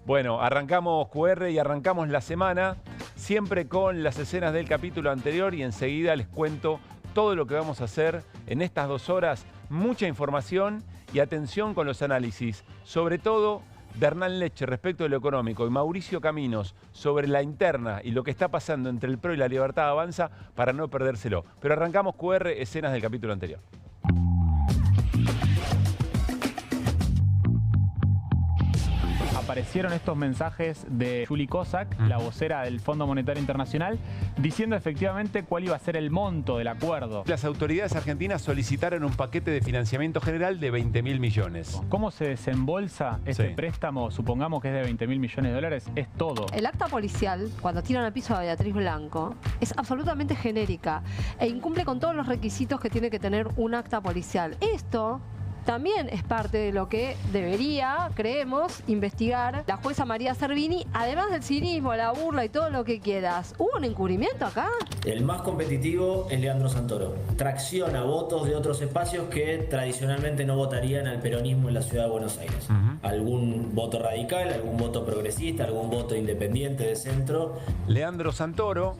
Bueno, arrancamos QR y arrancamos la semana, siempre con las escenas del capítulo anterior y enseguida les cuento todo lo que vamos a hacer en estas 2 horas. Mucha información y atención con los análisis, sobre todo de Hernán Leche respecto de lo económico y Mauricio Caminos sobre la interna y lo que está pasando entre el PRO y la Libertad Avanza para no perdérselo. Pero arrancamos QR, escenas del capítulo anterior. Aparecieron estos mensajes de Juli Kozak, la vocera del Fondo Monetario Internacional, diciendo efectivamente cuál iba a ser el monto del acuerdo. Las autoridades argentinas solicitaron un paquete de financiamiento general de 20.000 millones. ¿Cómo se desembolsa este préstamo? Supongamos que es de 20.000 millones de dólares, es todo. El acta policial, cuando tiran al piso a Beatriz Blanco, es absolutamente genérica e incumple con todos los requisitos que tiene que tener un acta policial. Esto también es parte de lo que debería, creemos, investigar la jueza María Servini, además del cinismo, la burla y todo lo que quieras. ¿Hubo un encubrimiento acá? El más competitivo es Leandro Santoro. Tracciona votos de otros espacios que tradicionalmente no votarían al peronismo en la ciudad de Buenos Aires. Algún voto radical, algún voto progresista, algún voto independiente de centro. Leandro Santoro,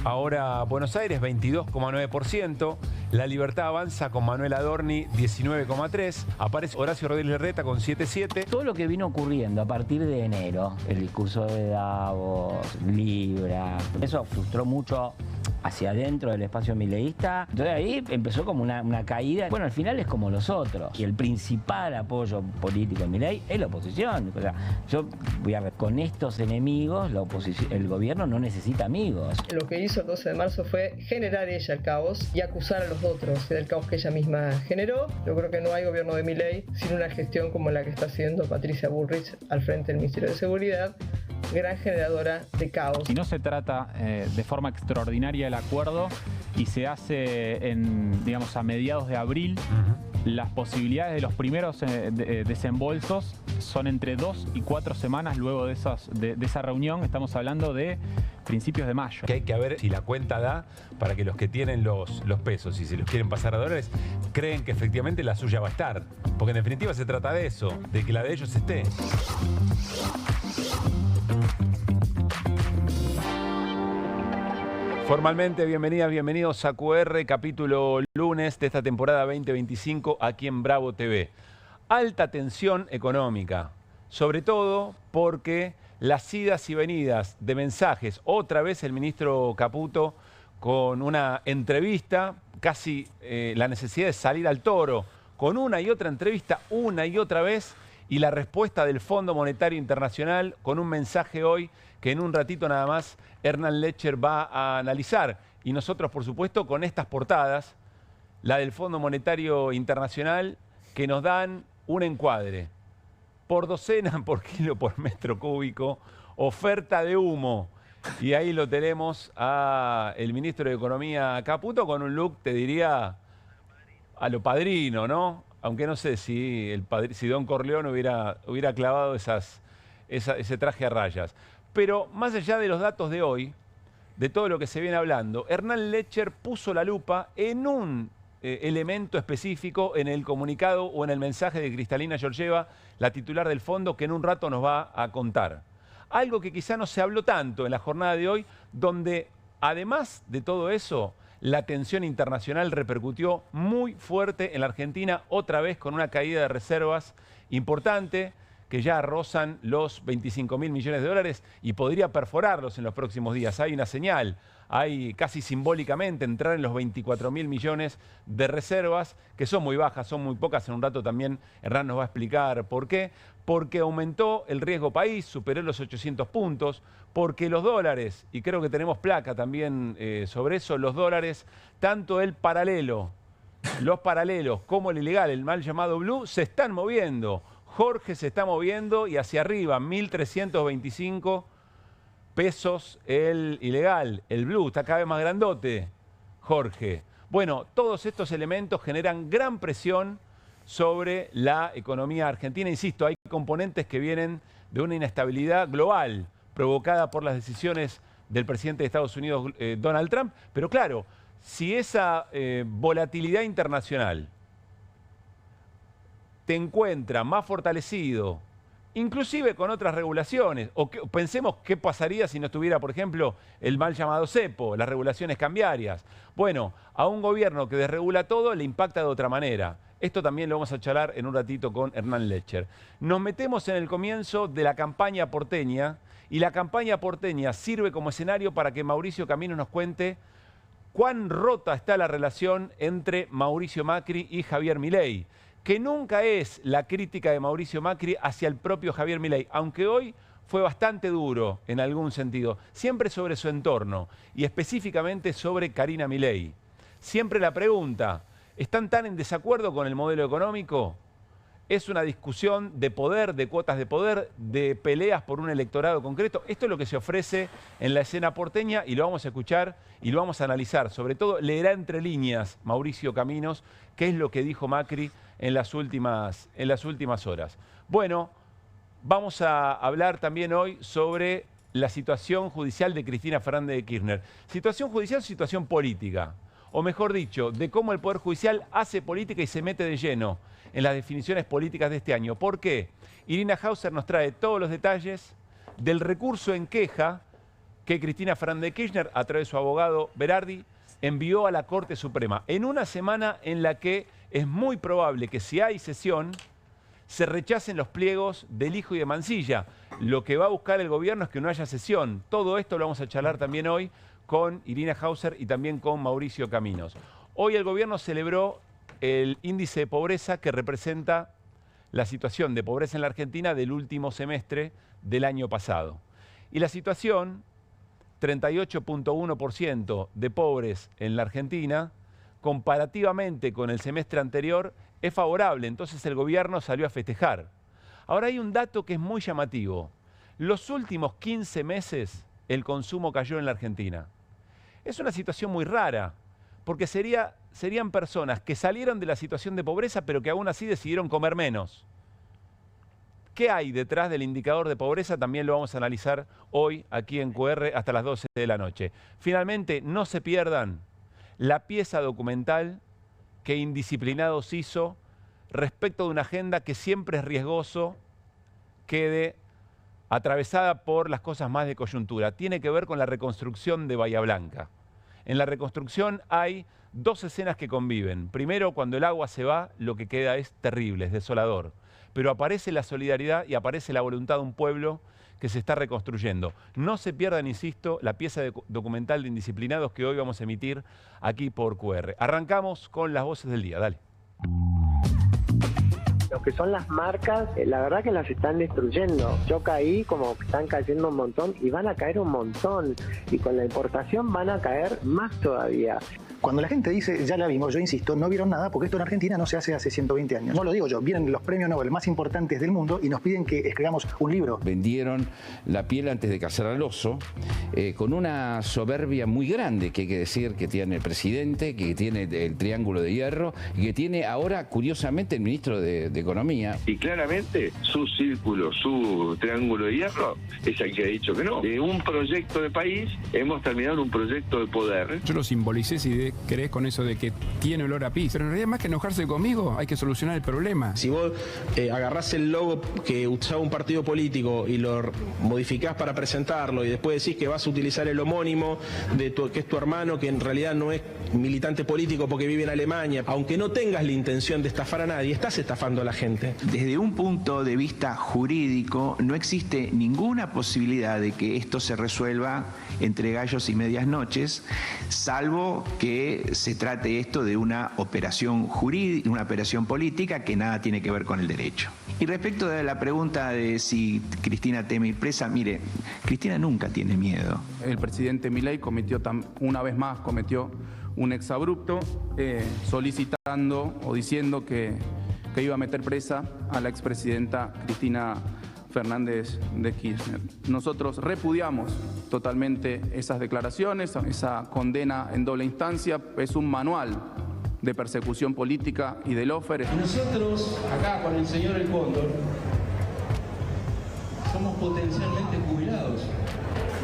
ahora Buenos Aires, 22,9%. La Libertad Avanza con Manuel Adorni, 19,3%. Aparece Horacio Rodríguez Larreta con 7,7%. Todo lo que vino ocurriendo a partir de enero, el discurso de Davos, Libra, eso frustró mucho hacia adentro del espacio mileísta. Entonces ahí empezó como una caída. Bueno, al final es como los otros. Y el principal apoyo político de Milei es la oposición. O sea, yo voy a ver, con estos enemigos, la oposición, el gobierno no necesita amigos. Lo que hizo el 12 de marzo fue generar ella el caos y acusar a los otros del caos que ella misma generó. Yo creo que no hay gobierno de Milei sin una gestión como la que está haciendo Patricia Bullrich al frente del Ministerio de Seguridad, gran generadora de caos. Si no se trata de forma extraordinaria el acuerdo y se hace digamos, a mediados de abril, las posibilidades de los primeros desembolsos son entre 2 y 4 semanas luego de esa reunión. Estamos hablando de principios de mayo. Que hay que ver si la cuenta da para que los que tienen los pesos y si los quieren pasar a dólares creen que efectivamente la suya va a estar. Porque en definitiva se trata de eso, de que la de ellos esté. Formalmente, bienvenidas, bienvenidos a QR, capítulo lunes de esta temporada 2025 aquí en Bravo TV. Alta tensión económica, sobre todo porque las idas y venidas de mensajes, otra vez el ministro Caputo con una entrevista, casi la necesidad de salir al toro, con una y otra entrevista, una y otra vez, y la respuesta del Fondo Monetario Internacional con un mensaje hoy que en un ratito nada más Hernán Leche va a analizar. Y nosotros, por supuesto, con estas portadas, la del Fondo Monetario Internacional, que nos dan un encuadre. Por docena, por kilo, por metro cúbico, oferta de humo. Y ahí lo tenemos al ministro de Economía Caputo con un look, te diría, a lo Padrino, ¿no? Aunque no sé si Don Corleone hubiera clavado ese traje a rayas. Pero más allá de los datos de hoy, de todo lo que se viene hablando, Hernán Lecher puso la lupa en un elemento específico en el comunicado o en el mensaje de Cristalina Georgieva, la titular del fondo, que en un rato nos va a contar. Algo que quizá no se habló tanto en la jornada de hoy, donde además de todo eso, la tensión internacional repercutió muy fuerte en la Argentina, otra vez con una caída de reservas importante, que ya rozan los 25.000 millones de dólares y podría perforarlos en los próximos días. Hay una señal, hay casi simbólicamente entrar en los 24.000 millones de reservas, que son muy bajas, son muy pocas. En un rato también Hernán nos va a explicar por qué. Porque aumentó el riesgo país, superó los 800 puntos, porque los dólares, y creo que tenemos placa también sobre eso, los dólares, tanto el paralelo, los paralelos como el ilegal, el mal llamado blue, se están moviendo. Jorge se está moviendo y hacia arriba, 1.325 pesos el ilegal. El blue está cada vez más grandote, Jorge. Bueno, todos estos elementos generan gran presión sobre la economía argentina. Insisto, hay componentes que vienen de una inestabilidad global provocada por las decisiones del presidente de Estados Unidos, Donald Trump. Pero claro, si esa volatilidad internacional te encuentra más fortalecido inclusive con otras regulaciones. Pensemos qué pasaría si no estuviera, por ejemplo, el mal llamado cepo, las regulaciones cambiarias. Bueno, a un gobierno que desregula todo le impacta de otra manera. Esto también lo vamos a charlar en un ratito con Hernán Lecher. Nos metemos en el comienzo de la campaña porteña y la campaña porteña sirve como escenario para que Mauricio Camino nos cuente cuán rota está la relación entre Mauricio Macri y Javier Milei, que nunca es la crítica de Mauricio Macri hacia el propio Javier Milei, aunque hoy fue bastante duro en algún sentido, siempre sobre su entorno y específicamente sobre Karina Milei. Siempre la pregunta, ¿están tan en desacuerdo con el modelo económico? ¿Es una discusión de poder, de cuotas de poder, de peleas por un electorado concreto? Esto es lo que se ofrece en la escena porteña y lo vamos a escuchar y lo vamos a analizar. Sobre todo leerá entre líneas Mauricio Caminos qué es lo que dijo Macri en las últimas horas. Bueno, vamos a hablar también hoy sobre la situación judicial de Cristina Fernández de Kirchner. Situación judicial, situación política. O mejor dicho, de cómo el Poder Judicial hace política y se mete de lleno en las definiciones políticas de este año. ¿Por qué? Irina Hauser nos trae todos los detalles del recurso en queja que Cristina Fernández de Kirchner, a través de su abogado Berardi, envió a la Corte Suprema. En una semana en la que es muy probable que si hay sesión, se rechacen los pliegos del hijo y de Mansilla. Lo que va a buscar el gobierno es que no haya sesión. Todo esto lo vamos a charlar también hoy con Irina Hauser y también con Mauricio Caminos. Hoy el gobierno celebró el índice de pobreza que representa la situación de pobreza en la Argentina del último semestre del año pasado. Y la situación, 38.1% de pobres en la Argentina, comparativamente con el semestre anterior, es favorable. Entonces el gobierno salió a festejar. Ahora hay un dato que es muy llamativo. Los últimos 15 meses el consumo cayó en la Argentina. Es una situación muy rara, porque serían personas que salieron de la situación de pobreza, pero que aún así decidieron comer menos. ¿Qué hay detrás del indicador de pobreza? También lo vamos a analizar hoy aquí en QR hasta las 12 de la noche. Finalmente, no se pierdan la pieza documental que Indisciplinados hizo respecto de una agenda que siempre es riesgoso quede atravesada por las cosas más de coyuntura. Tiene que ver con la reconstrucción de Bahía Blanca. En la reconstrucción hay dos escenas que conviven. Primero, cuando el agua se va, lo que queda es terrible, es desolador. Pero aparece la solidaridad y aparece la voluntad de un pueblo que se está reconstruyendo. No se pierdan, insisto, la pieza documental de Indisciplinados que hoy vamos a emitir aquí por QR. Arrancamos con las voces del día. Dale. Lo que son las marcas, la verdad que las están destruyendo. Yo caí como que están cayendo un montón y van a caer un montón. Y con la importación van a caer más todavía. Cuando la gente dice, ya la vimos, yo insisto, no vieron nada porque esto en Argentina no se hace 120 años. No lo digo yo, vienen los premios Nobel más importantes del mundo y nos piden que escribamos un libro. Vendieron la piel antes de cazar al oso, con una soberbia muy grande, que hay que decir que tiene el presidente, que tiene el Triángulo de Hierro y que tiene ahora, curiosamente, el ministro de Economía. Y claramente su círculo, su Triángulo de Hierro es el que ha dicho que no. De un proyecto de país hemos terminado un proyecto de poder. Yo lo simbolicé, si crees, con eso de que tiene olor a pis. Pero en realidad, más que enojarse conmigo, hay que solucionar el problema. Si vos agarrás el logo que usaba un partido político y lo modificás para presentarlo y después decís que vas a utilizar el homónimo que es tu hermano, que en realidad no es militante político porque vive en Alemania, aunque no tengas la intención de estafar a nadie, estás estafando a la gente. Desde un punto de vista jurídico, no existe ninguna posibilidad de que esto se resuelva entre gallos y medias noches, salvo que se trate esto de una operación jurídica, una operación política que nada tiene que ver con el derecho. Y respecto de la pregunta de si Cristina teme ir presa, mire, Cristina nunca tiene miedo. El presidente Milei una vez más cometió un exabrupto solicitando o diciendo que iba a meter presa a la expresidenta Cristina Fernández de Kirchner. Nosotros repudiamos totalmente esas declaraciones, esa condena en doble instancia. Es un manual de persecución política y de lawfare. Nosotros, acá con el señor El Cóndor, somos potencialmente jubilados.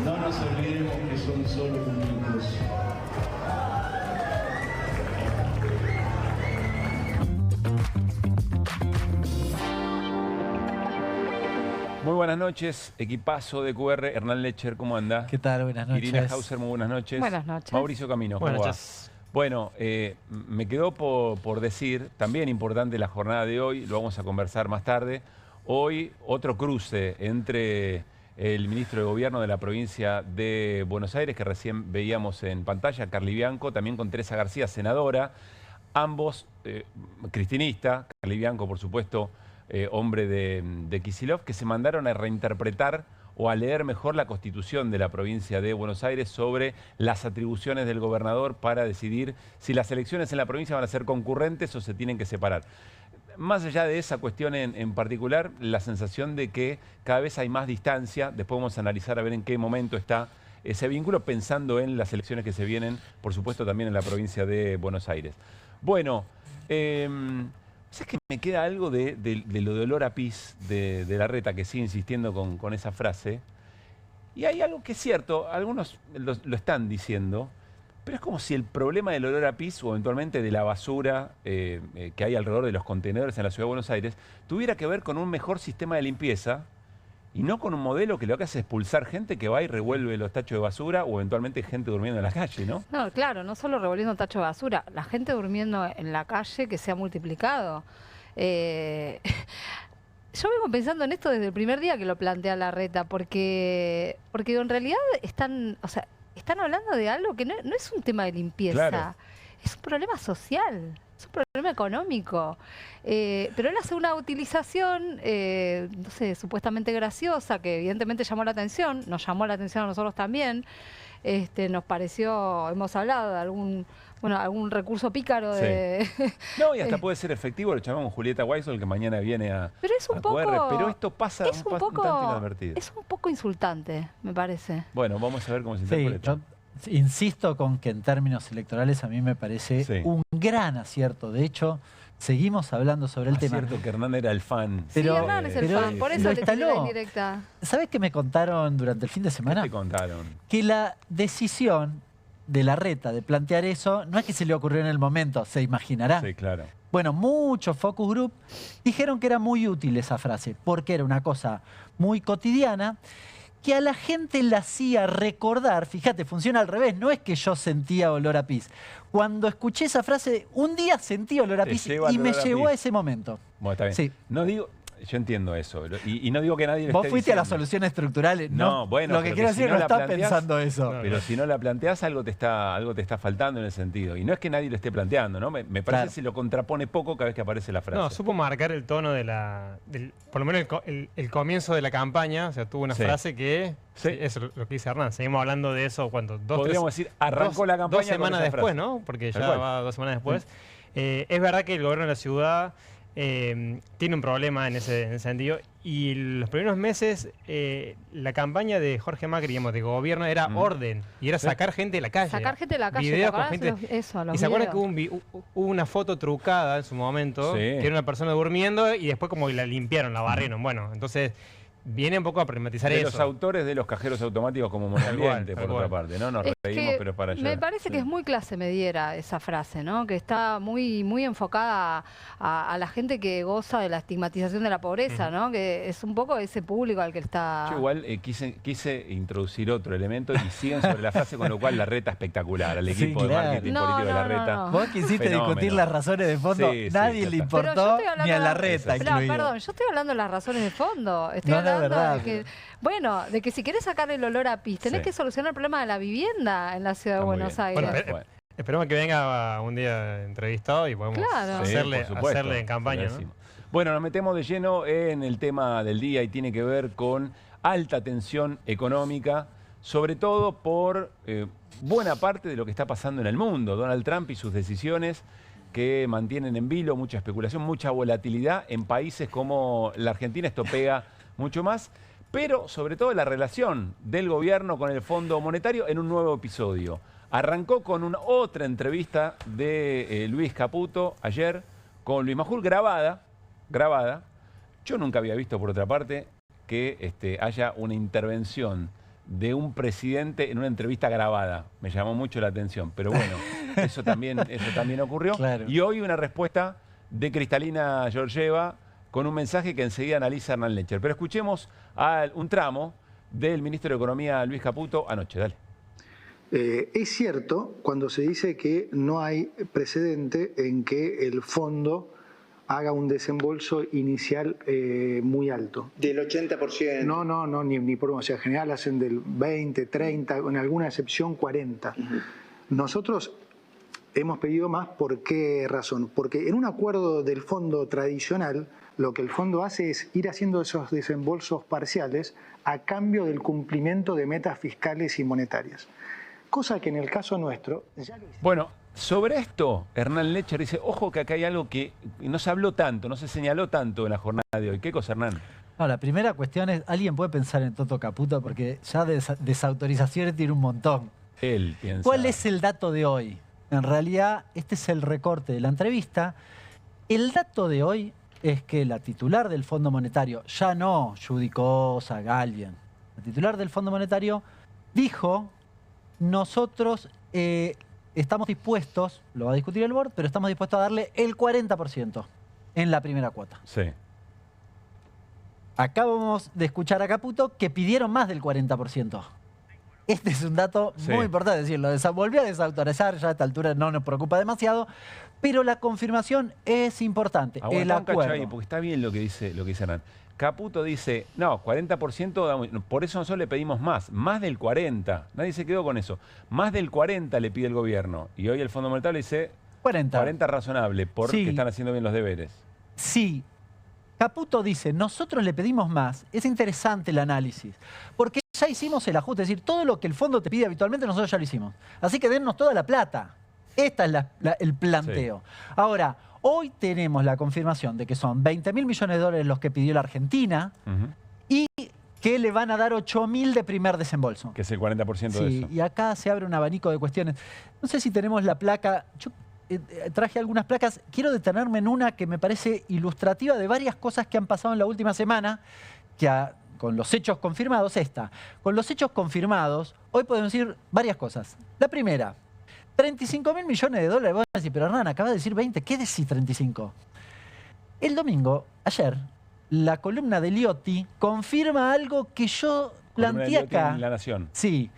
No nos olvidemos que son solo minutos. buenas noches, equipazo de QR. Hernán Lecher, ¿cómo anda? ¿Qué tal? Buenas noches. Irina Hauser, muy buenas noches. Buenas noches. Mauricio Camino, ¿cómo Buenas va? noches. Bueno, me quedó por decir, también importante la jornada de hoy, lo vamos a conversar más tarde. Hoy otro cruce entre el ministro de Gobierno de la provincia de Buenos Aires, que recién veíamos en pantalla, Carly Bianco, también con Teresa García, senadora, ambos cristinistas, Carly Bianco, por supuesto, hombre de Kicillof, que se mandaron a reinterpretar o a leer mejor la Constitución de la provincia de Buenos Aires sobre las atribuciones del gobernador para decidir si las elecciones en la provincia van a ser concurrentes o se tienen que separar. Más allá de esa cuestión en particular, la sensación de que cada vez hay más distancia, después vamos a analizar a ver en qué momento está ese vínculo, pensando en las elecciones que se vienen, por supuesto también en la provincia de Buenos Aires. Bueno, ¿sabes que me queda algo de lo de olor a pis de Larreta, que sigue insistiendo con esa frase? Y hay algo que es cierto, algunos lo están diciendo, pero es como si el problema del olor a pis o eventualmente de la basura que hay alrededor de los contenedores en la Ciudad de Buenos Aires tuviera que ver con un mejor sistema de limpieza y no con un modelo que lo que hace es expulsar gente que va y revuelve los tachos de basura o eventualmente gente durmiendo en la calle, ¿no? No, claro, no solo revolviendo tachos de basura, la gente durmiendo en la calle que se ha multiplicado. Yo vengo pensando en esto desde el primer día que lo plantea Larreta, porque en realidad están hablando de algo que no es un tema de limpieza, claro. Es un problema social, es un problema económico. Pero él hace una utilización, no sé, supuestamente graciosa, que evidentemente llamó la atención, nos llamó la atención a nosotros también. Nos pareció, hemos hablado de algún recurso pícaro de... No, y hasta puede ser efectivo, lo llamamos Julieta Weissel, que mañana viene a Pero es un poco... QR, pero esto pasa un tanto inadvertido. Es un poco insultante, me parece. Bueno, vamos a ver cómo se interpreta. Yo insisto con que en términos electorales a mí me parece un gran acierto. De hecho, seguimos hablando sobre el tema. Es cierto que Hernán era el fan. Pero, Hernán es el fan, por eso le tiré la indirecta. ¿Sabes qué me contaron durante el fin de semana? ¿Qué te contaron? Que la decisión de Larreta de plantear eso no es que se le ocurrió en el momento, se imaginará. Sí, claro. Bueno, muchos focus group dijeron que era muy útil esa frase, porque era una cosa muy cotidiana que a la gente la hacía recordar. Fíjate, funciona al revés, no es que yo sentía olor a pis. Cuando escuché esa frase, un día sentí olor a pis y me llevó a ese momento. Bueno, está bien. Sí. No digo... Yo entiendo eso, y no digo que nadie lo Vos esté fuiste diciendo. a la solución estructural, no, bueno, lo que quiero decir, no estás pensando eso. Pero si no la planteás, algo te está faltando en el sentido. Y no es que nadie lo esté planteando, ¿no? Me parece que se lo contrapone poco cada vez que aparece la frase. No, supo marcar el tono por lo menos el comienzo de la campaña. O sea, tuvo una frase que... Sí. Eso es lo que dice Hernán. Seguimos hablando de eso cuando... Podríamos decir, arrancó la campaña 2 semanas después, ¿no? Porque ya va 2 semanas después. Es verdad que el gobierno de la ciudad... tiene un problema en ese sentido, y los primeros meses la campaña de Jorge Macri, digamos, de gobierno era orden, y era sacar gente de la calle. Sacar gente de la calle, videos con gente. Eso, y se acuerdan que hubo una foto trucada en su momento, que era una persona durmiendo y después como la limpiaron, la barrieron. Bueno, entonces viene un poco a problematizar eso. De los autores de los cajeros automáticos como monoambiente, por otra parte, ¿no? Nos reímos, pero para allá. Me parece que es muy clase mediera esa frase, ¿no? Que está muy enfocada a la gente que goza de la estigmatización de la pobreza, ¿no? Que es un poco ese público al que está... Yo igual quise introducir otro elemento y siguen sobre la frase, con lo cual Larreta espectacular, al equipo de marketing político de Larreta. Vos quisiste discutir las razones de fondo, nadie le importó ni a Larreta. Perdón, yo estoy hablando de las razones de fondo. Estoy hablando de que, bueno, de que si querés sacar el olor a pis, tenés que solucionar el problema de la vivienda en la ciudad de Buenos Aires. Bueno, esperemos que venga un día entrevistado y podemos hacerle en campaña, ¿no? Bueno, nos metemos de lleno en el tema del día y tiene que ver con alta tensión económica, sobre todo por buena parte de lo que está pasando en el mundo. Donald Trump y sus decisiones que mantienen en vilo mucha especulación, mucha volatilidad. En países como la Argentina esto pega mucho más, pero sobre todo la relación del gobierno con el Fondo Monetario en un nuevo episodio. Arrancó con otra entrevista de Luis Caputo ayer con Luis Majul, grabada. Yo nunca había visto, por otra parte, que haya una intervención de un presidente en una entrevista grabada. Me llamó mucho la atención, pero bueno, eso también ocurrió. Claro. Y hoy una respuesta de Cristalina Georgieva con un mensaje que enseguida analiza Hernán Lecher. Pero escuchemos un tramo del ministro de Economía, Luis Caputo, anoche. Dale. Es cierto cuando se dice que no hay precedente en que el fondo haga un desembolso inicial muy alto. Del 80%. No, ni por uno. O sea, en general hacen del 20, 30, en alguna excepción 40. Nosotros hemos pedido más. ¿Por qué razón? Porque en un acuerdo del fondo tradicional, lo que el fondo hace es ir haciendo esos desembolsos parciales a cambio del cumplimiento de metas fiscales y monetarias. Cosa que en el caso nuestro ya lo hicimos. Bueno, sobre esto, Hernán Lecher dice, ojo que acá hay algo que no se habló tanto, no se señaló tanto en la jornada de hoy. ¿Qué cosa, Hernán? No, la primera cuestión es, ¿alguien puede pensar en Toto Caputo? Porque ya desautorizaciones tiene un montón. Él piensa. ¿Cuál es el dato de hoy? En realidad, este es el recorte de la entrevista. El dato de hoy es que la titular del Fondo Monetario, ya no Judy Cosa, Galvin, la titular del Fondo Monetario dijo, nosotros estamos dispuestos, lo va a discutir el board, pero estamos dispuestos a darle el 40% en la primera cuota. Sí. Acabamos de escuchar a Caputo que pidieron más del 40%. Este es un dato muy importante, es decir, lo volvió a desautorizar, ya a esta altura no nos preocupa demasiado, pero la confirmación es importante. El acuerdo. Ahí, porque está bien lo que dice Hernán. Caputo dice, no, 40%, por eso nosotros le pedimos más del 40%. Nadie se quedó con eso. Más del 40% le pide el gobierno. Y hoy el Fondo Monetario dice 40 razonable, porque están haciendo bien los deberes. Sí. Caputo dice, nosotros le pedimos más. Es interesante el análisis, porque ya hicimos el ajuste. Es decir, todo lo que el fondo te pide habitualmente, nosotros ya lo hicimos. Así que dennos toda la plata. Este es el planteo. Sí. Ahora, hoy tenemos la confirmación de que son 20.000 millones de dólares los que pidió la Argentina y que le van a dar 8.000 de primer desembolso. Que es el 40% de eso. Y acá se abre un abanico de cuestiones. No sé si tenemos la placa. Yo traje algunas placas. Quiero detenerme en una que me parece ilustrativa de varias cosas que han pasado en la última semana, que con los hechos confirmados, con los hechos confirmados, hoy podemos decir varias cosas. La primera, 35.000 millones de dólares. Vos decís, pero Hernán, acaba de decir 20. ¿Qué decís 35? El domingo, ayer, la columna de Liotti confirma algo que yo planteé acá. En La Nación. Sí.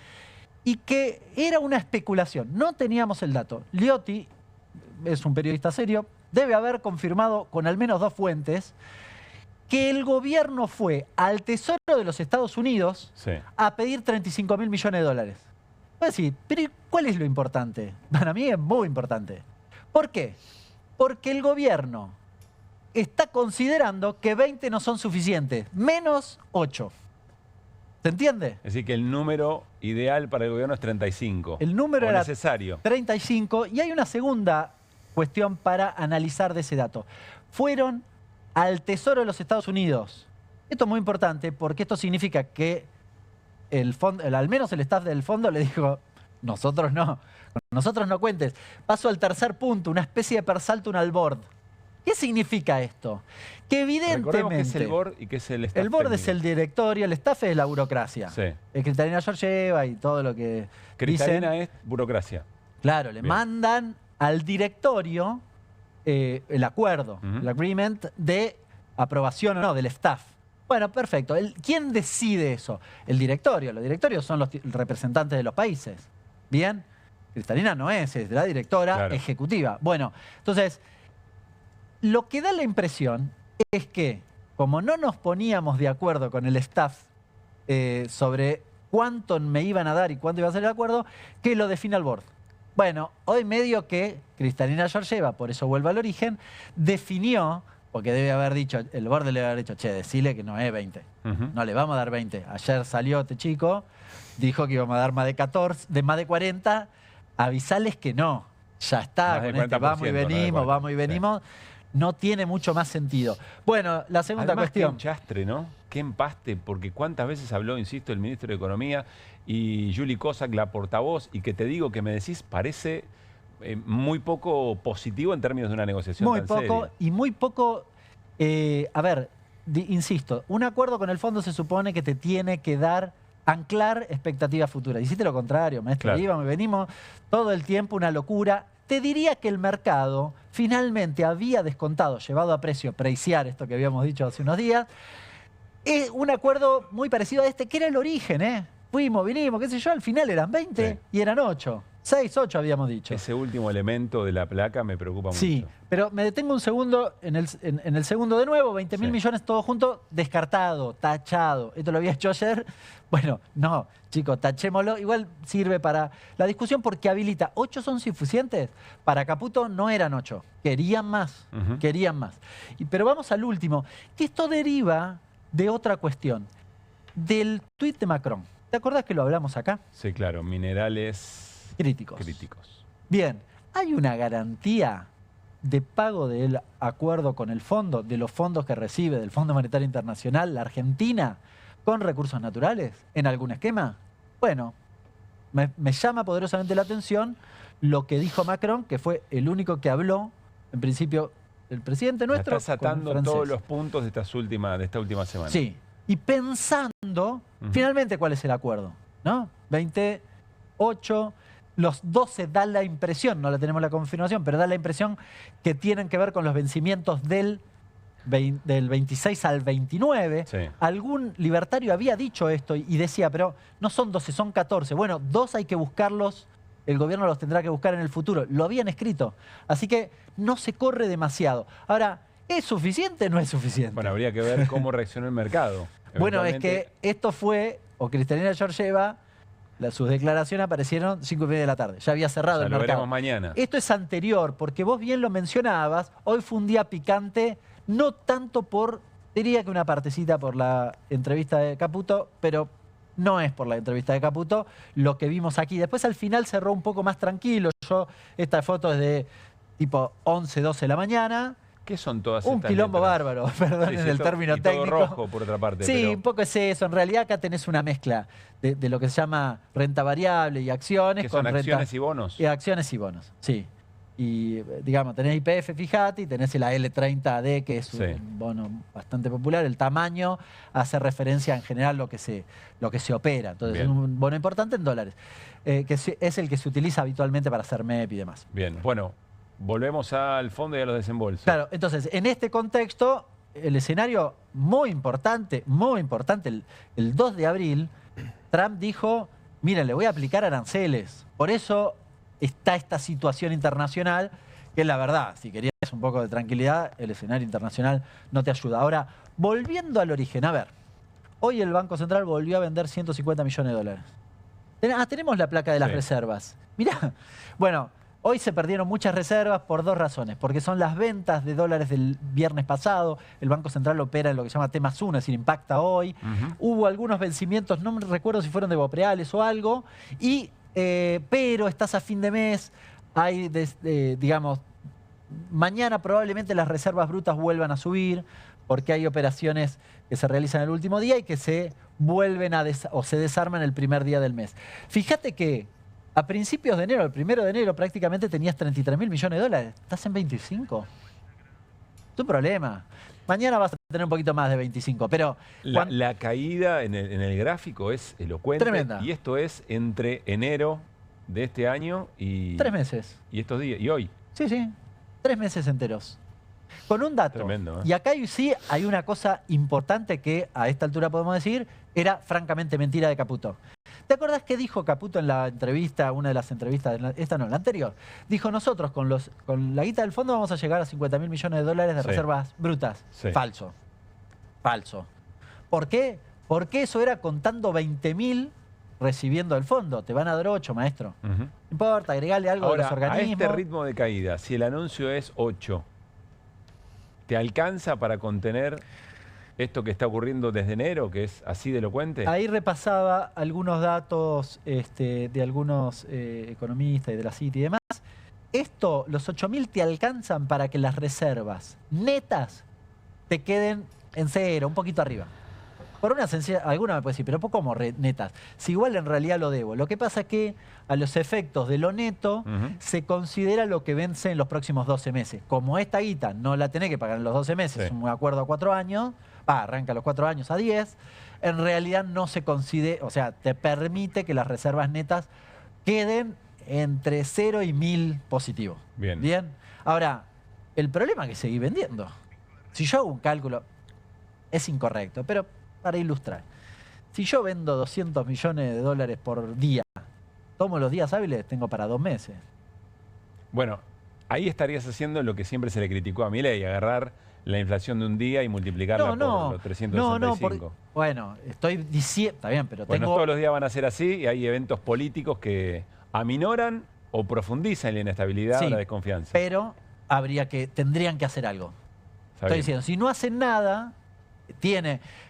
Y que era una especulación. No teníamos el dato. Liotti es un periodista serio. Debe haber confirmado con al menos 2 fuentes que el gobierno fue al Tesoro de los Estados Unidos a pedir 35.000 millones de dólares. Voy a decir, pero ¿cuál es lo importante? Para mí es muy importante. ¿Por qué? Porque el gobierno está considerando que 20 no son suficientes, menos 8. ¿Se entiende? Es decir, que el número ideal para el gobierno es 35. El número era necesario. 35. Y hay una segunda cuestión para analizar de ese dato. Fueron al Tesoro de los Estados Unidos. Esto es muy importante porque esto significa que al menos el staff del fondo le dijo, nosotros no, con nosotros no cuentes. Paso al tercer punto, una especie de per saltum al board. ¿Qué significa esto? Que evidentemente... Recordemos qué es el board y qué es el staff. El board técnico. Es el directorio, el staff es la burocracia. Sí. Cristalina Georgieva y todo lo que Cristalina dicen. Es burocracia. Claro, le mandan al directorio el acuerdo, el agreement de aprobación o no del staff. Bueno, perfecto. ¿Quién decide eso? El directorio. Los directorios son los representantes de los países. ¿Bien? Cristalina no es la directora ejecutiva. Bueno, entonces, lo que da la impresión es que, como no nos poníamos de acuerdo con el staff sobre cuánto me iban a dar y cuánto iba a ser el acuerdo, que lo define el board. Bueno, hoy medio que Cristalina Georgieva, por eso vuelve al origen, definió, porque debe haber dicho, el board le debe haber dicho, che, decile que no es 20. No le vamos a dar 20. Ayer salió este chico, dijo que íbamos a dar más de 14, de más de 40, avisales que no. Ya está, con este vamos y venimos, vamos y venimos. No tiene mucho más sentido. Bueno, la segunda cuestión. Qué chastre, ¿no? Qué empaste, porque cuántas veces habló, insisto, el ministro de Economía y Julie Kosak, la portavoz, y que te digo que me decís, parece muy poco positivo en términos de una negociación muy tan poco seria. Y muy poco, a ver, insisto, un acuerdo con el fondo se supone que te tiene que dar anclar expectativas futuras. Hiciste lo contrario, maestro. Claro. Íbamos y venimos todo el tiempo, una locura. Te diría que el mercado finalmente había descontado, llevado a precio, preciar esto que habíamos dicho hace unos días, un acuerdo muy parecido a este, que era el origen, ¿eh? Fuimos, vinimos, qué sé yo, al final eran 20 y eran 8. 6, 8 habíamos dicho. Ese último elemento de la placa me preocupa mucho. Sí, pero me detengo un segundo en el segundo de nuevo, 20.000 millones todos juntos, descartado, tachado. Esto lo había hecho ayer. Bueno, no, chicos, tachémoslo. Igual sirve para la discusión porque habilita. 8 son suficientes. Para Caputo no eran 8. Querían más, querían más. Pero vamos al último, que esto deriva de otra cuestión, del tuit de Macron. ¿Te acordás que lo hablamos acá? Sí, claro, minerales críticos. Bien, ¿hay una garantía de pago del acuerdo con el fondo, de los fondos que recibe del Fondo Monetario Internacional, la Argentina, con recursos naturales, en algún esquema? Bueno, me llama poderosamente la atención lo que dijo Macron, que fue el único que habló, en principio, el presidente nuestro. Estás atando todos los puntos de esta última semana. Sí, y pensando, finalmente, ¿cuál es el acuerdo? ¿No? 28... Los 12 da la impresión, no la tenemos la confirmación, pero da la impresión que tienen que ver con los vencimientos del 26 al 29. Sí. Algún libertario había dicho esto y decía, pero no son 12, son 14. Bueno, 2 hay que buscarlos, el gobierno los tendrá que buscar en el futuro. Lo habían escrito. Así que no se corre demasiado. Ahora, ¿es suficiente o no es suficiente? Bueno, habría que ver cómo reaccionó el mercado. Bueno, es que esto fue, o Cristalina Georgieva, sus declaraciones aparecieron 5:30 de la tarde. Ya había cerrado el mercado. Lo veremos mañana. Esto es anterior, porque vos bien lo mencionabas. Hoy fue un día picante, no tanto por, diría que una partecita por la entrevista de Caputo, pero no es por la entrevista de Caputo lo que vimos aquí. Después al final cerró un poco más tranquilo. Esta foto es de tipo 11, 12 de la mañana. ¿Qué son todas Un estas quilombo letras? bárbaro, perdón, Sí, en el término y todo técnico. rojo, por otra parte. Sí, pero... un poco es eso. En realidad acá tenés una mezcla de lo que se llama renta variable y acciones. ¿Qué son con acciones renta, y bonos? Y acciones y bonos, sí. Y digamos, tenés IPF, fíjate, y tenés el L30AD, que es un bono bastante popular. El tamaño hace referencia en general a lo que se opera. Entonces es un bono importante en dólares, que es el que se utiliza habitualmente para hacer MEP y demás. Bien, bueno, volvemos al fondo y a los desembolsos. Claro, entonces, en este contexto, el escenario muy importante, el 2 de abril, Trump dijo, miren, le voy a aplicar aranceles. Por eso está esta situación internacional, que es la verdad, si querías un poco de tranquilidad, el escenario internacional no te ayuda. Ahora, volviendo al origen, a ver, hoy el Banco Central volvió a vender 150 millones de dólares. Tenemos la placa de las reservas. Mirá, bueno... Hoy se perdieron muchas reservas por 2 razones. Porque son las ventas de dólares del viernes pasado. El Banco Central opera en lo que se llama T+1, es decir, impacta hoy. Hubo algunos vencimientos, no me recuerdo si fueron de bopreales o algo. Pero estás a fin de mes. Hay, digamos, mañana probablemente las reservas brutas vuelvan a subir. Porque hay operaciones que se realizan el último día y que se vuelven o se desarman el primer día del mes. Fíjate que a principios de enero, el 1 de enero, prácticamente tenías 33.000 millones de dólares. Estás en 25. Es un problema. Mañana vas a tener un poquito más de 25. Pero la caída en el gráfico es elocuente. Tremenda. Y esto es entre enero de este año y... 3 meses. Y estos días. Y hoy. Sí, sí. 3 meses enteros. Con un dato. Tremendo, ¿eh? Y acá sí hay una cosa importante que a esta altura podemos decir era francamente mentira de Caputo. ¿Te acordás qué dijo Caputo en la entrevista, una de las entrevistas, esta no, la anterior? Dijo, nosotros con la guita del fondo vamos a llegar a 50.000 millones de dólares de reservas brutas. Sí. Falso. Falso. ¿Por qué? Porque eso era contando 20.000 recibiendo el fondo. Te van a dar 8, maestro. No importa, agregale algo Ahora, de los organismos. a este ritmo de caída, si el anuncio es 8, ¿te alcanza para contener esto que está ocurriendo desde enero, que es así de elocuente? Ahí repasaba algunos datos de algunos economistas y de la Citi y demás. Los 8.000 te alcanzan para que las reservas netas te queden en 0, un poquito arriba. Por una sencilla, alguna me puede decir, pero ¿cómo netas? Si igual en realidad lo debo. Lo que pasa es que a los efectos de lo neto se considera lo que vence en los próximos 12 meses. Como esta guita no la tenés que pagar en los 12 meses, es un acuerdo a 4 años, arranca a los 4 años a 10, en realidad no se considera, o sea, te permite que las reservas netas queden entre 0 y 1000 positivos. Bien. Bien. Ahora, el problema es que seguís vendiendo. Si yo hago un cálculo, es incorrecto, pero para ilustrar. Si yo vendo 200 millones de dólares por día, tomo los días hábiles, tengo para 2 meses. Bueno, ahí estarías haciendo lo que siempre se le criticó a Milei, agarrar la inflación de un día y multiplicarla por los 365. Bueno, estoy diciendo, está bien, pero Pues tengo... no todos los días van a ser así y hay eventos políticos que aminoran o profundizan la inestabilidad o la desconfianza. Pero tendrían que hacer algo. Estoy diciendo, si no hacen nada,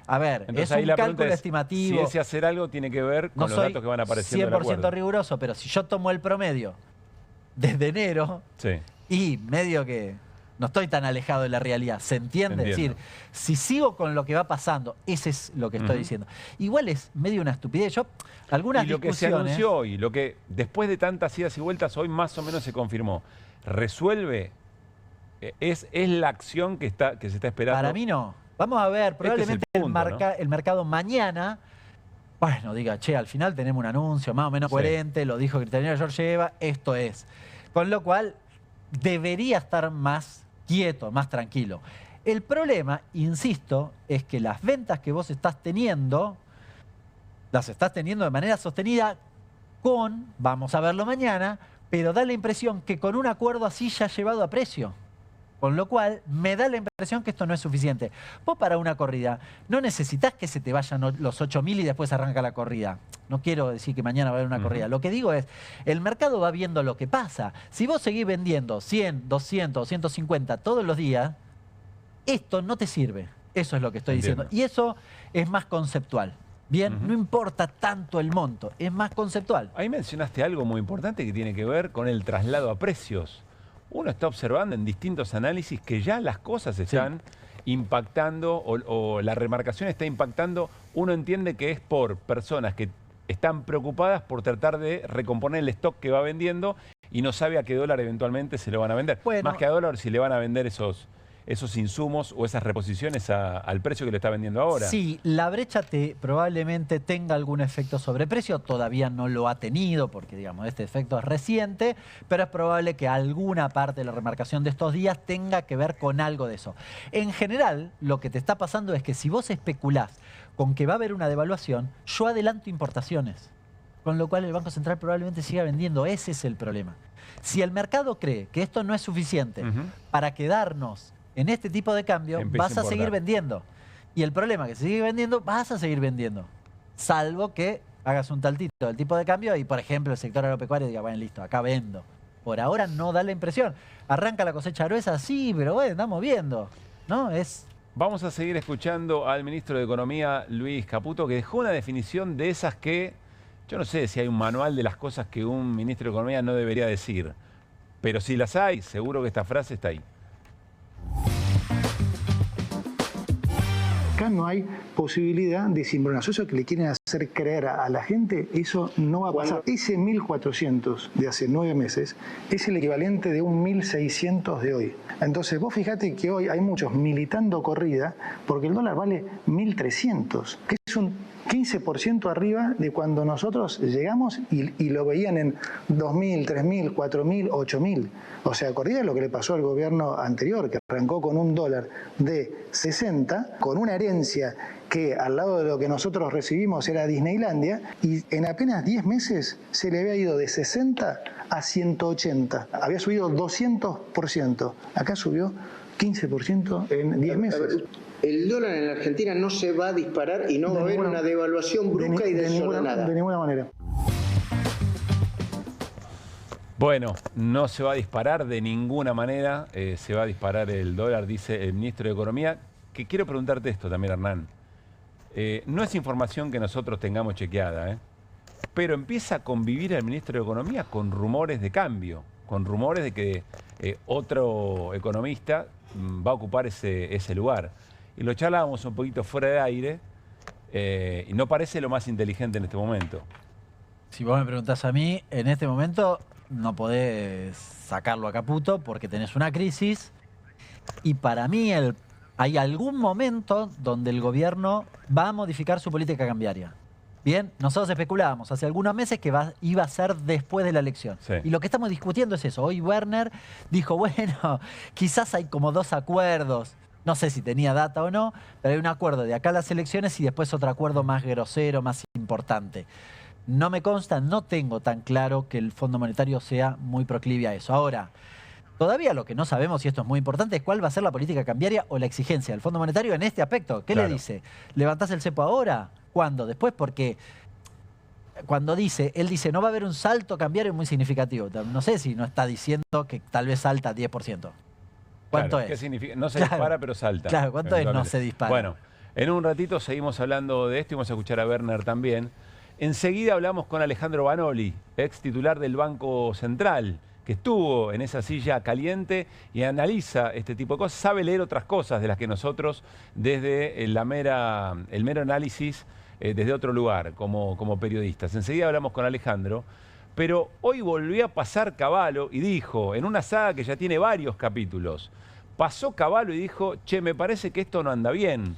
a ver, entonces, es un cálculo estimativo. Si ese hacer algo tiene que ver con los datos que van apareciendo del acuerdo. 100% riguroso, pero si yo tomo el promedio desde enero y medio que no estoy tan alejado de la realidad, ¿se entiende? Es decir, si sigo con lo que va pasando, ese es lo que estoy diciendo. Igual es medio una estupidez. Algunas y lo que se anunció hoy, lo que después de tantas idas y vueltas hoy más o menos se confirmó, ¿resuelve? ¿Es la acción que se está esperando? Para mí no. Vamos a ver, probablemente el punto, el mercado mañana, bueno, diga, che, al final tenemos un anuncio más o menos coherente, lo dijo Cristalina Georgieva, esto es. Con lo cual, debería estar más quieto, más tranquilo. El problema, insisto, es que las ventas que vos estás teniendo, las estás teniendo de manera sostenida vamos a verlo mañana, pero da la impresión que con un acuerdo así ya llevado a precio. Con lo cual, me da la impresión que esto no es suficiente. Vos para una corrida no necesitas que se te vayan los 8.000 y después arranca la corrida. No quiero decir que mañana va a haber una corrida. Lo que digo es, el mercado va viendo lo que pasa. Si vos seguís vendiendo 100, 200, 150 todos los días, esto no te sirve. Eso es lo que estoy diciendo. Y eso es más conceptual. Bien, no importa tanto el monto, es más conceptual. Ahí mencionaste algo muy importante que tiene que ver con el traslado a precios. Uno está observando en distintos análisis que ya las cosas están impactando o la remarcación está impactando. Uno entiende que es por personas que están preocupadas por tratar de recomponer el stock que va vendiendo y no sabe a qué dólar eventualmente se lo van a vender. Bueno, más que a dólar, si le van a vender esos insumos o esas reposiciones al precio que le está vendiendo ahora. Sí, la brecha probablemente tenga algún efecto sobre precio, todavía no lo ha tenido porque digamos este efecto es reciente, pero es probable que alguna parte de la remarcación de estos días tenga que ver con algo de eso. En general, lo que te está pasando es que si vos especulás con que va a haber una devaluación, yo adelanto importaciones, con lo cual el Banco Central probablemente siga vendiendo. Ese es el problema. Si el mercado cree que esto no es suficiente para quedarnos en este tipo de cambio, vas a seguir vendiendo. Y el problema es que si sigues vendiendo, vas a seguir vendiendo. Salvo que hagas un taltito del tipo de cambio y, por ejemplo, el sector agropecuario diga, bueno, listo, acá vendo. Por ahora no da la impresión. ¿Arranca la cosecha gruesa? Sí, pero bueno, estamos viendo. ¿No? Vamos a seguir escuchando al ministro de Economía, Luis Caputo, que dejó una definición de esas que, yo no sé si hay un manual de las cosas que un ministro de Economía no debería decir. Pero si las hay, seguro que esta frase está ahí. Acá no hay posibilidad de cimbronazo. Eso que le quieren hacer creer a la gente, eso no va a pasar. Ese 1.400 de hace 9 meses es el equivalente de un 1.600 de hoy. Entonces vos fíjate que hoy hay muchos militando corrida porque el dólar vale 1.300, que es un 15% arriba de cuando nosotros llegamos y lo veían en 2.000, 3.000, 4.000, 8.000. O sea, corrida es lo que le pasó al gobierno anterior, que arrancó con un dólar de 60, con una herencia que al lado de lo que nosotros recibimos era Disneylandia, y en apenas 10 meses se le había ido de 60 a 180. Había subido 200%. Acá subió 15% en 10 meses. El dólar en la Argentina no se va a disparar y no va a haber una devaluación brusca y desordenada. De ninguna manera. Bueno, no se va a disparar de ninguna manera, se va a disparar el dólar, dice el ministro de Economía. Que quiero preguntarte esto también, Hernán. No es información que nosotros tengamos chequeada, pero empieza a convivir el ministro de Economía con rumores de cambio, con rumores de que otro economista va a ocupar ese lugar. Y lo charlábamos un poquito fuera de aire y no parece lo más inteligente en este momento. Si vos me preguntás a mí, en este momento no podés sacarlo a Caputo porque tenés una crisis y para mí el hay algún momento donde el gobierno va a modificar su política cambiaria. Bien, nosotros especulábamos hace algunos meses que iba a ser después de la elección. Sí. Y lo que estamos discutiendo es eso. Hoy Werner dijo, bueno, quizás hay como 2 acuerdos. No sé si tenía data o no, pero hay un acuerdo de acá a las elecciones y después otro acuerdo más grosero, más importante. No me consta, no tengo tan claro que el Fondo Monetario sea muy proclive a eso. Ahora, todavía lo que no sabemos, y esto es muy importante, es cuál va a ser la política cambiaria o la exigencia del Fondo Monetario en este aspecto. ¿Qué le dice? ¿Levantás el cepo ahora? ¿Cuándo? Después, porque cuando él dice, no va a haber un salto cambiario muy significativo. No sé si no está diciendo que tal vez salta 10%. ¿Cuánto es? ¿Qué significa? No se dispara, pero salta. Claro, ¿cuánto es no se dispara? Bueno, en un ratito seguimos hablando de esto y vamos a escuchar a Werner también. Enseguida hablamos con Alejandro Banoli, ex titular del Banco Central, que estuvo en esa silla caliente y analiza este tipo de cosas, sabe leer otras cosas de las que nosotros desde el mero análisis, desde otro lugar, como periodistas. Enseguida hablamos con Alejandro, pero hoy volvió a pasar Cavallo y dijo, en una saga que ya tiene varios capítulos, pasó Cavallo y dijo, che, me parece que esto no anda bien.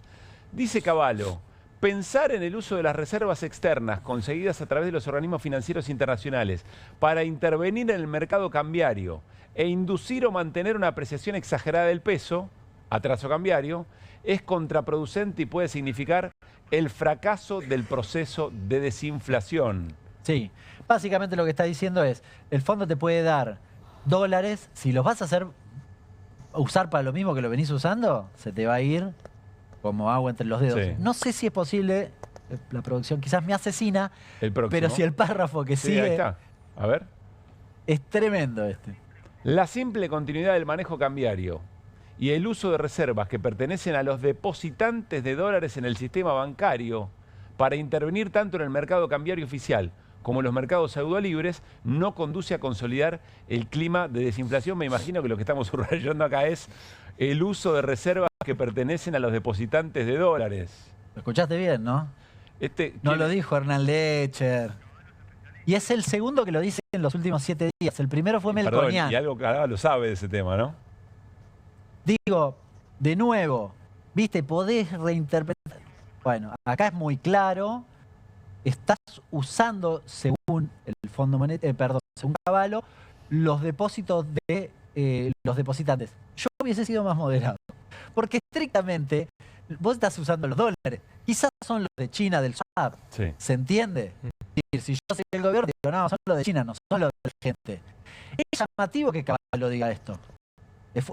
Dice Cavallo, pensar en el uso de las reservas externas conseguidas a través de los organismos financieros internacionales para intervenir en el mercado cambiario e inducir o mantener una apreciación exagerada del peso, atraso cambiario, es contraproducente y puede significar el fracaso del proceso de desinflación. Sí, básicamente lo que está diciendo es, el fondo te puede dar dólares, si los vas a usar para lo mismo que lo venís usando, se te va a ir como agua entre los dedos. Sí. No sé si es posible, la producción quizás me asesina, pero si el párrafo que sigue... Ahí está. A ver. Es tremendo este. La simple continuidad del manejo cambiario y el uso de reservas que pertenecen a los depositantes de dólares en el sistema bancario para intervenir tanto en el mercado cambiario oficial como en los mercados pseudolibres no conduce a consolidar el clima de desinflación. Me imagino que lo que estamos subrayando acá es el uso de reservas que pertenecen a los depositantes de dólares. Lo escuchaste bien, ¿no? No lo dijo Hernán Lecher. Y es el segundo que lo dice en los últimos 7 días. El primero fue Melconian. Y algo que lo sabe de ese tema, ¿no? Digo, de nuevo, viste, podés reinterpretar. Bueno, acá es muy claro. Estás usando, según el Fondo Monetario, según Cavallo, los depósitos de los depositantes. Yo hubiese sido más moderado. Porque estrictamente vos estás usando los dólares. Quizás son los de China, del swap. Sí. ¿Se entiende? Si yo soy el gobierno, digo, no, son los de China, no son los de la gente. Es llamativo que Cavallo diga esto.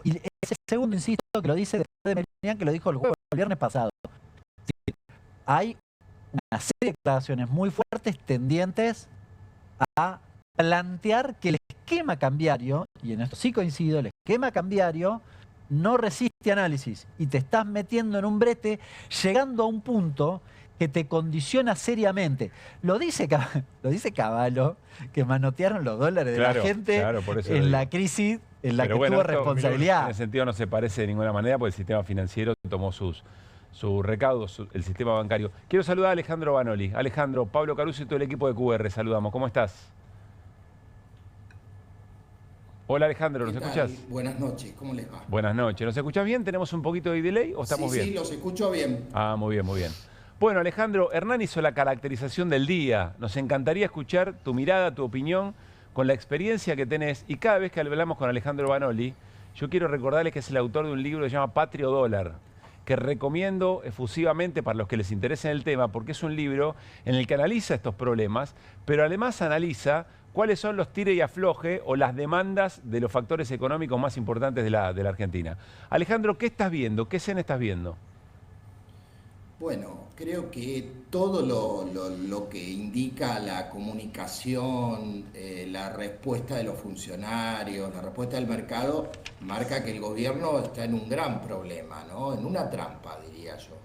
Y es el segundo, insisto, que lo dice después de Melconian, que lo dijo el viernes pasado. Sí, hay una serie de declaraciones muy fuertes tendientes a plantear que el esquema cambiario, y en esto sí coincido, el esquema cambiario no resiste análisis y te estás metiendo en un brete llegando a un punto que te condiciona seriamente. Lo dice Cavallo, que manotearon los dólares de la gente en la crisis en la que tuvo responsabilidad. En ese sentido no se parece de ninguna manera porque el sistema financiero tomó su recaudo, el sistema bancario. Quiero saludar a Alejandro Banoli. Alejandro, Pablo Caruso y todo el equipo de QR, saludamos. ¿Cómo estás? Hola Alejandro, ¿nos escuchás? Buenas noches, ¿cómo les va? Buenas noches. ¿Nos escuchás bien? ¿Tenemos un poquito de delay o estamos bien? Sí, los escucho bien. Ah, muy bien, muy bien. Bueno, Alejandro, Hernán hizo la caracterización del día. Nos encantaría escuchar tu mirada, tu opinión, con la experiencia que tenés. Y cada vez que hablamos con Alejandro Banoli, yo quiero recordarles que es el autor de un libro que se llama Patria o Dólar, que recomiendo efusivamente para los que les interese el tema, porque es un libro en el que analiza estos problemas, pero además analiza cuáles son los tire y afloje o las demandas de los factores económicos más importantes de la Argentina. Alejandro, ¿qué estás viendo? ¿Qué escena estás viendo? Bueno, creo que todo lo que indica la comunicación, la respuesta de los funcionarios, la respuesta del mercado, marca que el gobierno está en un gran problema, ¿no? En una trampa, diría yo.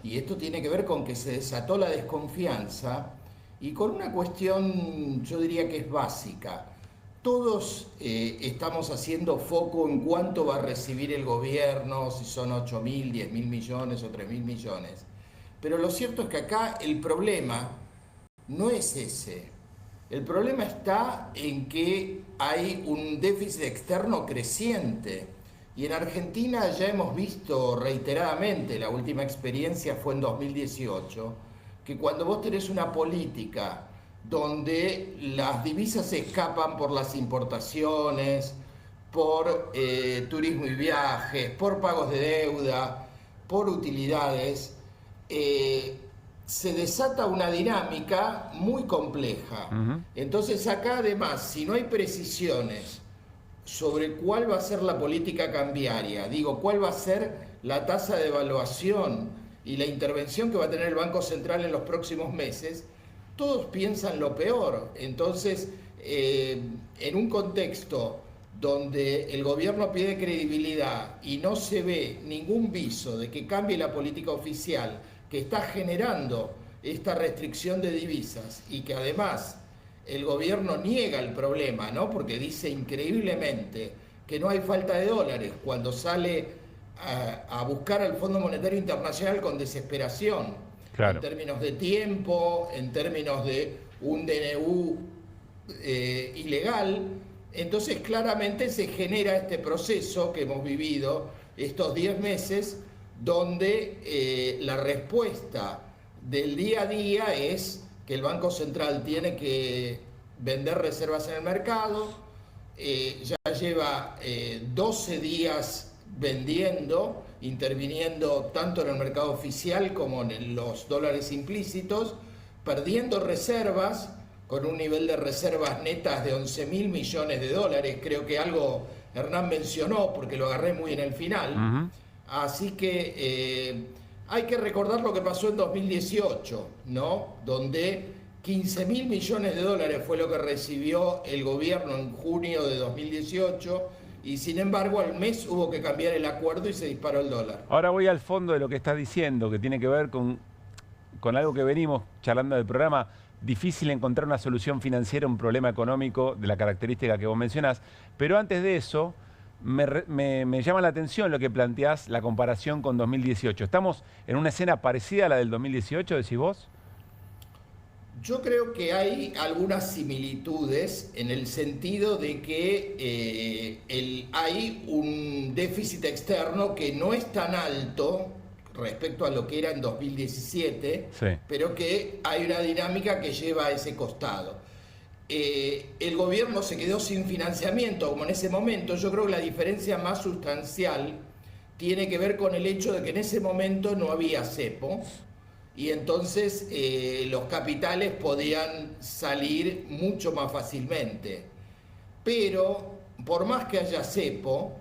Y esto tiene que ver con que se desató la desconfianza y con una cuestión, yo diría que es básica. Todos estamos haciendo foco en cuánto va a recibir el gobierno, si son 8.000, 10.000 millones o 3.000 millones. Pero lo cierto es que acá el problema no es ese. El problema está en que hay un déficit externo creciente. Y en Argentina ya hemos visto reiteradamente, la última experiencia fue en 2018, que cuando vos tenés una política donde las divisas se escapan por las importaciones, por turismo y viajes, por pagos de deuda, por utilidades, se desata una dinámica muy compleja. Entonces acá además, si no hay precisiones sobre cuál va a ser la política cambiaria, digo, cuál va a ser la tasa de devaluación y la intervención que va a tener el Banco Central en los próximos meses, todos piensan lo peor. Entonces, en un contexto donde el gobierno pide credibilidad y no se ve ningún viso de que cambie la política oficial que está generando esta restricción de divisas y que además el gobierno niega el problema, ¿no? Porque dice increíblemente que no hay falta de dólares cuando sale a buscar al Fondo Monetario Internacional con desesperación, claro, en términos de tiempo, en términos de un DNU ilegal. Entonces claramente se genera este proceso que hemos vivido estos 10 meses donde la respuesta del día a día es que el Banco Central tiene que vender reservas en el mercado, ya lleva 12 días vendiendo, interviniendo tanto en el mercado oficial como en los dólares implícitos, perdiendo reservas, con un nivel de reservas netas de 11.000 millones de dólares, creo que algo Hernán mencionó porque lo agarré muy en el final. Así que hay que recordar lo que pasó en 2018, ¿no? Donde 15.000 millones de dólares fue lo que recibió el gobierno en junio de 2018 y sin embargo al mes hubo que cambiar el acuerdo y se disparó el dólar. Ahora voy al fondo de lo que estás diciendo, que tiene que ver con algo que venimos charlando del programa. Difícil encontrar una solución financiera a un problema económico de la característica que vos mencionás. Pero antes de eso, me llama la atención lo que planteás, la comparación con 2018. ¿Estamos en una escena parecida a la del 2018, decís vos? Yo creo que hay algunas similitudes en el sentido de que hay un déficit externo que no es tan alto respecto a lo que era en 2017, sí, pero que hay una dinámica que lleva a ese costado. El gobierno se quedó sin financiamiento como en ese momento. Yo creo que la diferencia más sustancial tiene que ver con el hecho de que en ese momento no había cepo y entonces los capitales podían salir mucho más fácilmente. Pero por más que haya cepo,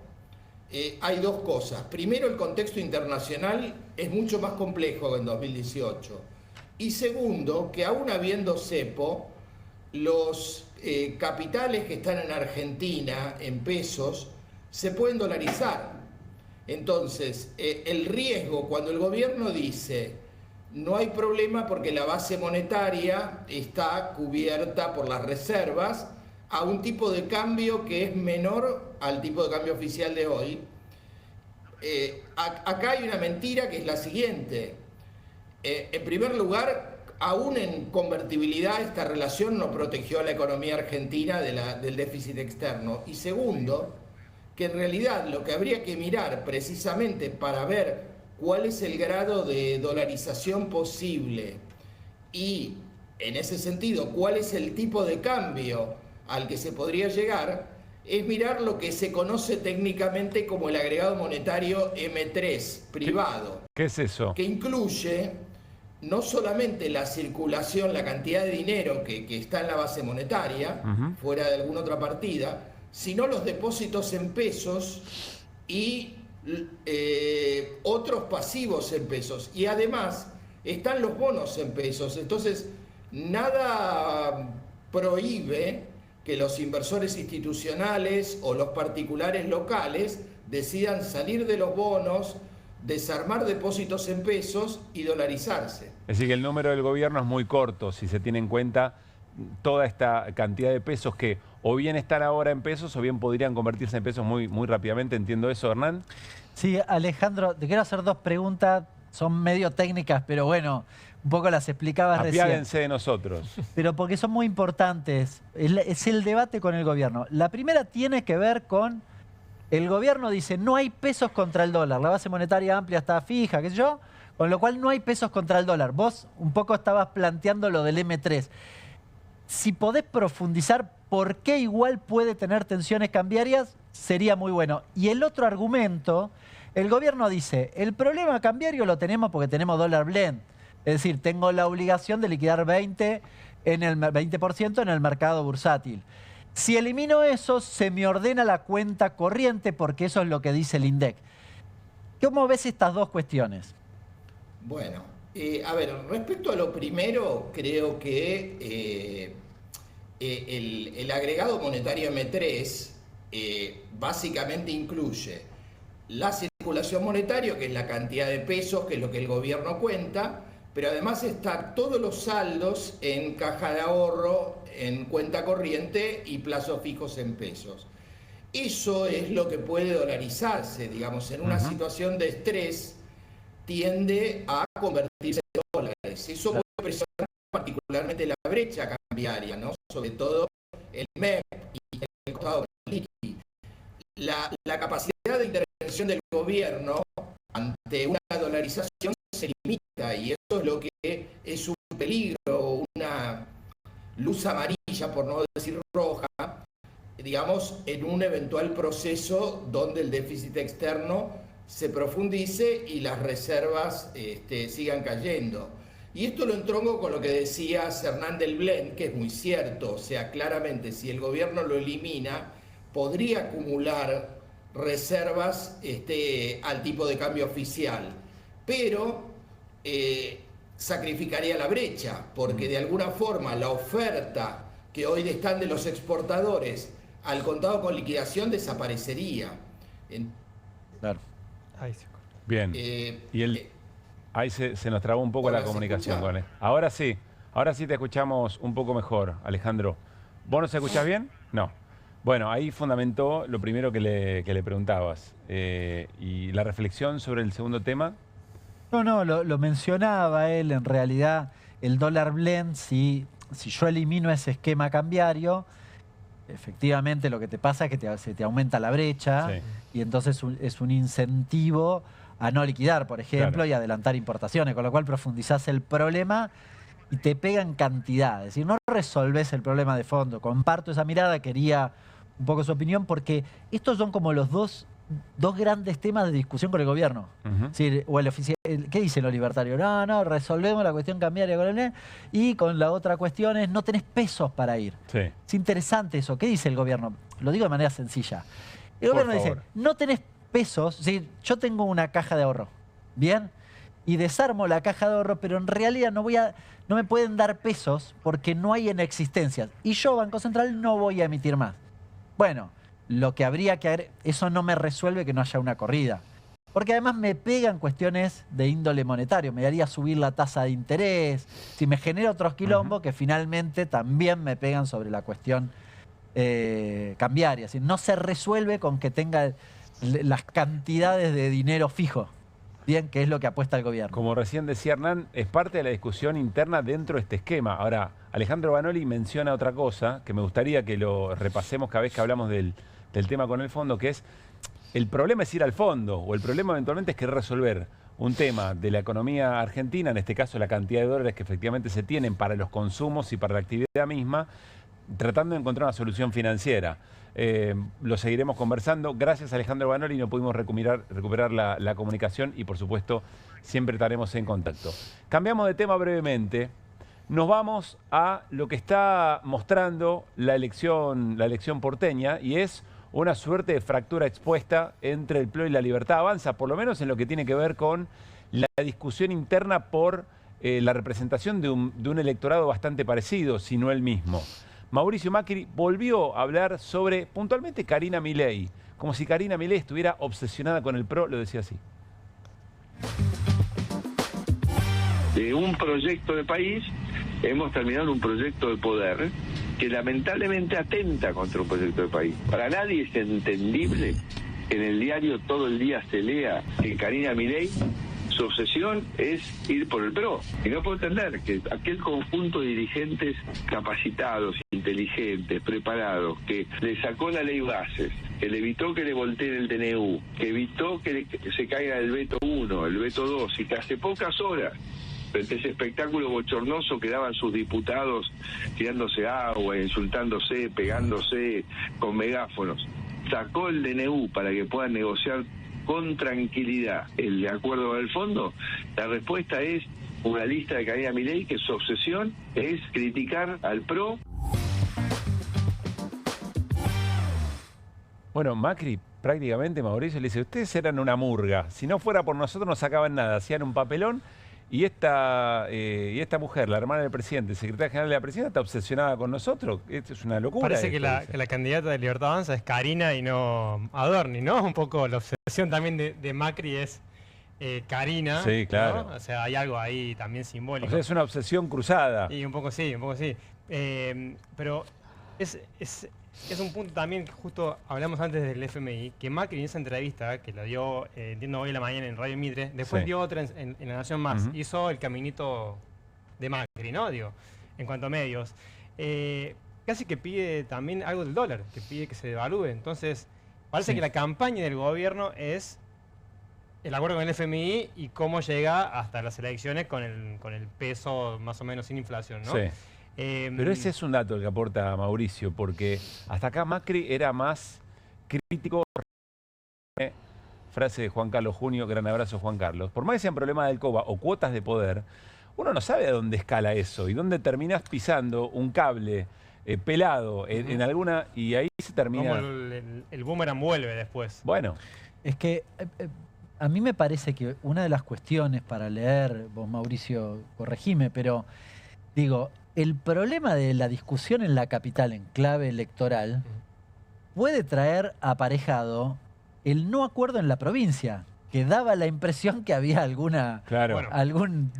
hay dos cosas. Primero, el contexto internacional es mucho más complejo que en 2018. Y segundo, que aún habiendo cepo, los capitales que están en Argentina en pesos se pueden dolarizar. Entonces, el riesgo cuando el gobierno dice no hay problema porque la base monetaria está cubierta por las reservas a un tipo de cambio que es menor al tipo de cambio oficial de hoy. Acá hay una mentira que es la siguiente. En primer lugar, aún en convertibilidad esta relación no protegió a la economía argentina del déficit externo. Y segundo, que en realidad lo que habría que mirar precisamente para ver cuál es el grado de dolarización posible y en ese sentido cuál es el tipo de cambio al que se podría llegar, es mirar lo que se conoce técnicamente como el agregado monetario M3 privado. ¿Qué es eso? Que incluye no solamente la circulación, la cantidad de dinero que está en la base monetaria, fuera de alguna otra partida, sino los depósitos en pesos y otros pasivos en pesos. Y además están los bonos en pesos. Entonces, nada prohíbe que los inversores institucionales o los particulares locales decidan salir de los bonos, desarmar depósitos en pesos y dolarizarse. Es decir, que el número del gobierno es muy corto si se tiene en cuenta toda esta cantidad de pesos que o bien están ahora en pesos o bien podrían convertirse en pesos muy, muy rápidamente. ¿Entiendo eso, Hernán? Sí, Alejandro, te quiero hacer dos preguntas, son medio técnicas, pero bueno, un poco las explicabas recién. Apiádense de nosotros. Pero porque son muy importantes. Es el debate con el gobierno. La primera tiene que ver con El gobierno dice, no hay pesos contra el dólar, la base monetaria amplia está fija, qué sé yo, con lo cual no hay pesos contra el dólar. Vos un poco estabas planteando lo del M3. Si podés profundizar por qué igual puede tener tensiones cambiarias, sería muy bueno. Y el otro argumento, el gobierno dice, el problema cambiario lo tenemos porque tenemos dólar blend. Es decir, tengo la obligación de liquidar 20% en el mercado bursátil. Si elimino eso, se me ordena la cuenta corriente porque eso es lo que dice el INDEC. ¿Cómo ves estas dos cuestiones? Bueno, a ver, respecto a lo primero, creo que el agregado monetario M3 básicamente incluye la circulación monetaria, que es la cantidad de pesos, que es lo que el gobierno cuenta, pero además están todos los saldos en caja de ahorro, en cuenta corriente y plazos fijos en pesos. Eso es lo que puede dolarizarse, digamos, en una situación de estrés tiende a convertirse en dólares. Eso puede presionar particularmente la brecha cambiaria, ¿no? Sobre todo el MEP y el costado liqui. La capacidad de intervención del gobierno ante una dolarización se limita y eso es lo que es un peligro, una luz amarilla, por no decir roja, digamos, en un eventual proceso donde el déficit externo se profundice y las reservas sigan cayendo. Y esto lo entronco con lo que decía Hernán del Blend, que es muy cierto, o sea, claramente si el gobierno lo elimina, podría acumular reservas al tipo de cambio oficial, pero sacrificaría la brecha, porque de alguna forma la oferta que hoy están de los exportadores al contado con liquidación desaparecería. Claro. Bien. Ahí se nos trabó un poco la comunicación con él. Ahora sí te escuchamos un poco mejor, Alejandro. ¿Vos nos escuchás bien? No. Bueno, ahí fundamentó lo primero que le preguntabas. ¿Y la reflexión sobre el segundo tema? No, lo mencionaba él. En realidad, el dólar blend, si yo elimino ese esquema cambiario, efectivamente lo que te pasa es que se te aumenta la brecha, sí, y entonces es un incentivo a no liquidar, por ejemplo, claro, y adelantar importaciones, con lo cual profundizás el problema y te pega en cantidad. Es decir, no resolvés el problema de fondo. Comparto esa mirada, quería un poco su opinión, porque estos son como los dos grandes temas de discusión con el gobierno. Sí, o el oficial, ¿qué dicen los libertarios? No, resolvemos la cuestión cambiaria con el y con la otra cuestión es no tenés pesos para ir. Sí. Es interesante eso. ¿Qué dice el gobierno? Lo digo de manera sencilla. El gobierno dice, no tenés pesos, ¿sí? Yo tengo una caja de ahorro, ¿bien? Y desarmo la caja de ahorro, pero en realidad no me pueden dar pesos porque no hay en existencia. Y yo, Banco Central, no voy a emitir más. Bueno, lo que habría que hacer, eso no me resuelve que no haya una corrida. Porque además me pegan cuestiones de índole monetario, me haría subir la tasa de interés, si me genera otros quilombos que finalmente también me pegan sobre la cuestión cambiaria. Es decir, no se resuelve con que tenga las cantidades de dinero fijo, bien, que es lo que apuesta el gobierno. Como recién decía Hernán, es parte de la discusión interna dentro de este esquema. Ahora, Alejandro Banoli menciona otra cosa que me gustaría que lo repasemos cada vez que hablamos del tema con el fondo, que es el problema es ir al fondo, o el problema eventualmente es querer resolver un tema de la economía argentina, en este caso la cantidad de dólares que efectivamente se tienen para los consumos y para la actividad misma, tratando de encontrar una solución financiera. Lo seguiremos conversando. Gracias, Alejandro Banoli, no pudimos recuperar la comunicación y, por supuesto, siempre estaremos en contacto. Cambiamos de tema brevemente. Nos vamos a lo que está mostrando la elección porteña, y es una suerte de fractura expuesta entre el PLO y la Libertad Avanza, por lo menos en lo que tiene que ver con la discusión interna por la representación de un electorado bastante parecido, si no el mismo. Mauricio Macri volvió a hablar sobre, puntualmente, Karina Milei, como si Karina Milei estuviera obsesionada con el PRO, lo decía así. De un proyecto de país, hemos terminado en un proyecto de poder que lamentablemente atenta contra un proyecto de país. Para nadie es entendible que en el diario todo el día se lea que Karina Milei Su obsesión es ir por el PRO. Y no puedo entender que aquel conjunto de dirigentes capacitados, inteligentes, preparados, que le sacó la ley bases, que le evitó que le volteen el DNU, que evitó que se caiga el veto 1, el veto 2, y que hace pocas horas, frente a ese espectáculo bochornoso que daban sus diputados tirándose agua, insultándose, pegándose con megáfonos, sacó el DNU para que puedan negociar con tranquilidad el acuerdo del fondo. La respuesta es una lista de Karina Milei que su obsesión es criticar al PRO. Bueno, Macri prácticamente, Mauricio, le dice, ustedes eran una murga, si no fuera por nosotros no sacaban nada, hacían un papelón. Y esta mujer, la hermana del presidente, secretaria general de la presidencia, está obsesionada con nosotros. Esto es una locura. Parece que la candidata de Libertad Avanza es Karina y no Adorni, ¿no? Un poco la obsesión también de Macri es Karina. Sí, claro. ¿no? O sea, hay algo ahí también simbólico. O sea, es una obsesión cruzada. Y un poco sí, un poco sí. Pero es un punto también que justo hablamos antes del FMI, que Macri en esa entrevista, que la dio, entiendo, hoy en la mañana en Radio Mitre, después dio otra en La Nación Más, hizo el caminito de Macri, ¿no? Digo, en cuanto a medios. Casi que pide también algo del dólar, que pide que se devalúe. Entonces, parece que la campaña del gobierno es el acuerdo con el FMI y cómo llega hasta las elecciones con el peso más o menos sin inflación, ¿no? Sí. Pero ese es un dato el que aporta Mauricio, porque hasta acá Macri era más crítico. Frase de Juan Carlos Junio, gran abrazo Juan Carlos. Por más que sean problemas del COBA o cuotas de poder, uno no sabe a dónde escala eso y dónde terminas pisando un cable pelado en alguna, y ahí se termina. Como el boomerang vuelve después. Bueno. Es que a mí me parece que una de las cuestiones para leer, vos Mauricio, corregime, pero digo, el problema de la discusión en la capital en clave electoral puede traer aparejado el no acuerdo en la provincia, que daba la impresión que había alguna algún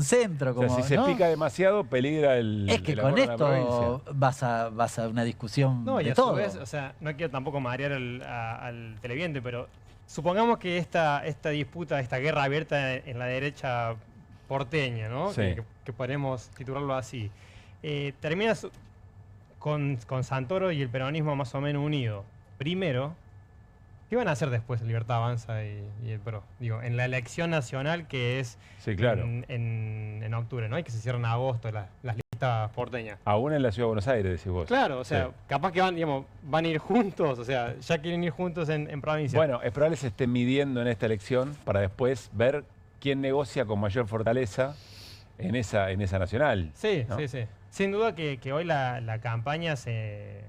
centro. Como, o sea, si se pica demasiado, peligra el. Es que con esto vas a una discusión no, y de a su todo. vez, o sea, no quiero tampoco marear al televidente, pero supongamos que esta disputa, esta guerra abierta en la derecha porteña, ¿no? Sí. Que podemos titularlo así. Termina con Santoro y el peronismo más o menos unido. Primero, ¿qué van a hacer después Libertad Avanza y el PRO? Digo, en la elección nacional que es en octubre, ¿no? Y que se cierran en agosto las listas porteñas. Aún en la Ciudad de Buenos Aires, decís vos. Claro, o sea, capaz que van a ir juntos, o sea, ya quieren ir juntos en provincia. Bueno, es probable que se estén midiendo en esta elección para después ver quién negocia con mayor fortaleza en esa nacional. Sí, ¿no? sí. Sin duda que hoy la campaña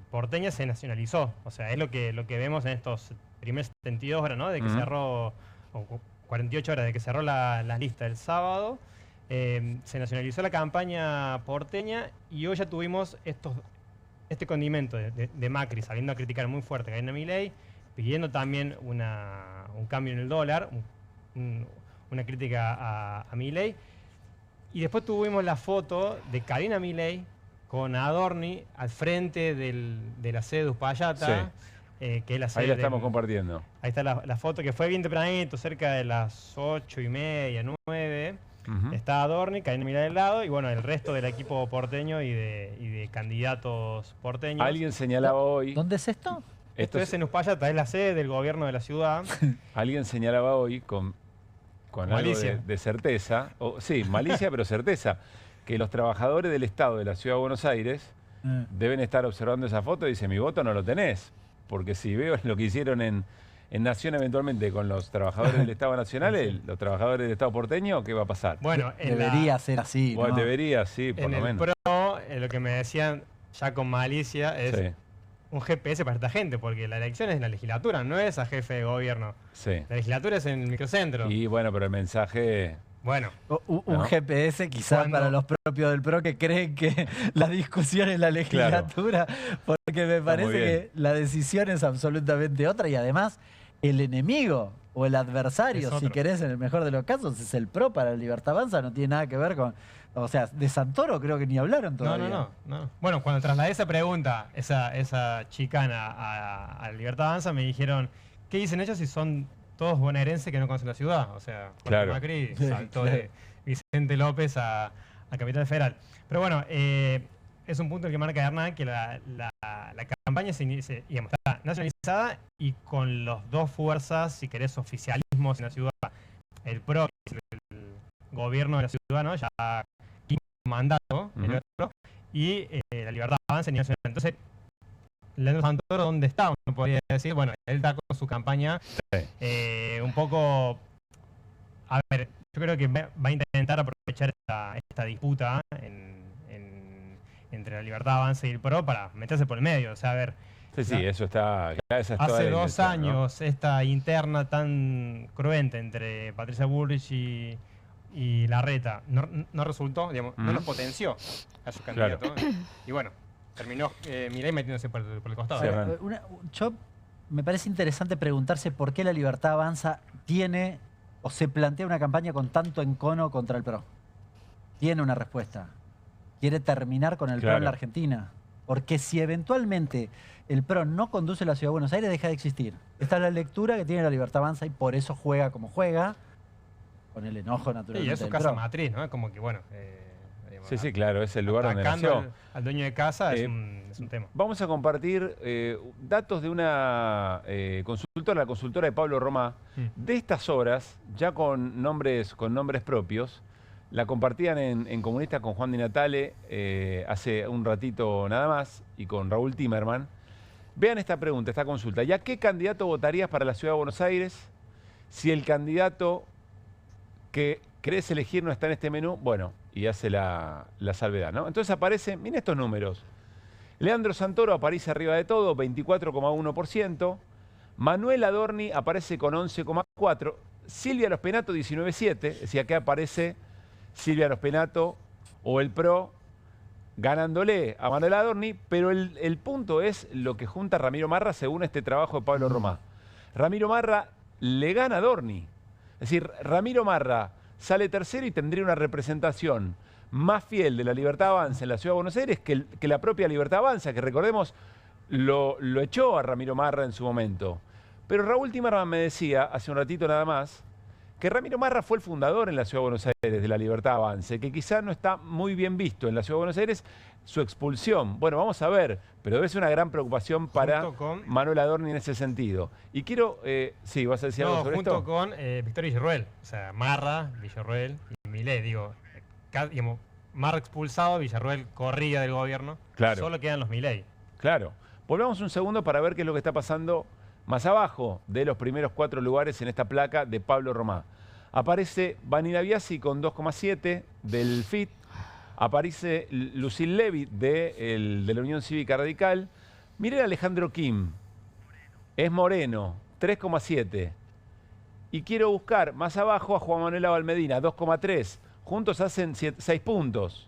porteña se nacionalizó. O sea, es lo que vemos en estos primeros 72 horas, ¿no? De que cerró, o 48 horas de que cerró la lista el sábado. Se nacionalizó la campaña porteña y hoy ya tuvimos este condimento de Macri saliendo a criticar muy fuerte a Karina Milei, pidiendo también un cambio en el dólar, una crítica a Milei. Y después tuvimos la foto de Karina Milei con Adorni al frente de la sede de Uspallata, que es la sede. Ahí la estamos compartiendo. Ahí está la foto que fue bien tempranito, cerca de las 8:30, 9. Está Adorni, Karina Milei al lado, y bueno, el resto del equipo porteño y de candidatos porteños. Alguien señalaba hoy. ¿Dónde es esto? Esto es en Uspallata, es la sede del gobierno de la ciudad. Alguien señalaba hoy con algo de certeza, sí, malicia pero certeza, que los trabajadores del Estado de la Ciudad de Buenos Aires deben estar observando esa foto y dicen, mi voto no lo tenés, porque si veo lo que hicieron en Nación eventualmente con los trabajadores del Estado Nacional, los trabajadores del Estado porteño, ¿qué va a pasar? Bueno, debería ser así, bueno, ¿no? Debería, sí, por lo menos. En el PRO, lo que me decían ya con malicia es un GPS para esta gente, porque la elección es en la legislatura, no es a jefe de gobierno. Sí. La legislatura es en el microcentro. Y bueno, pero el mensaje... Bueno. Un GPS quizás para los propios del PRO que creen que la discusión es la legislatura, porque me parece que la decisión es absolutamente otra y además el enemigo o el adversario, si querés, en el mejor de los casos, es el PRO para la Libertad Avanza, no tiene nada que ver con... O sea, de Santoro creo que ni hablaron todavía. No. Bueno, cuando trasladé esa pregunta, esa chicana a Libertad Avanza, me dijeron, ¿qué dicen ellos si son todos bonaerenses que no conocen la ciudad. O sea, Jorge Claro. Macri saltó de Vicente López a Capital Federal. Pero bueno, es un punto el que marca Hernán, que la campaña digamos, está nacionalizada y con las dos fuerzas, si querés, oficialismos en la ciudad. El PRO, que es el gobierno de la ciudad, ¿no? Ya quinto mandato, el otro, y la Libertad Avanza a nivel nacional. Entonces, Leandro Santoro, ¿dónde está? Uno podría decir, bueno, él está con su campaña un poco... A ver, yo creo que va a intentar aprovechar esta disputa entre la Libertad Avanza y el PRO para meterse por el medio. O sea, a ver... Sí, eso está... Esa es toda hace la 2 intención, años, esta interna tan cruenta entre Patricia Bullrich y Larreta no resultó, digamos, no los potenció a su candidato. Y bueno, terminó Milei metiéndose por el costado. Yo me parece interesante preguntarse por qué la Libertad Avanza tiene o se plantea una campaña con tanto encono contra el PRO. Tiene una respuesta. Quiere terminar con el PRO en la Argentina. Porque si eventualmente el PRO no conduce la Ciudad de Buenos Aires, deja de existir. Esta es la lectura que tiene la Libertad Avanza y por eso juega como juega, con el enojo naturalmente. Y es su del casa PRO. matriz, ¿no? Es como que, bueno... Sí, claro, es el lugar donde nació. Al dueño de casa es un tema. Vamos a compartir datos de una consultora, la consultora de Pablo Romá, de estas horas, ya con nombres propios. La compartían en Comunista con Juan Di Natale hace un ratito nada más y con Raúl Timerman. Vean esta pregunta, esta consulta. ¿Ya qué candidato votarías para la Ciudad de Buenos Aires si el candidato que querés elegir no está en este menú? Bueno, y hace la salvedad, ¿no? Entonces aparece, miren estos números. Leandro Santoro aparece arriba de todo, 24,1%. Manuel Adorni aparece con 11,4%. Silvia Lospenato, 19,7%. Es decir, acá aparece Silvia Lospenato o el PRO ganándole a Manuel Adorni, pero el punto es lo que junta Ramiro Marra según este trabajo de Pablo Romá. Ramiro Marra le gana a Adorni. Es decir, Ramiro Marra sale tercero y tendría una representación más fiel de la Libertad Avanza en la Ciudad de Buenos Aires que la propia Libertad Avanza, que recordemos lo echó a Ramiro Marra en su momento. Pero Raúl Timerman me decía hace un ratito nada más que Ramiro Marra fue el fundador en la Ciudad de Buenos Aires de la Libertad Avance, que quizás no está muy bien visto en la Ciudad de Buenos Aires su expulsión. Bueno, vamos a ver, pero debe ser una gran preocupación para Manuel Adorni en ese sentido. Y quiero, sí, ¿vas a decir algo sobre esto? Junto con Victoria Villarruel, o sea, Marra, Villarruel y Milei, digo, digamos, Marra expulsado, Villarruel corría del gobierno, solo quedan los Milei. Claro. Volvamos un segundo para ver qué es lo que está pasando más abajo de los primeros 4 lugares en esta placa de Pablo Romá. Aparece Vanina Biasi con 2,7 del FIT. Aparece Lucille Levy de la Unión Cívica Radical. Miren a Alejandro Kim. Es moreno, 3,7. Y quiero buscar más abajo a Juan Manuel Abalmedina, 2,3. Juntos hacen 6 puntos.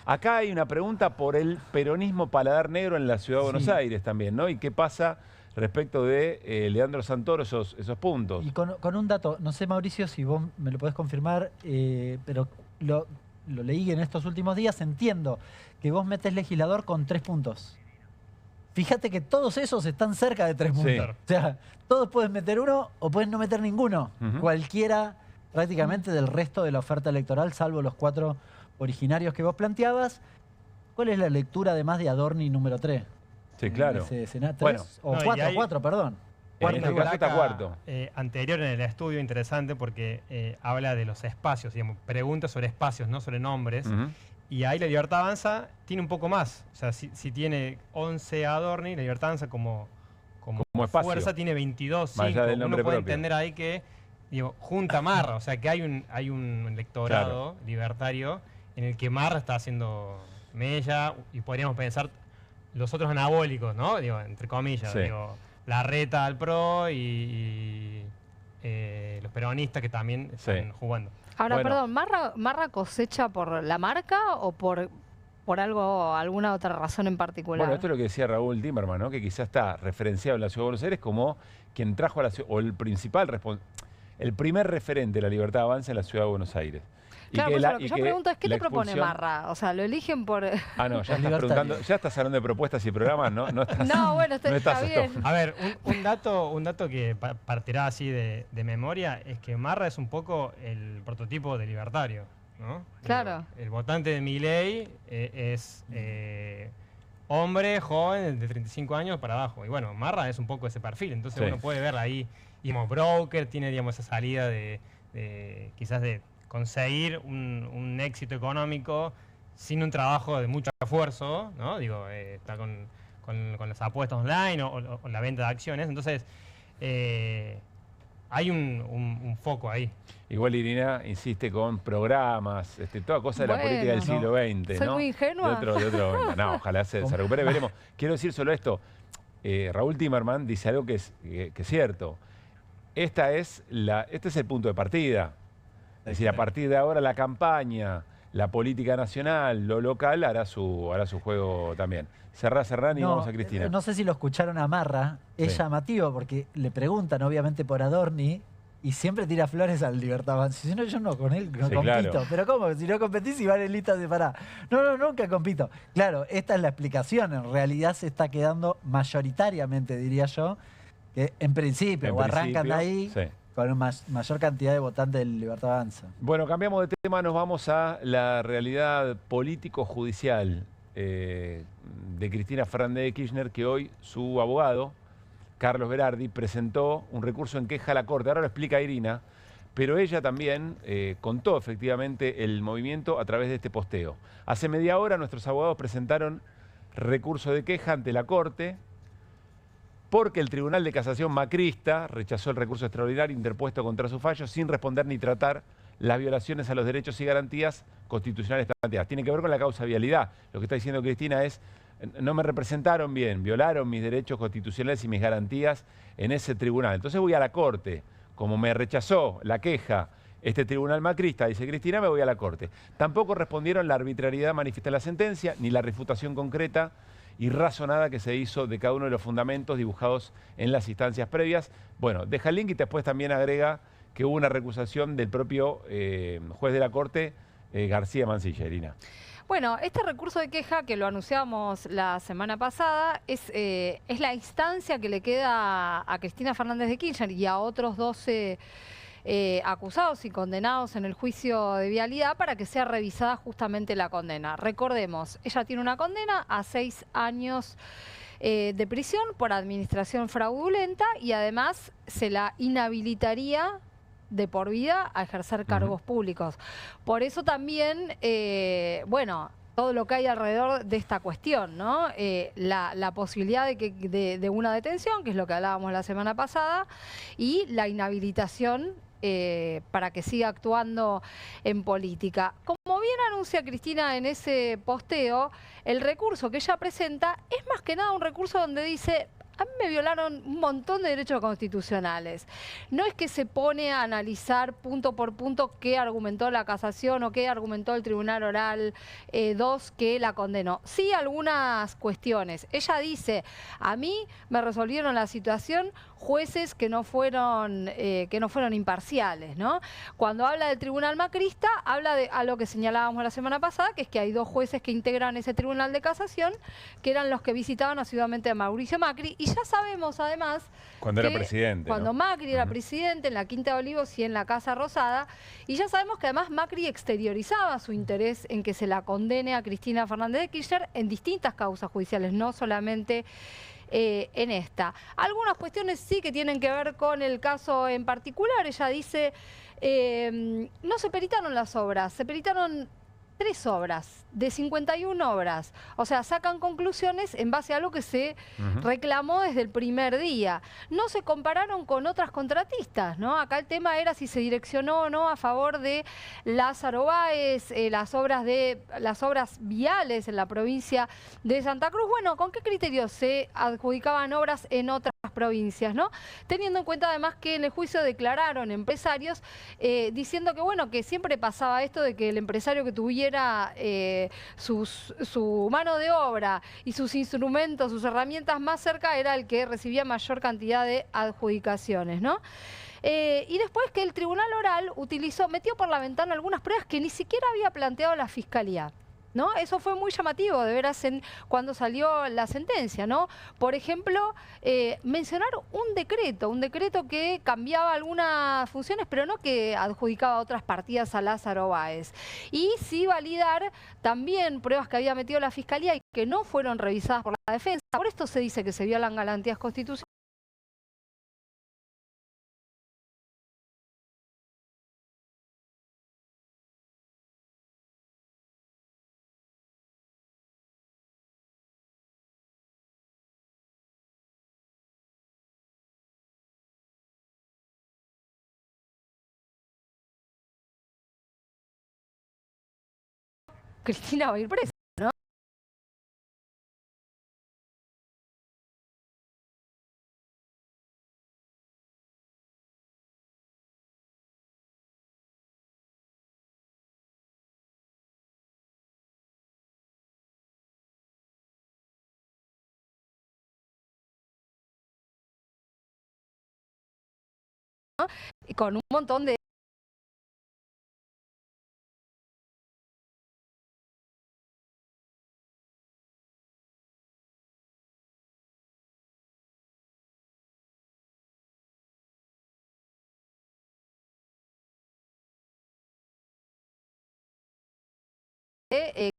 Acá hay una pregunta por el peronismo paladar negro en la Ciudad de Buenos Aires también, ¿no? ¿Y qué pasa respecto de Leandro Santoro esos puntos? Y con un dato, no sé, Mauricio, si vos me lo podés confirmar, pero lo leí en estos últimos días, entiendo que vos metés legislador con 3 puntos. Fíjate que todos esos están cerca de 3 puntos. O sea, todos pueden meter uno o pueden no meter ninguno. Cualquiera prácticamente del resto de la oferta electoral, salvo los 4 originarios que vos planteabas. ¿Cuál es la lectura además de Adorni número 3? Sí, claro. Bueno, o 4, perdón. Cuarto. Anterior en el estudio, interesante porque habla de los espacios, digamos, preguntas sobre espacios, no sobre nombres. Y ahí la Libertad Avanza tiene un poco más. O sea, si tiene 11 Adorni, la Libertad Avanza como fuerza tiene 22, 5. Uno puede entender ahí que junta Marra, o sea que hay un electorado libertario en el que Marra está haciendo mella y podríamos pensar los otros anabólicos, ¿no? Digo, entre comillas, Larreta al PRO y los peronistas que también están jugando. Ahora, perdón, ¿Marra cosecha por la marca o por alguna otra razón en particular? Bueno, esto es lo que decía Raúl Timerman, ¿no? Que quizás está referenciado en la Ciudad de Buenos Aires como quien trajo a la ciudad, o el primer referente de la Libertad Avanza en la Ciudad de Buenos Aires. Claro, pero lo que yo pregunto es, ¿qué te propone Marra? O sea, ¿lo eligen por...? Ah, no, ya estás preguntando, ya estás hablando de propuestas y programas, ¿no? No, estás, no, bueno, está bien. A ver, un dato que partirá así de memoria es que Marra es un poco el prototipo de libertario, ¿no? Claro. El votante de Milei es hombre, joven, de 35 años para abajo. Y bueno, Marra es un poco ese perfil, entonces uno puede ver ahí, digamos, broker, tiene, digamos, esa salida de quizás de conseguir un éxito económico sin un trabajo de mucho esfuerzo, ¿no? Digo, está con las apuestas online o la venta de acciones, entonces hay un foco ahí. Igual Irina insiste con programas, toda cosa de la política del siglo XX, ¿Soy ¿no? muy ingenua? De otro, no, ojalá se recupere, veremos. Quiero decir solo esto, Raúl Timerman dice algo que es cierto. Este es el punto de partida. Es decir, a partir de ahora la campaña, la política nacional, lo local hará su juego también. Cerrán y vamos a Cristina. No sé si lo escucharon a Marra, es llamativo porque le preguntan obviamente por Adorni y siempre tira flores al Libertad Avanza. Si no, yo no con él no compito. Claro. Pero ¿cómo? Si no competís y van en lista separada. No, nunca compito. Claro, esta es la explicación. En realidad se está quedando mayoritariamente, diría yo, que en principio arrancan de ahí con una mayor cantidad de votantes del Libertad Avanza. Bueno, cambiamos de tema, nos vamos a la realidad político-judicial de Cristina Fernández de Kirchner, que hoy su abogado, Carlos Berardi, presentó un recurso en queja a la Corte. Ahora lo explica Irina, pero ella también contó efectivamente el movimiento a través de este posteo. Hace media hora nuestros abogados presentaron recurso de queja ante la Corte porque el Tribunal de Casación macrista rechazó el recurso extraordinario interpuesto contra su fallo sin responder ni tratar las violaciones a los derechos y garantías constitucionales planteadas. Tiene que ver con la causa vialidad. Lo que está diciendo Cristina es, no me representaron bien, violaron mis derechos constitucionales y mis garantías en ese tribunal. Entonces voy a la Corte. Como me rechazó la queja este tribunal macrista, dice Cristina, me voy a la Corte. Tampoco respondieron la arbitrariedad manifiesta en la sentencia, ni la refutación concreta y razonada que se hizo de cada uno de los fundamentos dibujados en las instancias previas. Bueno, deja el link y después también agrega que hubo una recusación del propio juez de la Corte, García Mansilla, Irina. Bueno, este recurso de queja que lo anunciamos la semana pasada es la instancia que le queda a Cristina Fernández de Kirchner y a otros 12 acusados y condenados en el juicio de vialidad para que sea revisada justamente la condena. Recordemos, ella tiene una condena a 6 años de prisión por administración fraudulenta y además se la inhabilitaría de por vida a ejercer cargos públicos. Por eso también, bueno, todo lo que hay alrededor de esta cuestión, ¿no? La posibilidad de una detención, que es lo que hablábamos la semana pasada, y la inhabilitación para que siga actuando en política. Como bien anuncia Cristina en ese posteo, el recurso que ella presenta es más que nada un recurso donde dice: a mí me violaron un montón de derechos constitucionales. No es que se pone a analizar punto por punto qué argumentó la casación o qué argumentó el Tribunal Oral 2 que la condenó. Sí, algunas cuestiones. Ella dice: a mí me resolvieron la situación jueces que no fueron imparciales, ¿no? Cuando habla del Tribunal Macrista, habla de algo que señalábamos la semana pasada, que es que hay 2 jueces que integran ese Tribunal de Casación, que eran los que visitaban asiduamente a Mauricio Macri, y ya sabemos además cuando era presidente, cuando Macri era presidente en la Quinta de Olivos y en la Casa Rosada, y ya sabemos que además Macri exteriorizaba su interés en que se la condene a Cristina Fernández de Kirchner en distintas causas judiciales, no solamente en esta. Algunas cuestiones sí que tienen que ver con el caso en particular. Ella dice, no se peritaron las obras, se peritaron 3 obras de 51 obras. O sea, sacan conclusiones en base a lo que se reclamó desde el primer día. No se compararon con otras contratistas, ¿no? Acá el tema era si se direccionó o no a favor de Lázaro Báez, las obras viales en la provincia de Santa Cruz. Bueno, ¿con qué criterios se adjudicaban obras en otras provincias, ¿no? Teniendo en cuenta además que en el juicio declararon empresarios diciendo que, bueno, que siempre pasaba esto de que el empresario que tuviera su mano de obra y sus instrumentos, sus herramientas más cerca, era el que recibía mayor cantidad de adjudicaciones, ¿no? Y después que el Tribunal Oral metió por la ventana algunas pruebas que ni siquiera había planteado la Fiscalía, ¿no? Eso fue muy llamativo, de veras, cuando salió la sentencia, ¿no? Por ejemplo, mencionar un decreto que cambiaba algunas funciones, pero no que adjudicaba otras partidas a Lázaro Báez. Y sí validar también pruebas que había metido la Fiscalía y que no fueron revisadas por la defensa. Por esto se dice que se violan garantías constitucionales. Cristina va a ir presa, ¿no? Y con un montón de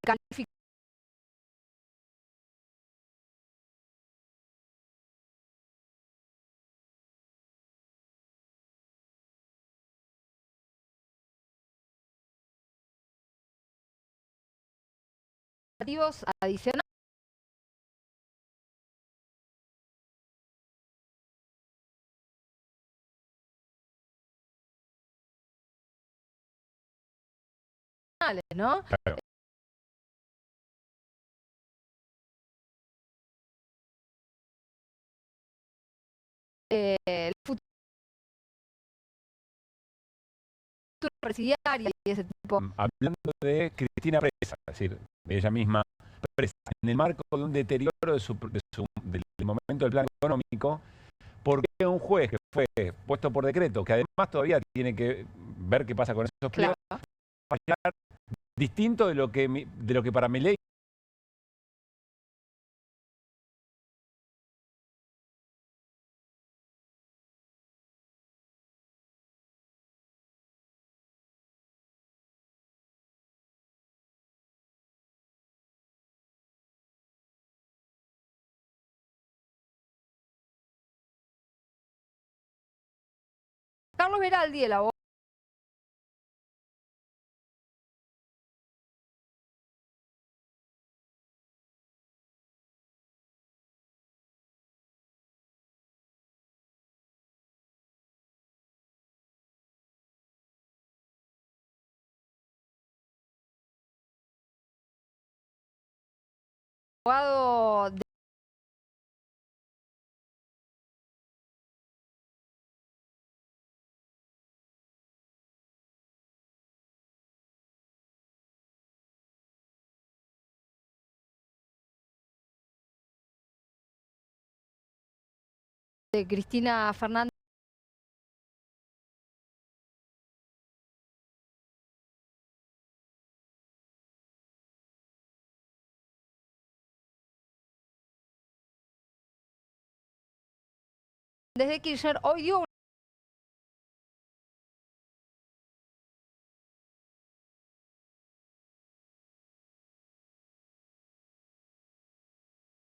calificaciones. Adicionales. ¿No? Claro. El futuro presidiario y ese tipo. Hablando de Cristina presa, es decir, de ella misma presa, en el marco de un deterioro del momento del plan económico, ¿por qué un juez que fue puesto por decreto, que además todavía tiene que ver qué pasa con esos pliegos, va a fallar distinto de lo que para Milei? Carlos Beraldi, el abogado. De Cristina Fernández. Desde Kirchner hoy dio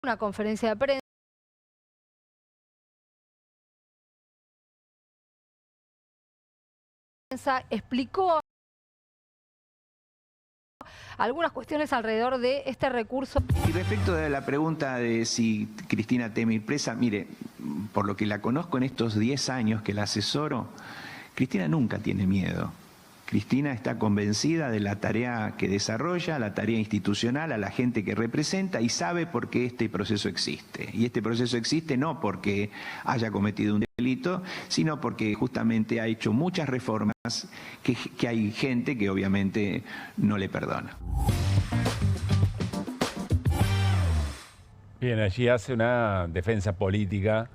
una conferencia de prensa explicó algunas cuestiones alrededor de este recurso. Y respecto de la pregunta de si Cristina teme ir presa, mire, por lo que la conozco en estos 10 años que la asesoro, Cristina nunca tiene miedo. Cristina está convencida de la tarea que desarrolla, la tarea institucional, a la gente que representa y sabe por qué este proceso existe. Y este proceso existe no porque haya cometido un delito, sino porque justamente ha hecho muchas reformas que hay gente que obviamente no le perdona. Bien, allí hace una defensa política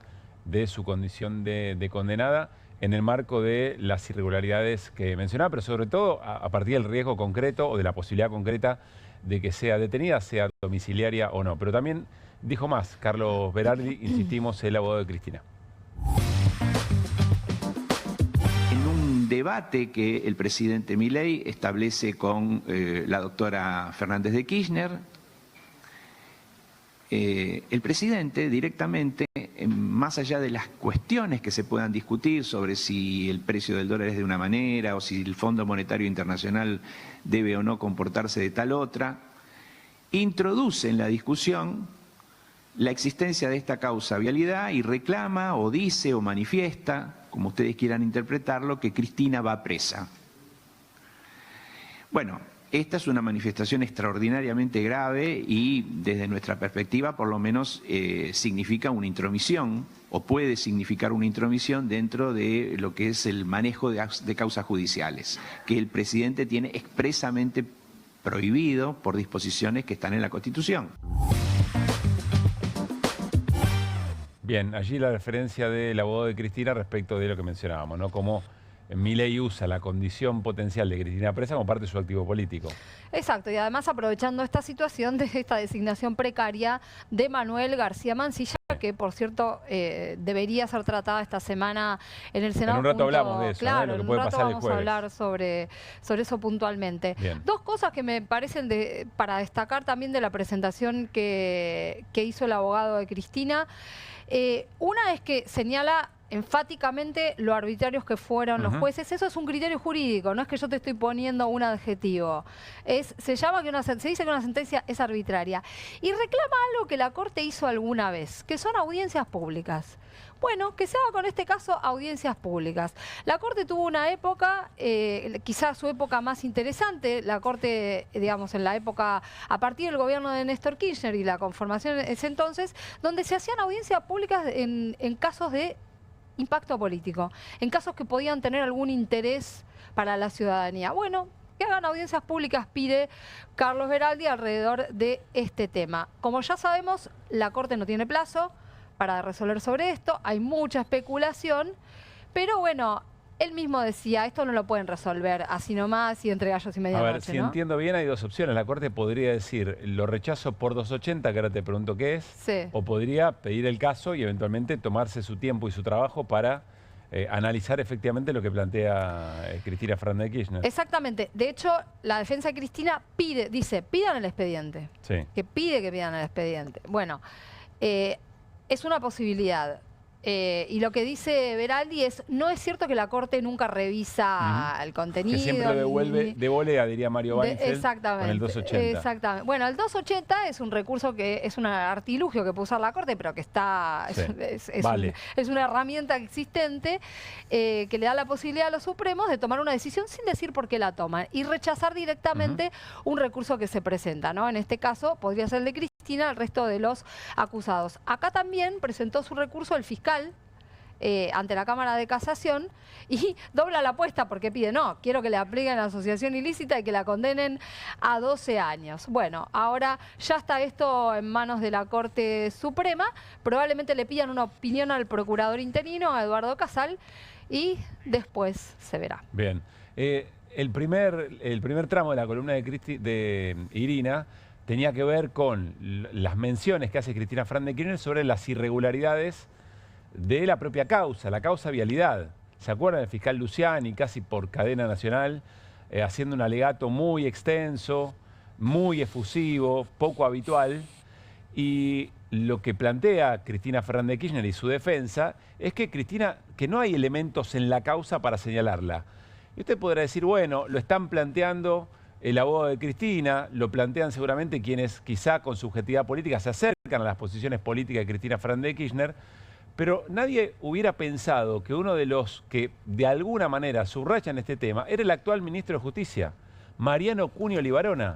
de su condición de condenada. en el marco de las irregularidades que mencionaba, pero sobre todo a partir del riesgo concreto o de la posibilidad concreta de que sea detenida, sea domiciliaria o no. Pero también dijo más Carlos Berardi, insistimos, el abogado de Cristina. En un debate que el presidente Milei establece con la doctora Fernández de Kirchner, el presidente directamente, más allá de las cuestiones que se puedan discutir sobre si el precio del dólar es de una manera o si el Fondo Monetario Internacional debe o no comportarse de tal otra, introduce en la discusión la existencia de esta causa vialidad y reclama o dice o manifiesta, como ustedes quieran interpretarlo, que Cristina va presa. Bueno, esta es una manifestación extraordinariamente grave y desde nuestra perspectiva por lo menos significa una intromisión o puede significar una intromisión dentro de lo que es el manejo de causas judiciales, que el presidente tiene expresamente prohibido por disposiciones que están en la Constitución. Bien, allí la referencia del abogado de Cristina respecto de lo que mencionábamos, ¿no? Como Milei usa la condición potencial de Cristina presa como parte de su activo político. Exacto, y además aprovechando esta situación de esta designación precaria de Manuel García Mansilla, que por cierto debería ser tratada esta semana en el Senado. En un rato hablamos de eso, claro, ¿no? Lo que en un puede rato pasar el vamos a jueves. hablar sobre eso puntualmente. Bien. Dos cosas que me parecen para destacar también de la presentación que hizo el abogado de Cristina. Una es que señala enfáticamente lo arbitrarios que fueron los jueces. Eso es un criterio jurídico, no es que yo te estoy poniendo un adjetivo. Se dice que una sentencia es arbitraria. Y reclama algo que la Corte hizo alguna vez, que son audiencias públicas. Bueno, que se haga con este caso audiencias públicas. La Corte tuvo una época, quizás su época más interesante, la Corte, digamos, en la época, a partir del gobierno de Néstor Kirchner y la conformación en ese entonces, donde se hacían audiencias públicas en casos de impacto político, en casos que podían tener algún interés para la ciudadanía. Bueno, que hagan audiencias públicas, pide Carlos Berardi alrededor de este tema. Como ya sabemos, la Corte no tiene plazo para resolver sobre esto, hay mucha especulación, pero bueno, él mismo decía, esto no lo pueden resolver así nomás y entre gallos y medianoche. A ver, si entiendo bien, hay dos opciones. La Corte podría decir, lo rechazo por 280, que ahora te pregunto qué es, sí. O podría pedir el caso y eventualmente tomarse su tiempo y su trabajo para analizar efectivamente lo que plantea Cristina Fernández de Kirchner. Exactamente. De hecho, la defensa de Cristina dice, pidan el expediente. Sí. Que pidan el expediente. Bueno, es una posibilidad. Y lo que dice Berardi es, no es cierto que la Corte nunca revisa el contenido. Que siempre de volea, diría Mario Weinfeld, exactamente, con el 280. Exactamente. Bueno, el 280 es un recurso que es un artilugio que puede usar la Corte, pero que está vale. es una herramienta existente que le da la posibilidad a los Supremos de tomar una decisión sin decir por qué la toman y rechazar directamente un recurso que se presenta, ¿no? En este caso podría ser el de Cristina, el resto de los acusados. Acá también presentó su recurso el fiscal ante la Cámara de Casación y dobla la apuesta porque pide, no, quiero que le apliquen la asociación ilícita y que la condenen a 12 años. Bueno, ahora ya está esto en manos de la Corte Suprema, probablemente le pidan una opinión al procurador interino, a Eduardo Casal, y después se verá. Bien. El primer tramo de la columna de Irina tenía que ver con las menciones que hace Cristina Fernández de Kirchner sobre las irregularidades de la propia causa, la causa vialidad. ¿Se acuerdan del fiscal Luciani, casi por cadena nacional, haciendo un alegato muy extenso, muy efusivo, poco habitual? Y lo que plantea Cristina Fernández de Kirchner y su defensa es que no hay elementos en la causa para señalarla. Y usted podrá decir, bueno, lo están planteando el abogado de Cristina, lo plantean seguramente quienes quizá con subjetividad política se acercan a las posiciones políticas de Cristina Fernández de Kirchner, pero nadie hubiera pensado que uno de los que de alguna manera subrayan este tema era el actual ministro de Justicia, Mariano Cunio Libarona,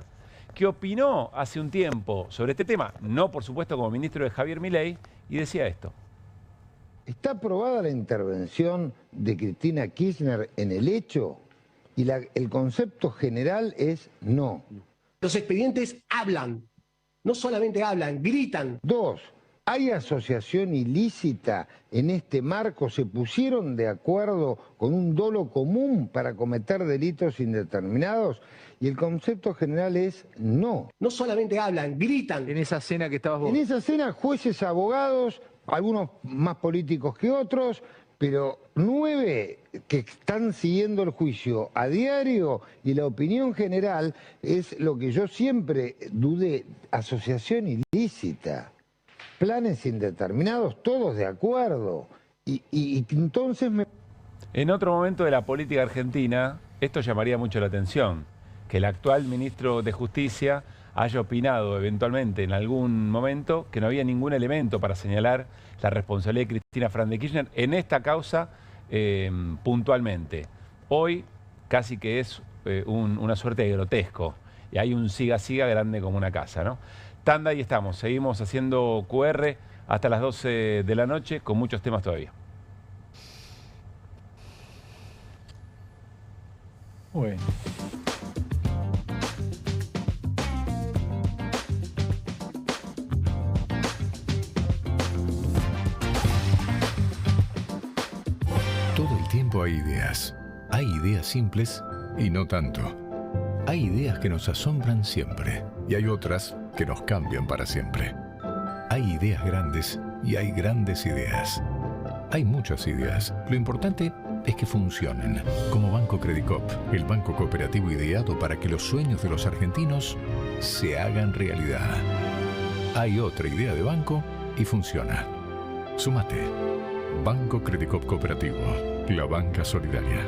que opinó hace un tiempo sobre este tema, no por supuesto como ministro de Javier Milei, y decía esto. ¿Está aprobada la intervención de Cristina Kirchner en el hecho? Y el concepto general es no. Los expedientes hablan, no solamente hablan, gritan. 2. ¿Hay asociación ilícita en este marco? ¿Se pusieron de acuerdo con un dolo común para cometer delitos indeterminados? Y el concepto general es no. No solamente hablan, gritan. En esa cena que estabas vos. En esa cena, jueces, abogados, algunos más políticos que otros, pero 9 que están siguiendo el juicio a diario, y la opinión general es lo que yo siempre dudé: asociación ilícita, planes indeterminados, todos de acuerdo. Y entonces En otro momento de la política argentina, esto llamaría mucho la atención, que el actual ministro de Justicia haya opinado eventualmente en algún momento que no había ningún elemento para señalar la responsabilidad de Cristina Fernández de Kirchner en esta causa puntualmente. Hoy casi que es una suerte de grotesco, y hay un siga-siga grande como una casa, ¿no? Tanda, y estamos, seguimos haciendo QR hasta las 12 de la noche con muchos temas todavía. Bueno. Todo el tiempo hay ideas. Hay ideas simples y no tanto. Hay ideas que nos asombran siempre y hay otras que nos cambian para siempre. Hay ideas grandes y hay grandes ideas. Hay muchas ideas. Lo importante es que funcionen. Como Banco Credicop, el banco cooperativo ideado para que los sueños de los argentinos se hagan realidad. Hay otra idea de banco y funciona. Súmate. Banco Credicop Cooperativo, la banca solidaria.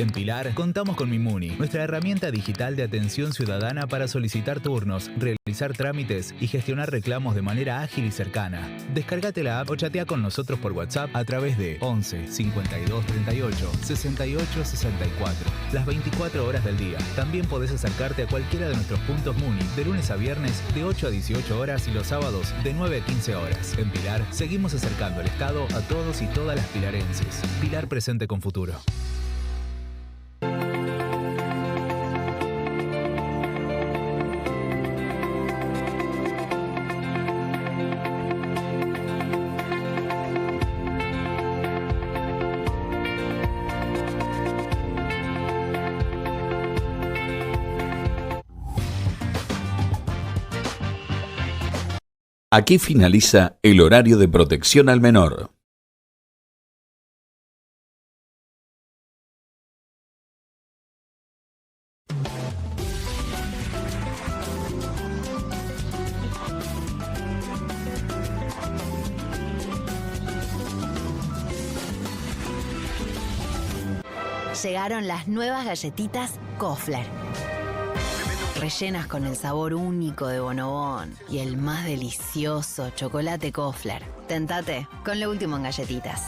En Pilar contamos con Mimuni, nuestra herramienta digital de atención ciudadana para solicitar turnos, realizar trámites y gestionar reclamos de manera ágil y cercana. Descárgate la app o chatea con nosotros por WhatsApp a través de 11 52 38 68 64, las 24 horas del día. También podés acercarte a cualquiera de nuestros puntos Muni de lunes a viernes de 8 a 18 horas y los sábados de 9 a 15 horas. En Pilar seguimos acercando el Estado a todos y todas las pilarenses. Pilar, presente con futuro. Aquí finaliza el horario de protección al menor. Llegaron las nuevas galletitas Kofler. Rellenas con el sabor único de Bonobón y el más delicioso chocolate Kofler. Tentate con lo último en galletitas.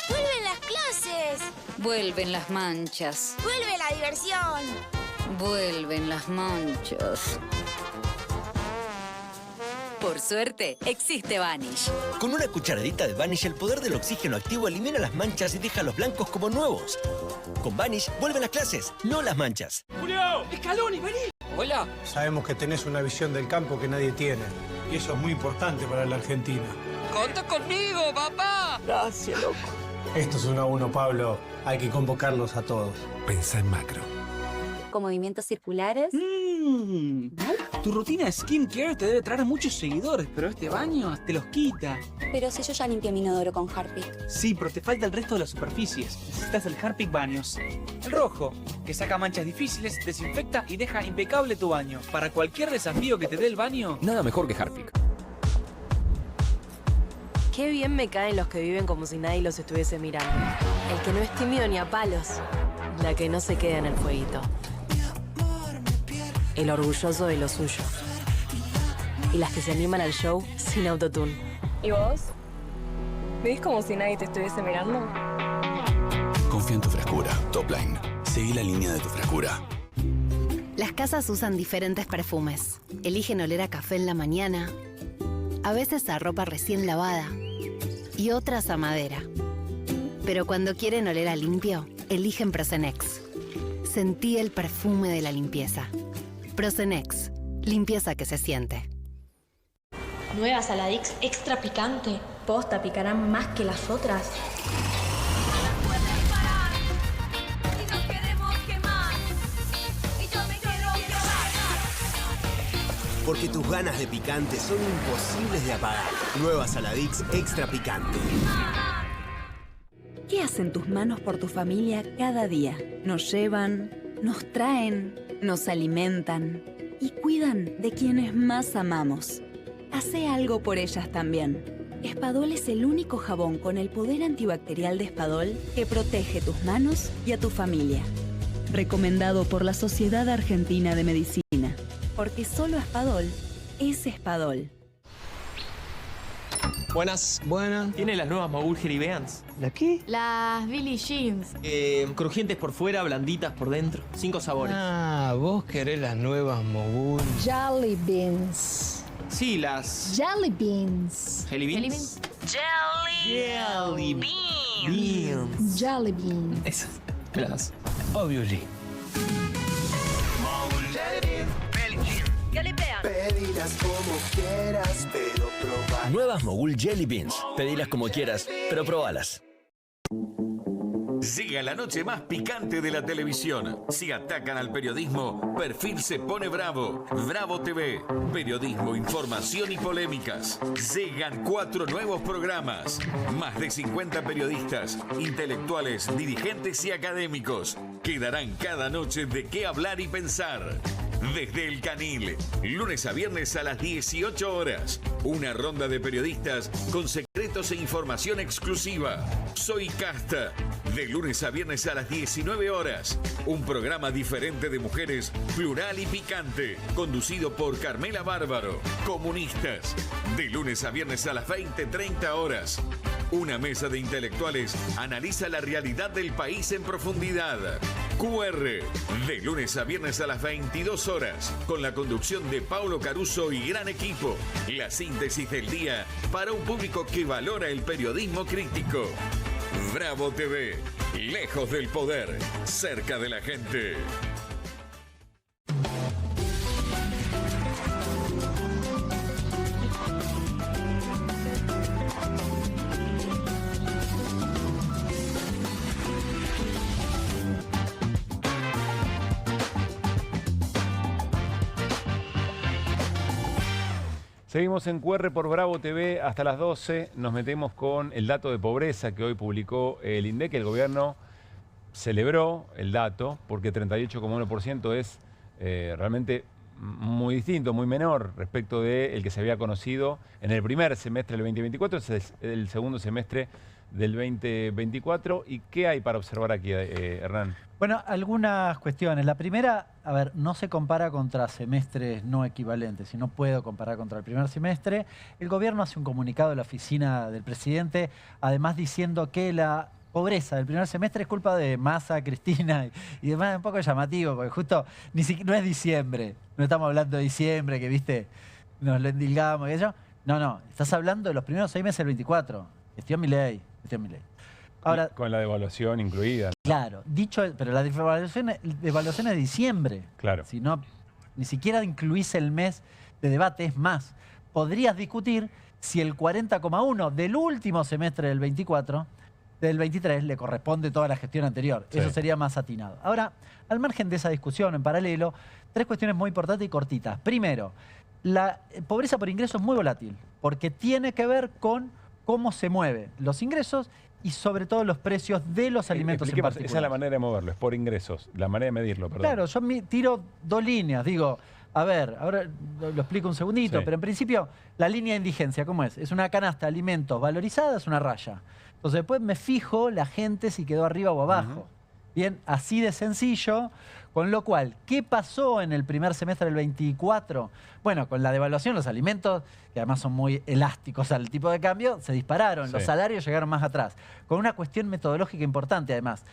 ¡Vuelven las clases! Vuelven las manchas. ¡Vuelve la diversión! Vuelven las manchas. Por suerte, existe Vanish. Con una cucharadita de Vanish, el poder del oxígeno activo elimina las manchas y deja los blancos como nuevos. Con Vanish, vuelven las clases, no las manchas. ¡Julio! ¡Escaloni, vení! Hola. Sabemos que tenés una visión del campo que nadie tiene. Y eso es muy importante para la Argentina. ¡Conta conmigo, papá! Gracias, loco. Esto es 1 a 1, Pablo. Hay que convocarlos a todos. Pensá en macro. Con movimientos circulares. Tu rutina de skincare te debe traer muchos seguidores, pero este baño te los quita. Pero si yo ya limpié mi inodoro con Harpic. Sí, pero te falta el resto de las superficies. Necesitas el Harpic Baños. El rojo, que saca manchas difíciles, desinfecta y deja impecable tu baño. Para cualquier desafío que te dé el baño, nada mejor que Harpic. Qué bien me caen los que viven como si nadie los estuviese mirando. El que no es tímido ni a palos. La que no se queda en el fueguito. El orgulloso de lo suyo. Y las que se animan al show sin autotune. ¿Y vos? ¿Ves como si nadie te estuviese mirando? Confía en tu frescura. Topline. Seguí la línea de tu frescura. Las casas usan diferentes perfumes. Eligen oler a café en la mañana, a veces a ropa recién lavada y otras a madera. Pero cuando quieren oler a limpio, eligen Prosenex. Sentí el perfume de la limpieza. Prosenex, Limpieza que se siente. Nueva Saladix extra picante. Posta, picarán más que las otras. Porque tus ganas de picante son imposibles de apagar. Nueva Saladix extra picante. ¿Qué hacen tus manos por tu familia cada día? Nos llevan, nos traen, nos alimentan y cuidan de quienes más amamos. Hacé algo por ellas también. Espadol es el único jabón con el poder antibacterial de Espadol que protege tus manos y a tu familia. Recomendado por la Sociedad Argentina de Medicina. Porque solo Espadol es Espadol. Buenas. Buenas. ¿Tiene las nuevas Mogul Jelly Beans? ¿La qué? Las Billie Jeans. Crujientes por fuera, blanditas por dentro. 5 sabores. Ah, vos querés las nuevas Mogul. Jelly Beans. Sí, las... Jelly Beans. ¿Jelly Beans? Jelly Beans. Jelly Beans. Esas. Me las das. Obviously. Pedilas como quieras, pero probalas. Nuevas Mogul Jelly Beans. Pedilas como quieras, pero probalas. Llega la noche más picante de la televisión. Si atacan al periodismo, Perfil se pone bravo. Bravo TV. Periodismo, información y polémicas. Llegan 4 nuevos programas. Más de 50 periodistas, intelectuales, dirigentes y académicos que darán cada noche de qué hablar y pensar. Desde El Canil, lunes a viernes a las 18 horas. Una ronda de periodistas con secretos e información exclusiva. Soy Casta. De lunes a viernes a las 19 horas. Un programa diferente de mujeres, plural y picante. Conducido por Carmela Bárbaro. Comunistas. De lunes a viernes a las 20:30 horas. Una mesa de intelectuales analiza la realidad del país en profundidad. QR. De lunes a viernes a las 22 horas. Con la conducción de Paulo Caruso y gran equipo. La síntesis del día para un público que valora el periodismo crítico. Bravo TV. Lejos del poder. Cerca de la gente. Seguimos en QR por Bravo TV hasta las 12. Nos metemos con el dato de pobreza que hoy publicó el INDEC. El gobierno celebró el dato porque 38,1% es realmente muy distinto, muy menor respecto del que se había conocido en el primer semestre del 2024, es el segundo semestre del 2024. ¿Y qué hay para observar aquí, Hernán? Bueno, algunas cuestiones. La primera, a ver, no se compara contra semestres no equivalentes, si no puedo comparar contra el primer semestre. El gobierno hace un comunicado de la oficina del presidente, además diciendo que la pobreza del primer semestre es culpa de Massa, Cristina y demás. Es un poco llamativo, porque justo no es diciembre. No estamos hablando de diciembre, que viste, nos lo endilgamos y eso. No, estás hablando de los primeros 6 meses del 24. Gestión Milei. Ahora, con la devaluación incluida. Claro, pero la devaluación es de diciembre. Claro. Si no, ni siquiera incluís el mes de debate. Es más, podrías discutir si el 40,1 del último semestre del 23 le corresponde toda la gestión anterior. Sí. Eso sería más atinado. Ahora, al margen de esa discusión, en paralelo, 3 cuestiones muy importantes y cortitas. Primero, la pobreza por ingresos es muy volátil, porque tiene que ver con cómo se mueven los ingresos y sobre todo los precios de los alimentos en particular. Esa es la manera de moverlo, es por ingresos, la manera de medirlo, perdón. Claro, yo tiro 2 líneas, digo, a ver, ahora lo explico un segundito, pero en principio la línea de indigencia, ¿cómo es? Es una canasta de alimentos valorizada, es una raya. Entonces después me fijo la gente si quedó arriba o abajo. Bien, así de sencillo. Con lo cual, ¿qué pasó en el primer semestre del 24? Bueno, con la devaluación, los alimentos, que además son muy elásticos al tipo de cambio, se dispararon. Sí. Los salarios llegaron más atrás. Con una cuestión metodológica importante, además.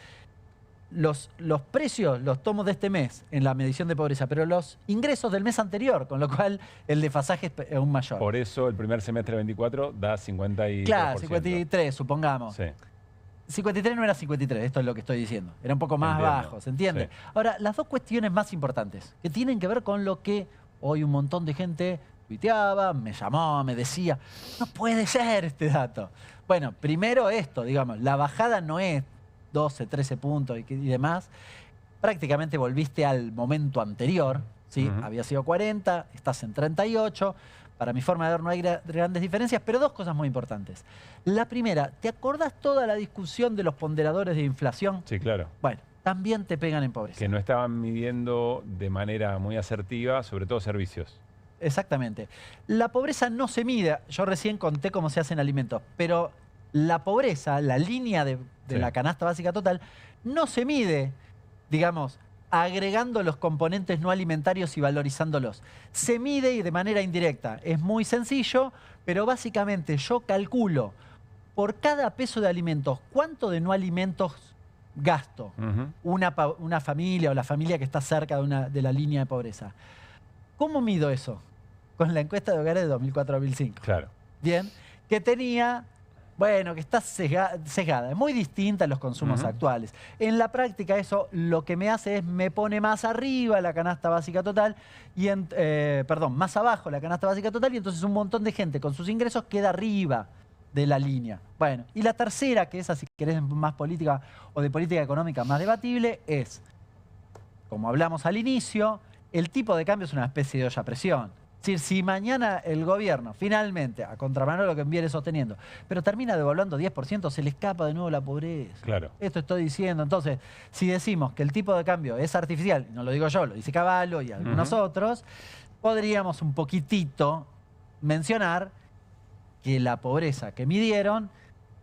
Los precios los tomo de este mes en la medición de pobreza, pero los ingresos del mes anterior, con lo cual el desfasaje es aún mayor. Por eso el primer semestre del 24 da 53%. Claro, 53, supongamos. Sí. 53 no era 53, esto es lo que estoy diciendo. Era un poco más bajo, ¿se entiende? Sí. Ahora, las 2 cuestiones más importantes, que tienen que ver con lo que Hoy un montón de gente tuiteaba, me llamó, me decía, no puede ser este dato. Bueno, primero esto, digamos, la bajada no es 12, 13 puntos y demás. Prácticamente volviste al momento anterior, ¿sí? Había sido 40, estás en 38. Para mi forma de ver no hay grandes diferencias, pero dos cosas muy importantes. La primera, ¿te acordás toda la discusión de los ponderadores de inflación? Sí, claro. Bueno, también te pegan en pobreza. Que no estaban midiendo de manera muy asertiva, sobre todo servicios. Exactamente. La pobreza no se mide, yo recién conté cómo se hacen alimentos, pero la pobreza, la línea de la canasta básica total, no se mide, digamos, agregando los componentes no alimentarios y valorizándolos. Se mide y de manera indirecta. Es muy sencillo, pero básicamente yo calculo por cada peso de alimentos cuánto de no alimentos gasto una familia o la familia que está cerca de la línea de pobreza. ¿Cómo mido eso? Con la encuesta de hogares de 2004-2005. Claro. Bien, que tenía... Bueno, que está sesgada. Es muy distinta a los consumos actuales. En la práctica eso lo que me hace es me pone más arriba la canasta básica total, y más abajo la canasta básica total, y entonces un montón de gente con sus ingresos queda arriba de la línea. Bueno, y la tercera, que esa si querés más política o de política económica más debatible, es, como hablamos al inicio, el tipo de cambio es una especie de olla a presión. Es decir, si mañana el gobierno, finalmente, a contramano de lo que viene sosteniendo, pero termina devaluando 10%, se le escapa de nuevo la pobreza. Claro. Esto estoy diciendo. Entonces, si decimos que el tipo de cambio es artificial, no lo digo yo, lo dice Cavallo y algunos otros, podríamos un poquitito mencionar que la pobreza que midieron,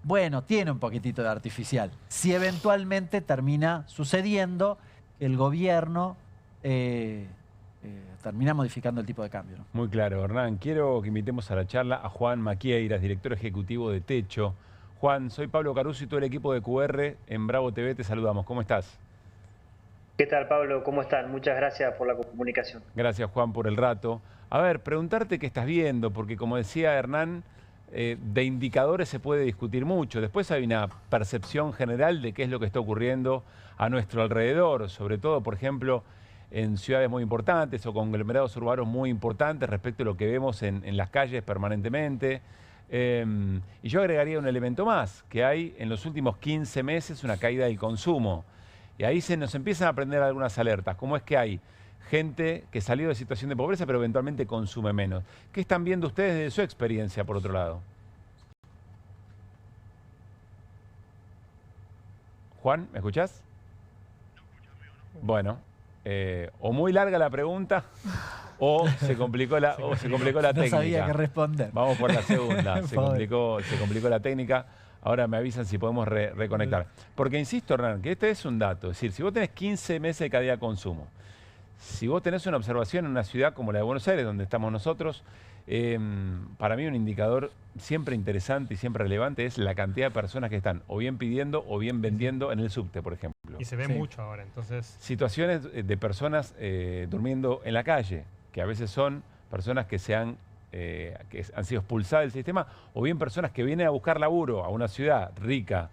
bueno, tiene un poquitito de artificial. Si eventualmente termina sucediendo que el gobierno... termina modificando el tipo de cambio, ¿no? Muy claro, Hernán. Quiero que invitemos a la charla a Juan Maquieiras, director ejecutivo de Techo. Juan, soy Pablo Caruso y todo el equipo de QR en Bravo TV te saludamos. ¿Cómo estás? ¿Qué tal, Pablo? ¿Cómo están? Muchas gracias por la comunicación. Gracias, Juan, por el rato. A ver, preguntarte qué estás viendo, porque como decía Hernán, de indicadores se puede discutir mucho. Después hay una percepción general de qué es lo que está ocurriendo a nuestro alrededor, sobre todo, por ejemplo, en ciudades muy importantes o conglomerados urbanos muy importantes respecto a lo que vemos en las calles permanentemente. Y yo agregaría un elemento más, que hay en los últimos 15 meses una caída del consumo. Y ahí nos empiezan a prender algunas alertas, como es que hay gente que salió de situación de pobreza pero eventualmente consume menos. ¿Qué están viendo ustedes de su experiencia, por otro lado? Juan, ¿me escuchás? Bueno. O muy larga la pregunta o se complicó la técnica. No sabía qué responder. Vamos por la segunda. se complicó la técnica. Ahora me avisan si podemos reconectar. Porque insisto, Hernán, que este es un dato. Es decir, si vos tenés 15 meses de caída de consumo, si vos tenés una observación en una ciudad como la de Buenos Aires, donde estamos nosotros, para mí un indicador siempre interesante y siempre relevante es la cantidad de personas que están o bien pidiendo o bien vendiendo en el subte, por ejemplo. Y se ve mucho ahora, entonces... Situaciones de personas durmiendo en la calle, que a veces son personas que han sido expulsadas del sistema, o bien personas que vienen a buscar laburo a una ciudad rica,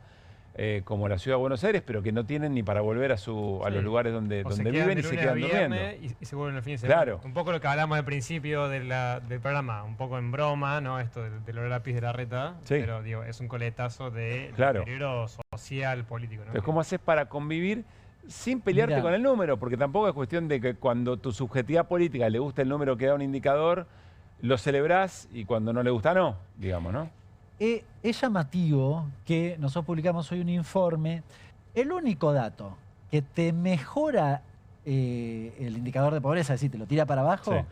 como la ciudad de Buenos Aires, pero que no tienen ni para volver a los lugares donde viven y se quedan durmiendo. Y se vuelven el fin de semana. Claro. Un poco lo que hablamos al principio del programa, un poco en broma, ¿no? Esto del olor a lápiz de la reta, pero digo, es un coletazo de deterioro social, político, ¿no? Entonces, ¿cómo haces para convivir sin pelearte con el número? Porque tampoco es cuestión de que cuando tu subjetividad política le gusta el número que da un indicador, lo celebrás y cuando no le gusta, no, digamos, ¿no? Es llamativo que nosotros publicamos hoy un informe. El único dato que te mejora el indicador de pobreza, es decir, te lo tira para abajo,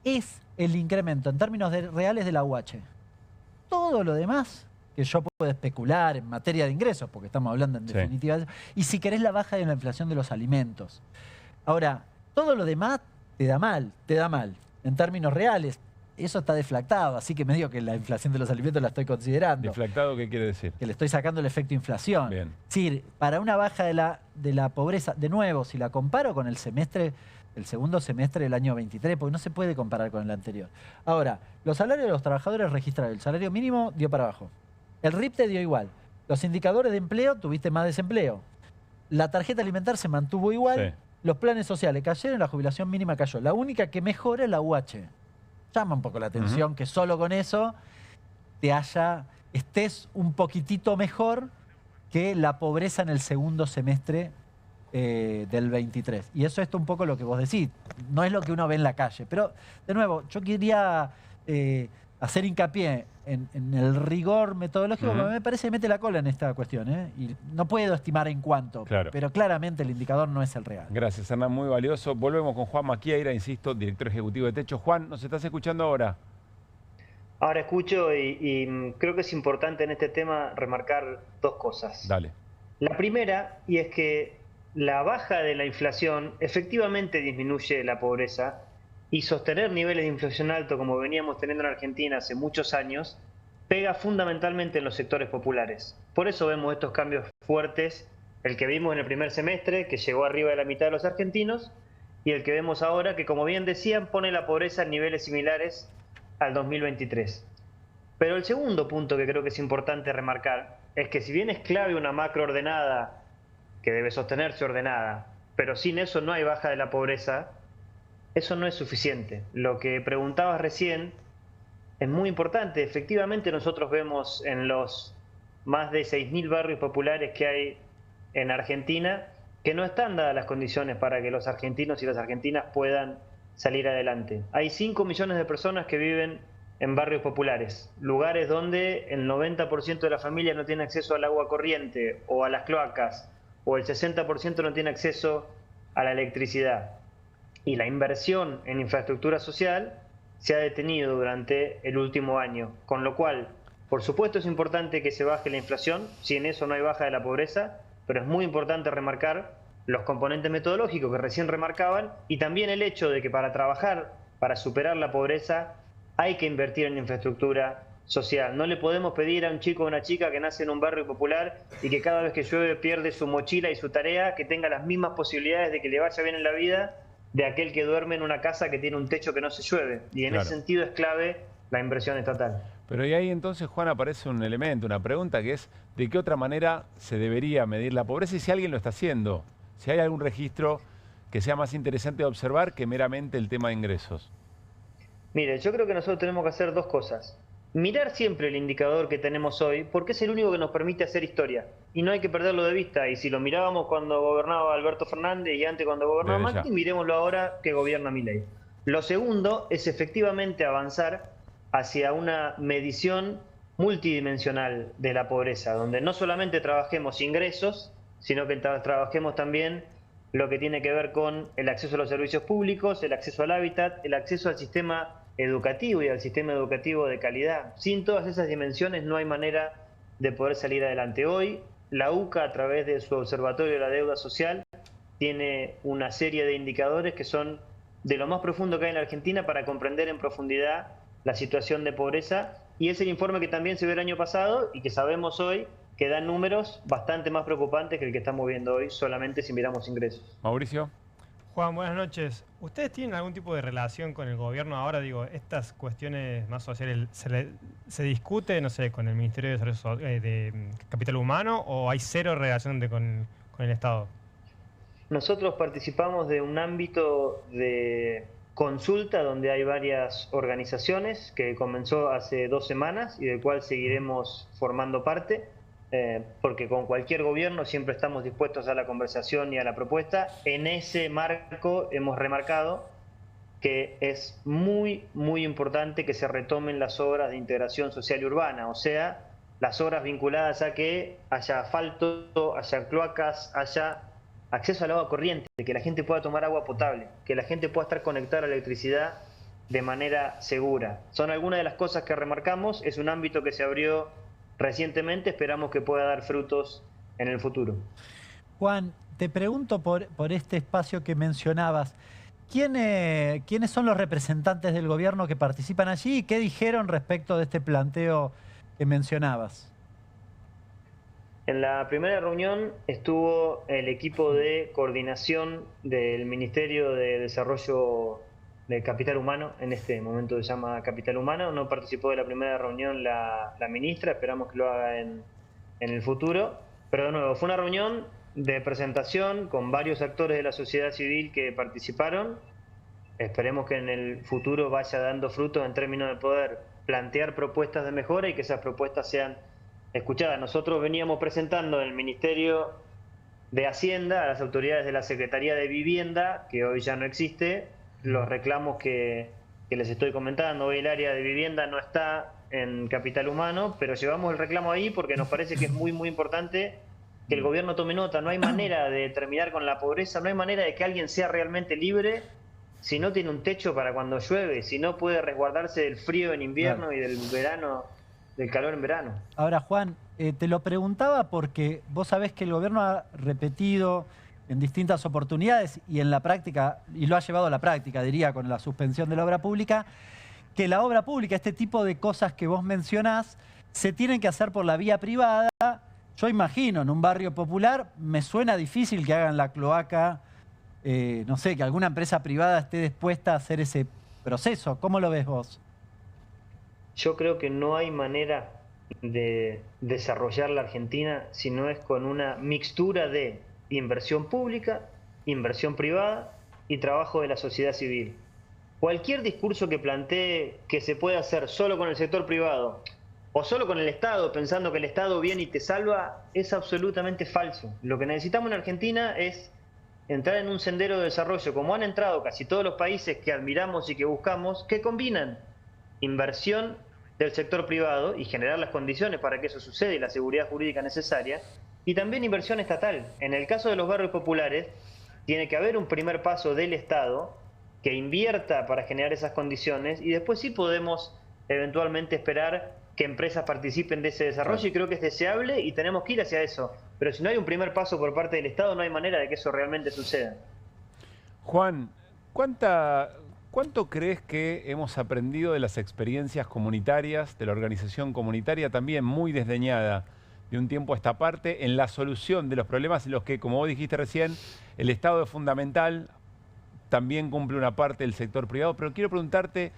es el incremento en términos reales de la UH. Todo lo demás que yo puedo especular en materia de ingresos, porque estamos hablando en definitiva de eso, y si querés la baja de la inflación de los alimentos. Ahora, todo lo demás te da mal. En términos reales, eso está deflactado, así que me digo que la inflación de los alimentos la estoy considerando. ¿Deflactado qué quiere decir? Que le estoy sacando el efecto inflación. Bien. Es decir, para una baja de la pobreza, de nuevo, si la comparo con el segundo semestre del año 23, porque no se puede comparar con el anterior. Ahora, los salarios de los trabajadores registrados, el salario mínimo dio para abajo. El RIP te dio igual. Los indicadores de empleo, tuviste más desempleo. La tarjeta alimentar se mantuvo igual los planes sociales cayeron, la jubilación mínima cayó. La única que mejora es la UH. Llama un poco la atención que solo con eso estés un poquitito mejor que la pobreza en el segundo semestre del 23. Y eso es un poco lo que vos decís. No es lo que uno ve en la calle. Pero, de nuevo, yo quería hacer hincapié en el rigor metodológico, porque me parece que mete la cola en esta cuestión. Y no puedo estimar en cuánto, pero claramente el indicador no es el real. Gracias, Hernán, muy valioso. Volvemos con Juan Maquieira, insisto, director ejecutivo de Techo. Juan, ¿nos estás escuchando ahora? Ahora escucho y creo que es importante en este tema remarcar dos cosas. Dale. La primera, y es que la baja de la inflación efectivamente disminuye la pobreza, y sostener niveles de inflación alto como veníamos teniendo en Argentina hace muchos años pega fundamentalmente en los sectores populares. Por eso vemos estos cambios fuertes, el que vimos en el primer semestre, que llegó arriba de la mitad de los argentinos, y el que vemos ahora, que como bien decían, pone la pobreza en niveles similares al 2023. Pero el segundo punto que creo que es importante remarcar es que si bien es clave una macro ordenada, que debe sostenerse ordenada, pero sin eso no hay baja de la pobreza, eso no es suficiente. Lo que preguntabas recién es muy importante. Efectivamente nosotros vemos en los más de 6.000 barrios populares que hay en Argentina que no están dadas las condiciones para que los argentinos y las argentinas puedan salir adelante. Hay 5 millones de personas que viven en barrios populares, lugares donde el 90% de la familia no tiene acceso al agua corriente o a las cloacas, o el 60% no tiene acceso a la electricidad. Y la inversión en infraestructura social se ha detenido durante el último año, con lo cual, por supuesto, es importante que se baje la inflación, sin eso no hay baja de la pobreza, pero es muy importante remarcar los componentes metodológicos que recién remarcaban, y también el hecho de que para trabajar, para superar la pobreza, hay que invertir en infraestructura social. No le podemos pedir a un chico o una chica que nace en un barrio popular y que cada vez que llueve pierde su mochila y su tarea, que tenga las mismas posibilidades de que le vaya bien en la vida de aquel que duerme en una casa que tiene un techo que no se llueve. Y en ese sentido es clave la inversión estatal. Pero y ahí entonces, Juan, aparece un elemento, una pregunta que es ¿de qué otra manera se debería medir la pobreza y si alguien lo está haciendo? Si hay algún registro que sea más interesante de observar que meramente el tema de ingresos. Mire, yo creo que nosotros tenemos que hacer dos cosas. Mirar siempre el indicador que tenemos hoy, porque es el único que nos permite hacer historia. Y no hay que perderlo de vista. Y si lo mirábamos cuando gobernaba Alberto Fernández y antes cuando gobernaba Macri, miremoslo ahora que gobierna Milei. Lo segundo es efectivamente avanzar hacia una medición multidimensional de la pobreza, donde no solamente trabajemos ingresos, sino que trabajemos también lo que tiene que ver con el acceso a los servicios públicos, el acceso al hábitat, el acceso al sistema educativo y al sistema educativo de calidad. Sin todas esas dimensiones no hay manera de poder salir adelante. Hoy, la UCA, a través de su Observatorio de la Deuda Social, tiene una serie de indicadores que son de lo más profundo que hay en la Argentina para comprender en profundidad la situación de pobreza, y es el informe que también se vio el año pasado y que sabemos hoy que da números bastante más preocupantes que el que estamos viendo hoy, solamente si miramos ingresos. Mauricio. Juan, buenas noches. ¿Ustedes tienen algún tipo de relación con el gobierno ahora? Digo, estas cuestiones más sociales, ¿se discute, no sé, con el Ministerio de Desarrollo de Capital Humano o hay cero relación con el Estado? Nosotros participamos de un ámbito de consulta donde hay varias organizaciones que comenzó hace 2 semanas y del cual seguiremos formando parte. Porque con cualquier gobierno siempre estamos dispuestos a la conversación y a la propuesta. En ese marco hemos remarcado que es muy, muy importante que se retomen las obras de integración social y urbana, o sea, las obras vinculadas a que haya asfalto, haya cloacas, haya acceso al agua corriente, que la gente pueda tomar agua potable, que la gente pueda estar conectada a la electricidad de manera segura. Son algunas de las cosas que remarcamos. Es un ámbito que se abrió recientemente, esperamos que pueda dar frutos en el futuro. Juan, te pregunto por este espacio que mencionabas. ¿Quiénes son los representantes del gobierno que participan allí y qué dijeron respecto de este planteo que mencionabas? En la primera reunión estuvo el equipo de coordinación del Ministerio de Desarrollo de Capital Humano, en este momento se llama Capital Humano. No participó de la primera reunión la ministra, esperamos que lo haga en el futuro. Pero de nuevo, fue una reunión de presentación con varios actores de la sociedad civil que participaron. Esperemos que en el futuro vaya dando frutos en términos de poder plantear propuestas de mejora y que esas propuestas sean escuchadas. Nosotros veníamos presentando en el Ministerio de Hacienda a las autoridades de la Secretaría de Vivienda, que hoy ya no existe, los reclamos que les estoy comentando. Hoy el área de vivienda no está en Capital Humano, pero llevamos el reclamo ahí porque nos parece que es muy, muy importante que el gobierno tome nota. No hay manera de terminar con la pobreza, no hay manera de que alguien sea realmente libre si no tiene un techo para cuando llueve, si no puede resguardarse del frío en invierno y del verano, del calor en verano. Ahora, Juan, te lo preguntaba porque vos sabés que el gobierno ha repetido en distintas oportunidades y en la práctica, y lo ha llevado a la práctica, diría, con la suspensión de la obra pública, que la obra pública, este tipo de cosas que vos mencionás, se tienen que hacer por la vía privada. Yo imagino, en un barrio popular, me suena difícil que hagan la cloaca, no sé, que alguna empresa privada esté dispuesta a hacer ese proceso. ¿Cómo lo ves vos? Yo creo que no hay manera de desarrollar la Argentina si no es con una mixtura de inversión pública, inversión privada y trabajo de la sociedad civil. Cualquier discurso que plantee que se puede hacer solo con el sector privado o solo con el Estado, pensando que el Estado viene y te salva, es absolutamente falso. Lo que necesitamos en Argentina es entrar en un sendero de desarrollo, como han entrado casi todos los países que admiramos y que buscamos, que combinan inversión del sector privado y generar las condiciones para que eso suceda y la seguridad jurídica necesaria, y también inversión estatal. En el caso de los barrios populares, tiene que haber un primer paso del Estado que invierta para generar esas condiciones y después sí podemos eventualmente esperar que empresas participen de ese desarrollo, y creo que es deseable y tenemos que ir hacia eso. Pero si no hay un primer paso por parte del Estado, no hay manera de que eso realmente suceda. Juan, ¿cuánto crees que hemos aprendido de las experiencias comunitarias, de la organización comunitaria también muy desdeñada de un tiempo a esta parte, en la solución de los problemas en los que, como vos dijiste recién, el Estado es fundamental, también cumple una parte del sector privado? Pero quiero preguntarte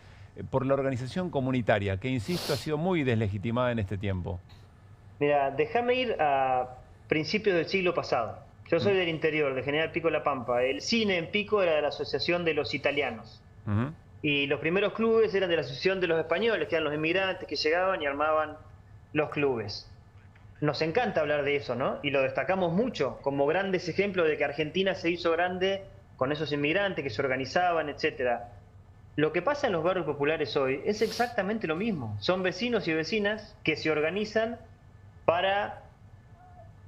por la organización comunitaria, que insisto, ha sido muy deslegitimada en este tiempo. Mira, déjame ir a principios del siglo pasado. Yo soy del interior, de General Pico La Pampa. El cine en Pico era de la Asociación de los Italianos. Y los primeros clubes eran de la Asociación de los Españoles, que eran los inmigrantes que llegaban y armaban los clubes. Nos encanta hablar de eso, ¿no? Y lo destacamos mucho como grandes ejemplos de que Argentina se hizo grande con esos inmigrantes que se organizaban, etcétera. Lo que pasa en los barrios populares hoy es exactamente lo mismo. Son vecinos y vecinas que se organizan para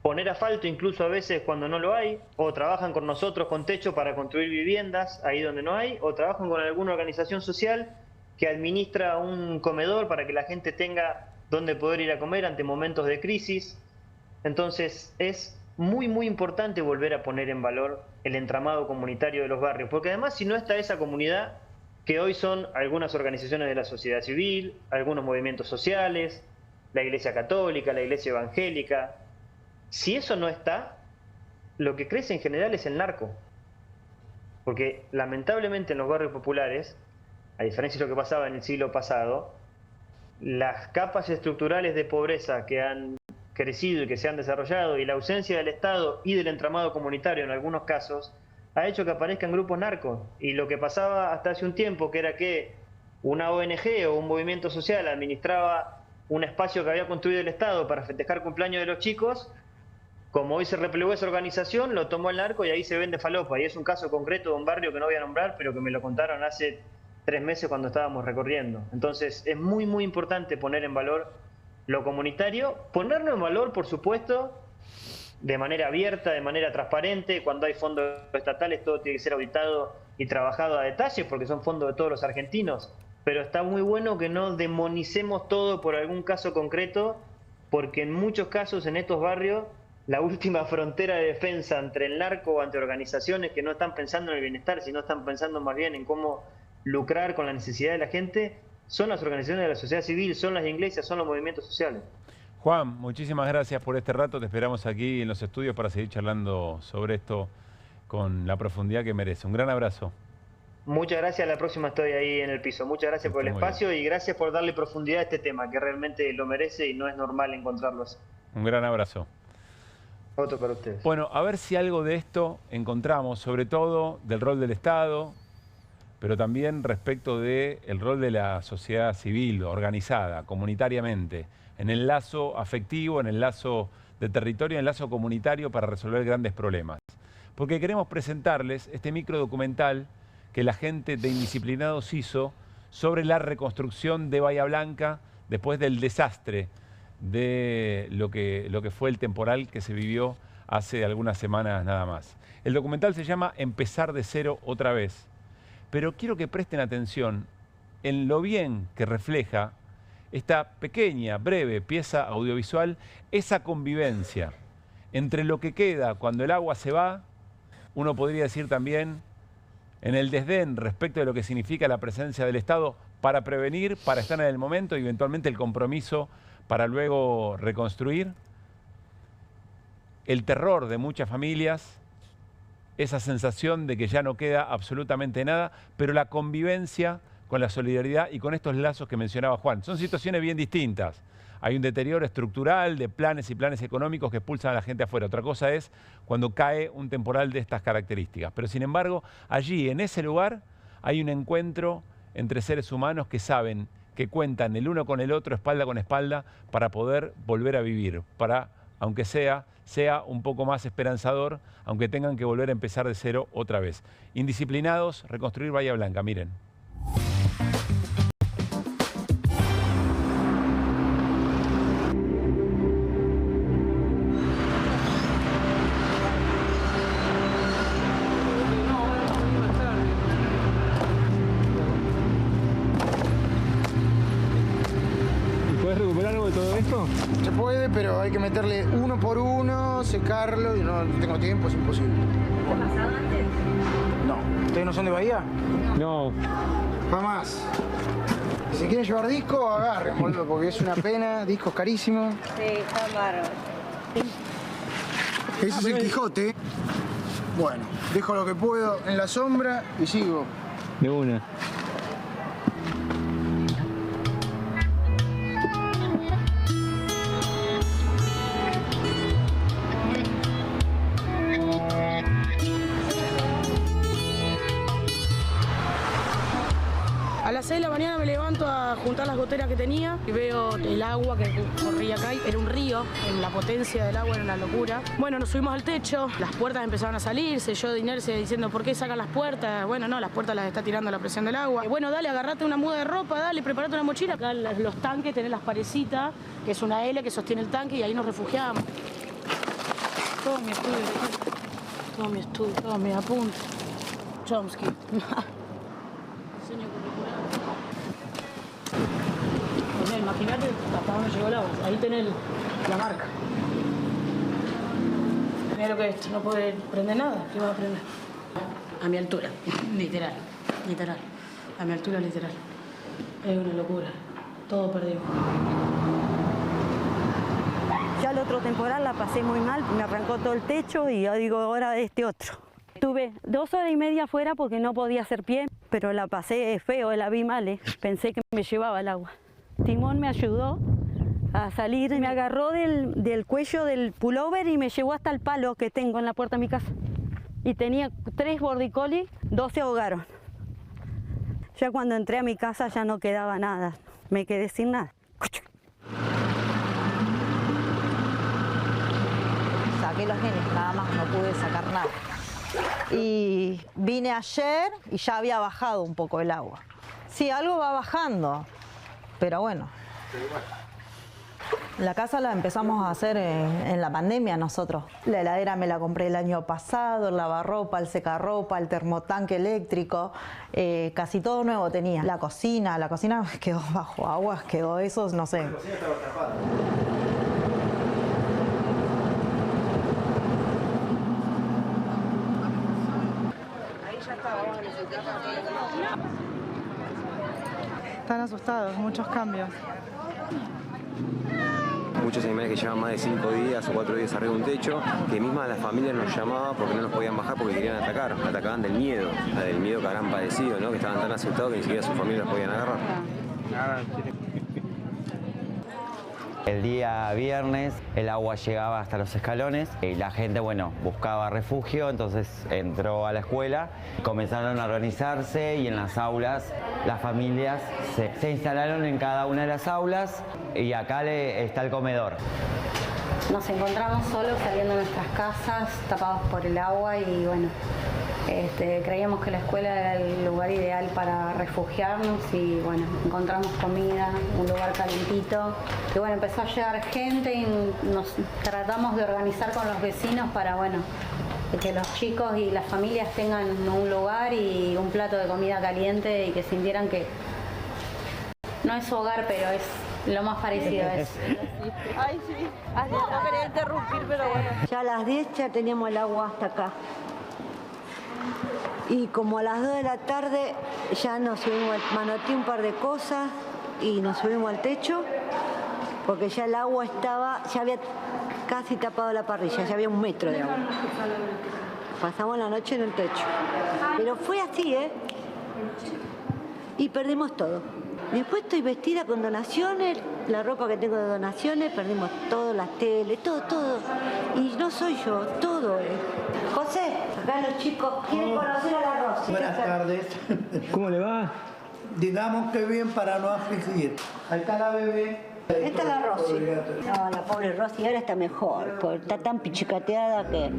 poner asfalto incluso a veces cuando no lo hay, o trabajan con nosotros con techo para construir viviendas ahí donde no hay, o trabajan con alguna organización social que administra un comedor para que la gente tenga donde poder ir a comer ante momentos de crisis. Entonces es muy, muy importante volver a poner en valor el entramado comunitario de los barrios, porque además si no está esa comunidad, que hoy son algunas organizaciones de la sociedad civil, algunos movimientos sociales, la Iglesia Católica, la Iglesia Evangélica. Si eso no está, lo que crece en general es el narco. Porque lamentablemente en los barrios populares, a diferencia de lo que pasaba en el siglo pasado, las capas estructurales de pobreza que han crecido y que se han desarrollado y la ausencia del Estado y del entramado comunitario en algunos casos, ha hecho que aparezcan grupos narcos. Y lo que pasaba hasta hace un tiempo, que era que una ONG o un movimiento social administraba un espacio que había construido el Estado para festejar cumpleaños de los chicos, como hoy se replegó esa organización, lo tomó el narco y ahí se vende falopa. Y es un caso concreto de un barrio que no voy a nombrar, pero que me lo contaron hace 3 meses cuando estábamos recorriendo. Entonces es muy, muy importante poner en valor lo comunitario, ponerlo en valor, por supuesto, de manera abierta, de manera transparente. Cuando hay fondos estatales todo tiene que ser auditado y trabajado a detalle porque son fondos de todos los argentinos, pero está muy bueno que no demonicemos todo por algún caso concreto, porque en muchos casos en estos barrios la última frontera de defensa entre el narco o ante organizaciones que no están pensando en el bienestar, sino están pensando más bien en cómo lucrar con la necesidad de la gente, son las organizaciones de la sociedad civil, son las iglesias, son los movimientos sociales. Juan, muchísimas gracias por este rato. Te esperamos aquí en los estudios para seguir charlando sobre esto con la profundidad que merece. Un gran abrazo. Muchas gracias. La próxima estoy ahí en el piso. Muchas gracias por el espacio y gracias por darle profundidad a este tema, que realmente lo merece y no es normal encontrarlo así. Un gran abrazo. Otro para ustedes. Bueno, a ver si algo de esto encontramos, sobre todo del rol del Estado, pero también respecto del rol de la sociedad civil, organizada, comunitariamente, en el lazo afectivo, en el lazo de territorio, en el lazo comunitario para resolver grandes problemas. Porque queremos presentarles este microdocumental que la gente de Indisciplinados hizo sobre la reconstrucción de Bahía Blanca después del desastre de lo que fue el temporal que se vivió hace algunas semanas nada más. El documental se llama Empezar de cero otra vez, pero quiero que presten atención en lo bien que refleja esta pequeña, breve pieza audiovisual, esa convivencia entre lo que queda cuando el agua se va, uno podría decir también, en el desdén respecto de lo que significa la presencia del Estado para prevenir, para estar en el momento y eventualmente el compromiso para luego reconstruir, el terror de muchas familias, esa sensación de que ya no queda absolutamente nada, pero la convivencia con la solidaridad y con estos lazos que mencionaba Juan. Son situaciones bien distintas. Hay un deterioro estructural de planes y planes económicos que expulsan a la gente afuera. Otra cosa es cuando cae un temporal de estas características. Pero sin embargo, allí, en ese lugar, hay un encuentro entre seres humanos que saben que cuentan el uno con el otro, espalda con espalda, para poder volver a vivir, para, aunque sea un poco más esperanzador, aunque tengan que volver a empezar de cero otra vez. Indisciplinados, reconstruir Bahía Blanca, miren. Se puede, pero hay que meterle uno por uno, secarlo y no tengo tiempo, es imposible. ¿Pasado antes? No. ¿Ustedes no son de Bahía? No. Va más. Si quieren llevar disco, agarren, boludo, porque es una pena, discos carísimos. Sí, está bárbaro. Ese es el Quijote. Bueno, dejo lo que puedo en la sombra y sigo. De una. A las 6 de la mañana me levanto a juntar las goteras que tenía y veo el agua que corría acá. Era un río, la potencia del agua era una locura. Bueno, nos subimos al techo, las puertas empezaron a salirse, yo de inercia diciendo ¿por qué sacan las puertas? Bueno, no, las puertas las está tirando la presión del agua. Bueno, dale, agarrate una muda de ropa, dale, preparate una mochila. Acá los tanques, tenés las parecitas, que es una L que sostiene el tanque y ahí nos refugiamos. Todo mi estudio, todo mi apunte. Chomsky. Imagínate hasta dónde llegó el agua. Ahí tenés la marca. Mira lo que es esto. No puede prender nada. ¿Qué va a prender? A mi altura. Literal. Literal. A mi altura, literal. Es una locura. Todo perdido. Ya el otro temporal la pasé muy mal. Me arrancó todo el techo y yo digo, ahora este otro. Estuve 2 horas y media afuera porque no podía hacer pie, pero la pasé feo, la vi mal. Pensé que me llevaba el agua. Timón me ayudó a salir, me agarró del cuello del pullover y me llevó hasta el palo que tengo en la puerta de mi casa. Y tenía 3 border collie, 2 se ahogaron. Ya cuando entré a mi casa ya no quedaba nada, me quedé sin nada. Saqué los nenes, nada más, no pude sacar nada. Y vine ayer y ya había bajado un poco el agua. Sí, algo va bajando. Pero bueno, la casa la empezamos a hacer en la pandemia nosotros. La heladera me la compré el año pasado, el lavarropa, el secarropa, el termotanque eléctrico, casi todo nuevo tenía. La cocina quedó bajo agua, quedó eso, no sé. La cocina estaba atrapada. Ahí ya estaba, vamos a necesitar. Están asustados, muchos cambios. Muchos animales que llevan más de 5 días o 4 días arriba de un techo, que misma las familias nos llamaban porque no nos podían bajar porque querían atacar, atacaban del miedo que habrán padecido, ¿no? Que estaban tan asustados que ni siquiera sus familias los podían agarrar. El día viernes el agua llegaba hasta los escalones y la gente, bueno, buscaba refugio, entonces entró a la escuela, comenzaron a organizarse y en las aulas las familias se instalaron en cada una de las aulas y acá está el comedor. Nos encontramos solos saliendo de nuestras casas, tapados por el agua y bueno, creíamos que la escuela era el lugar ideal para refugiarnos y bueno, encontramos comida, un lugar calentito. Y bueno, empezó a llegar gente y nos tratamos de organizar con los vecinos para bueno, que los chicos y las familias tengan un lugar y un plato de comida caliente y que sintieran que no es su hogar, pero es lo más parecido a eso. Ay, sí. No quería interrumpir, pero bueno. Ya a las 10 ya teníamos el agua hasta acá. Y como a las 2 de la tarde ya nos subimos, manoteé un par de cosas y nos subimos al techo, porque ya el agua ya había casi tapado la parrilla, ya había 1 metro de agua. Pasamos la noche en el techo. Pero fue así, ¿eh? Y perdimos todo. Después estoy vestida con donaciones, la ropa que tengo de donaciones, perdimos todo, las teles, todo. Y no soy yo, todo es. José, acá los chicos quieren conocer a la Rosy. Buenas tardes. ¿Cómo le va? Digamos que bien para no afligir. Ahí está la bebé. Esta es la Rosy. No, la pobre Rosy ahora está mejor, porque está tan pichicateada que...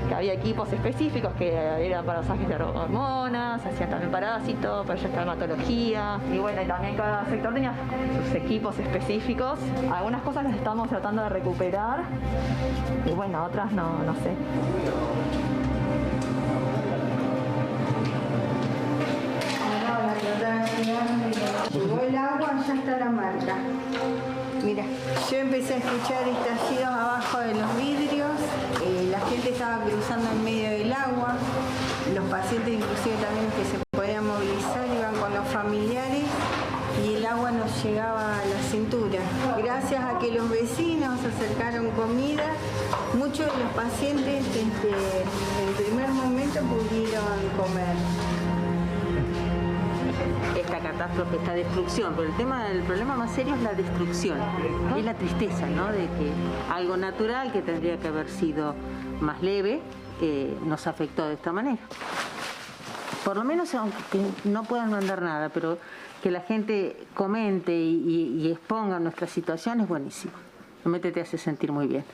Que había equipos específicos que eran para masajes de hormonas, hacían también parásitos, para hematología. Y bueno, y también cada sector tenía sus equipos específicos. Algunas cosas las estamos tratando de recuperar y bueno, otras no sé. Llegó el agua, ya está la marca. Mira, yo empecé a escuchar estallidos abajo de los vidrios, la gente estaba cruzando en medio del agua, los pacientes inclusive también que se podían movilizar iban con los familiares y el agua nos llegaba a la cintura. Gracias a que los vecinos acercaron comida, muchos de los pacientes desde el primer momento pudieron comer. Esta catástrofe, esta destrucción, pero el problema más serio es la destrucción, es la tristeza, ¿no? De que algo natural que tendría que haber sido más leve nos afectó de esta manera. Por lo menos, aunque no puedan mandar nada, pero que la gente comente y exponga nuestra situación es buenísimo. Realmente te hace sentir muy bien.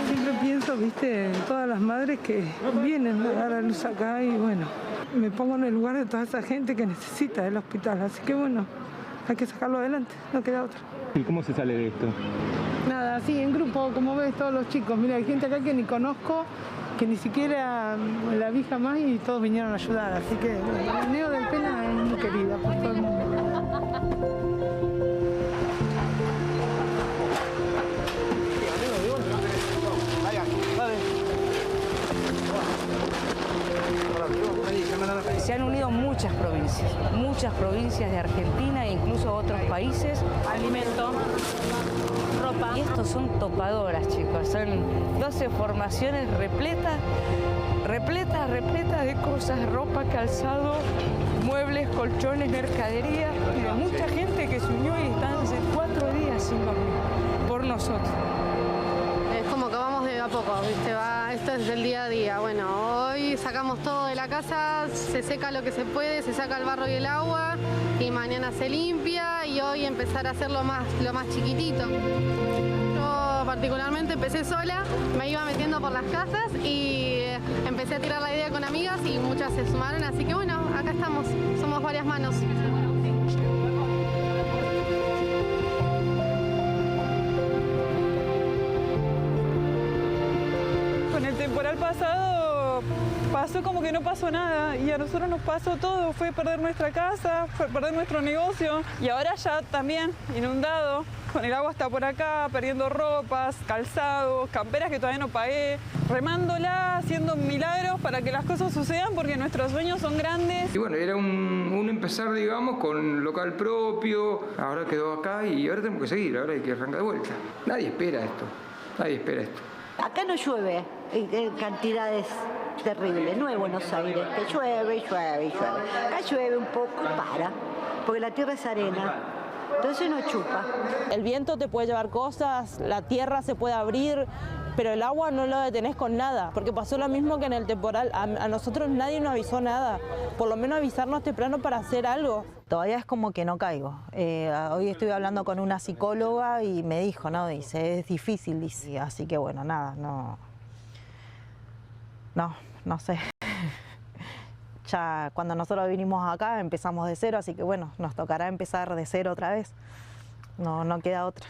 Siempre pienso, viste, en todas las madres que vienen a dar a luz acá y bueno, me pongo en el lugar de toda esa gente que necesita el hospital, así que bueno, hay que sacarlo adelante, no queda otra. ¿Y cómo se sale de esto? Nada, así en grupo, como ves, todos los chicos. Mira, hay gente acá que ni conozco, que ni siquiera la vi jamás y todos vinieron a ayudar, así que bueno, Neo del Pena es muy querida por todo el mundo. Se han unido muchas provincias de Argentina e incluso otros países. Alimento, ropa. Y estos son topadoras, chicos. Son 12 formaciones repletas de cosas, ropa, calzado, muebles, colchones, mercadería. Y de mucha gente que se unió y están hace 4 días sin dormir por nosotros. Es como que vamos de a poco, ¿viste? Esto es del día a día. Bueno, hoy sacamos todo de la casa, se seca lo que se puede, se saca el barro y el agua y mañana se limpia y hoy empezar a hacer lo más chiquitito. Yo particularmente empecé sola, me iba metiendo por las casas y empecé a tirar la idea con amigas y muchas se sumaron, así que bueno, acá estamos, somos varias manos. Con el temporal pasado pasó como que no pasó nada y a nosotros nos pasó todo, fue perder nuestra casa, fue perder nuestro negocio y ahora ya también inundado, con el agua hasta por acá, perdiendo ropas, calzados, camperas que todavía no pagué, remándola, haciendo milagros para que las cosas sucedan porque nuestros sueños son grandes. Y bueno, era un empezar, digamos, con local propio, ahora quedó acá y ahora tenemos que seguir, ahora hay que arrancar de vuelta. Nadie espera esto, nadie espera esto. Acá no llueve en cantidades terribles, no es Buenos Aires, que llueve, llueve, llueve. Acá llueve un poco y para, porque la tierra es arena, entonces no chupa. El viento te puede llevar cosas, la tierra se puede abrir, pero el agua no lo detenés con nada, porque pasó lo mismo que en el temporal. A nosotros nadie nos avisó nada, por lo menos avisarnos temprano para hacer algo. Todavía es como que no caigo. Hoy estuve hablando con una psicóloga y me dijo, ¿no? Dice, es difícil, dice. Así que bueno, nada, no sé. Ya cuando nosotros vinimos acá empezamos de cero, así que bueno, nos tocará empezar de cero otra vez. No queda otra.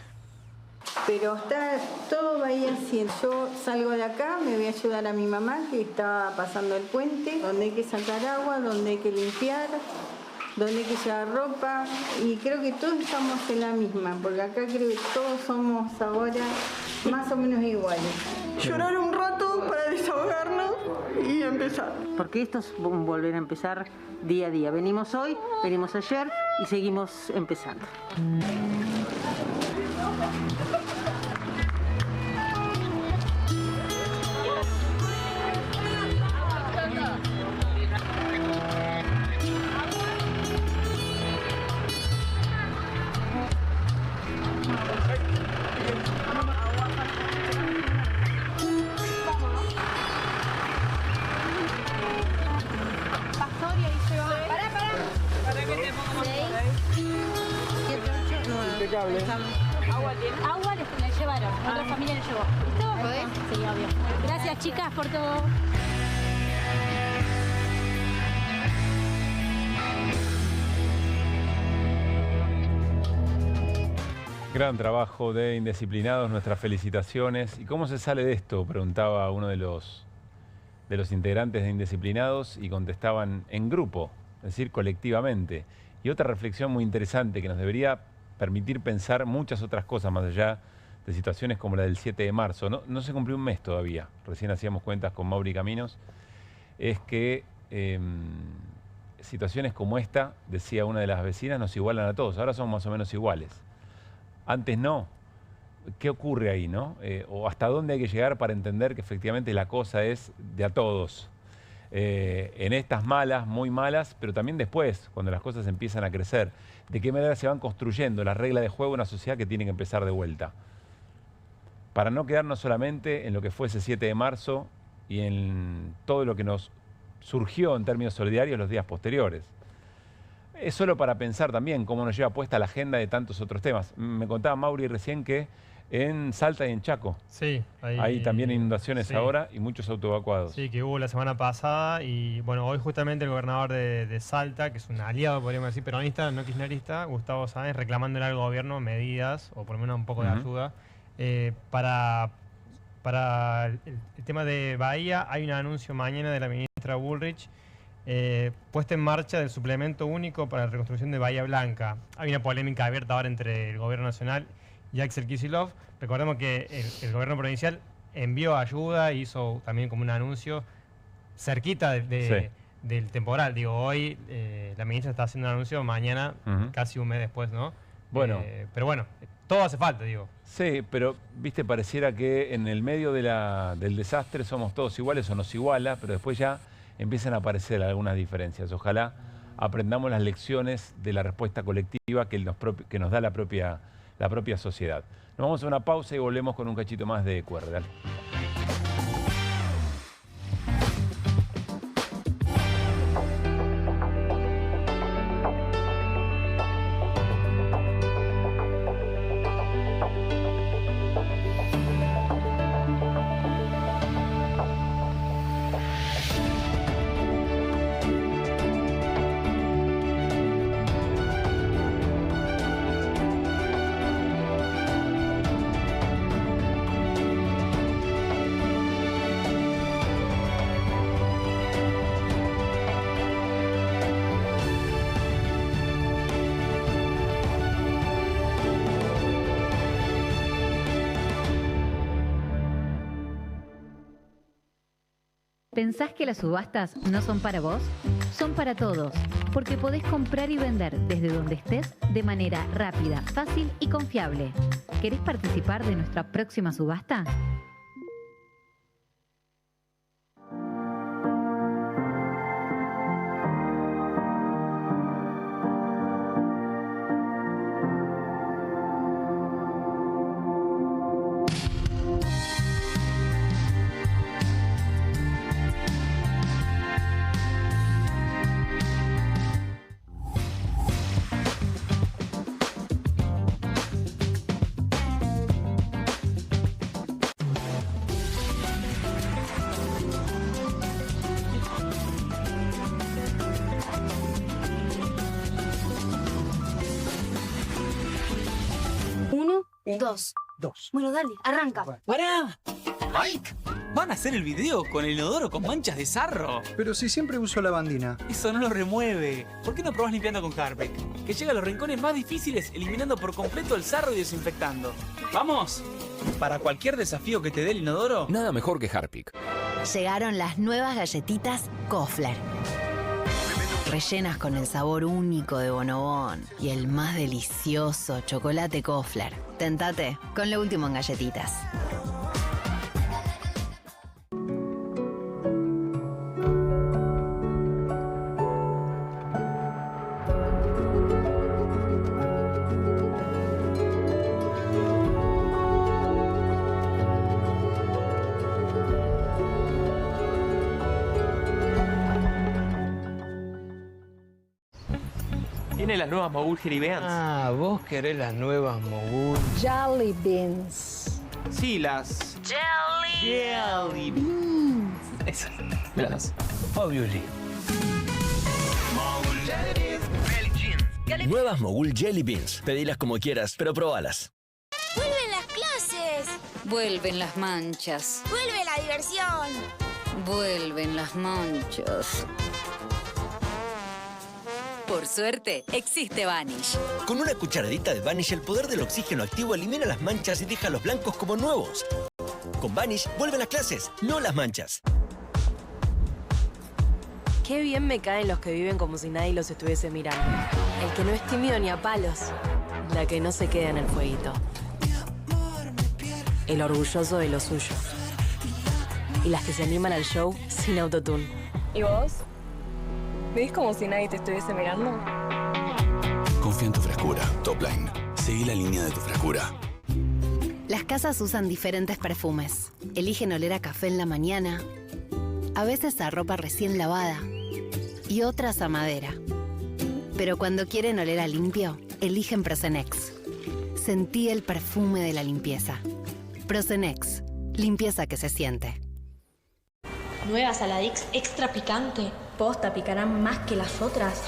Pero está todo Bahía 100. Yo salgo de acá, me voy a ayudar a mi mamá que está pasando el puente, donde hay que sacar agua, donde hay que limpiar, donde hay que llevar ropa. Y creo que todos estamos en la misma, porque acá creo que todos somos ahora más o menos iguales. Llorar un rato para desahogarnos y empezar. Porque esto es volver a empezar día a día. Venimos hoy, venimos ayer y seguimos empezando. Agua le llevaron, otra familia le llevó. ¿Listo? Sí, obvio. Gracias, chicas, por todo. Gran trabajo de Indisciplinados, nuestras felicitaciones. ¿Y cómo se sale de esto? Preguntaba uno de los integrantes de Indisciplinados y contestaban en grupo, es decir, colectivamente. Y otra reflexión muy interesante que nos debería permitir pensar muchas otras cosas más allá de situaciones como la del 7 de marzo. No se cumplió un mes todavía, recién hacíamos cuentas con Mauri Caminos, es que situaciones como esta, decía una de las vecinas, nos igualan a todos, ahora somos más o menos iguales. Antes no. ¿Qué ocurre ahí, no? O hasta dónde hay que llegar para entender que efectivamente la cosa es de a todos. En estas malas, muy malas, pero también después, cuando las cosas empiezan a crecer, de qué manera se van construyendo las reglas de juego de una sociedad que tiene que empezar de vuelta. Para no quedarnos solamente en lo que fue ese 7 de marzo y en todo lo que nos surgió en términos solidarios los días posteriores. Es solo para pensar también cómo nos lleva puesta la agenda de tantos otros temas. Me contaba Mauri recién que en Salta y en Chaco. Sí. Hay también inundaciones sí. ahora y muchos autoevacuados. Sí, que hubo la semana pasada y bueno, hoy justamente el gobernador de Salta, que es un aliado, podríamos decir, peronista, no kirchnerista, Gustavo Sáenz, reclamándole al gobierno medidas, o por lo menos un poco de ayuda, para el tema de Bahía. Hay un anuncio mañana de la ministra Bullrich, puesta en marcha del suplemento único para la reconstrucción de Bahía Blanca. Hay una polémica abierta ahora entre el gobierno nacional y Axel Kicillof. Recordemos que el gobierno provincial envió ayuda, hizo también como un anuncio cerquita del temporal. Digo, hoy la ministra está haciendo un anuncio, mañana casi un mes después, ¿no? Bueno. Pero bueno, todo hace falta, digo. Sí, pero viste, pareciera que en el medio del desastre somos todos iguales o nos iguala, pero después ya empiezan a aparecer algunas diferencias. Ojalá aprendamos las lecciones de la respuesta colectiva que nos da la propia sociedad. Nos vamos a una pausa y volvemos con un cachito más de QR. Dale. ¿Pensás que las subastas no son para vos? Son para todos, porque podés comprar y vender desde donde estés de manera rápida, fácil y confiable. ¿Querés participar de nuestra próxima subasta? Dos. Bueno, dale, arranca. ¡Pará! ¡Mike! ¿Van a hacer el video con el inodoro con manchas de sarro? Pero si siempre uso lavandina. Eso no lo remueve. ¿Por qué no probás limpiando con Harpic? Que llega a los rincones más difíciles eliminando por completo el sarro y desinfectando. ¡Vamos! Para cualquier desafío que te dé el inodoro, nada mejor que Harpic. Llegaron las nuevas galletitas Kofler. Rellenas con el sabor único de Bonobón y el más delicioso chocolate Kofler. Tentate con lo último en galletitas. Tiene las nuevas Mogul Jelly Beans. Ah, vos querés las nuevas Mogul. Jelly Beans. Sí, las... Jelly Beans. Esas. Me las das. Obviously. Nuevas Mogul Jelly Beans. Pedilas como quieras, pero probalas. ¡Vuelven las clases! Vuelven las manchas. ¡Vuelve la diversión! Vuelven las manchas. Por suerte, existe Vanish. Con una cucharadita de Vanish, el poder del oxígeno activo elimina las manchas y deja los blancos como nuevos. Con Vanish, vuelven las clases, no las manchas. Qué bien me caen los que viven como si nadie los estuviese mirando. El que no es tímido ni a palos. La que no se queda en el fueguito. El orgulloso de lo suyo. Y las que se animan al show sin autotune. ¿Y vos? ¿Ves como si nadie te estuviese mirando? Confía en tu frescura, Topline. Seguí la línea de tu frescura. Las casas usan diferentes perfumes. Eligen oler a café en la mañana, a veces a ropa recién lavada y otras a madera. Pero cuando quieren oler a limpio, eligen Prosenex. Sentí el perfume de la limpieza. Prosenex, limpieza que se siente. Nueva Saladix extra picante. Posta, picarán más que las otras.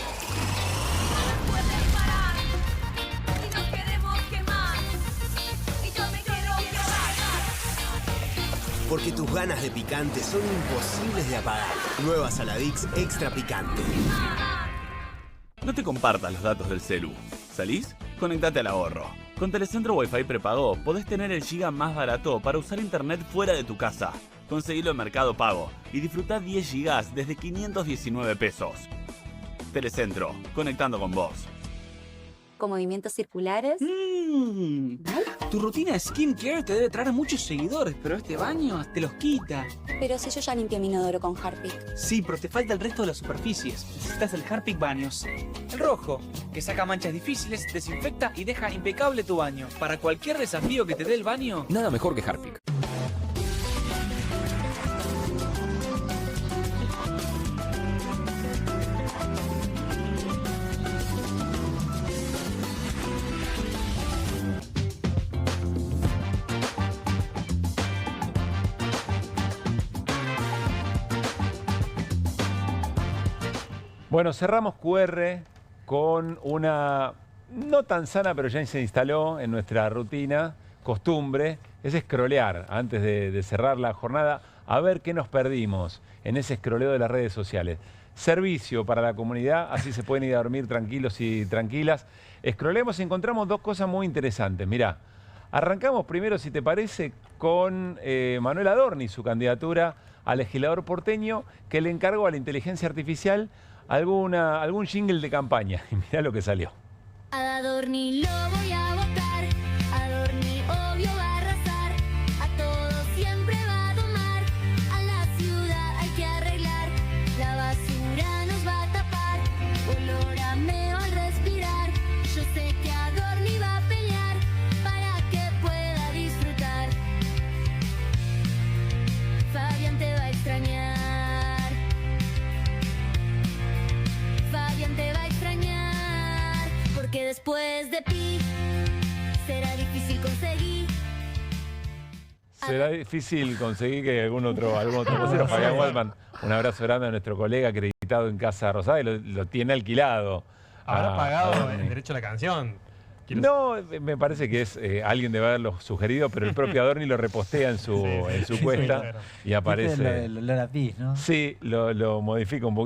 Porque tus ganas de picante son imposibles de apagar. Nueva Saladix extra picante. No te compartas los datos del celu. ¿Salís? Conectate al ahorro. Con Telecentro Wi-Fi prepago podés tener el giga más barato para usar internet fuera de tu casa. Conseguilo en Mercado Pago y disfrutá 10 gigas desde 519 pesos. Telecentro, conectando con vos. Con movimientos circulares. Tu rutina de skincare te debe traer muchos seguidores, pero este baño te los quita. Pero si yo ya limpié mi inodoro con Harpic. Sí, pero te falta el resto de las superficies. Necesitas el Harpic Baños. El rojo, que saca manchas difíciles, desinfecta y deja impecable tu baño. Para cualquier desafío que te dé el baño, nada mejor que Harpic. Bueno, cerramos QR con una no tan sana, pero ya se instaló en nuestra rutina, costumbre, es scrollear antes de cerrar la jornada, a ver qué nos perdimos en ese scrolleo de las redes sociales. Servicio para la comunidad, así se pueden ir a dormir tranquilos y tranquilas. Scrollemos y encontramos dos cosas muy interesantes. Mirá, arrancamos primero, si te parece, con Manuel Adorni, su candidatura al legislador porteño que le encargó a la inteligencia artificial algún jingle de campaña. Y mirá lo que salió. A Adorni lo voy a votar, Adorni obvio va a arrasar, a todos siempre va a domar, a la ciudad hay que arreglar, la basura nos va a tapar, olor a meo al respirar, yo sé que Adorni va a pelear para que pueda disfrutar. Fabián te va a extrañar, Fabián te va a extrañar, porque después de Pi será difícil conseguir. Será difícil conseguir que algún otro vocero, Fabián Waldman, un abrazo grande a nuestro colega acreditado en Casa Rosada y lo tiene alquilado. ¿Habrá pagado el derecho a la canción? No, me parece que es alguien debe haberlo sugerido, pero el propio Adorni lo repostea en su cuesta y aparece. Lo ¿no? Sí, lo modifica un poquito.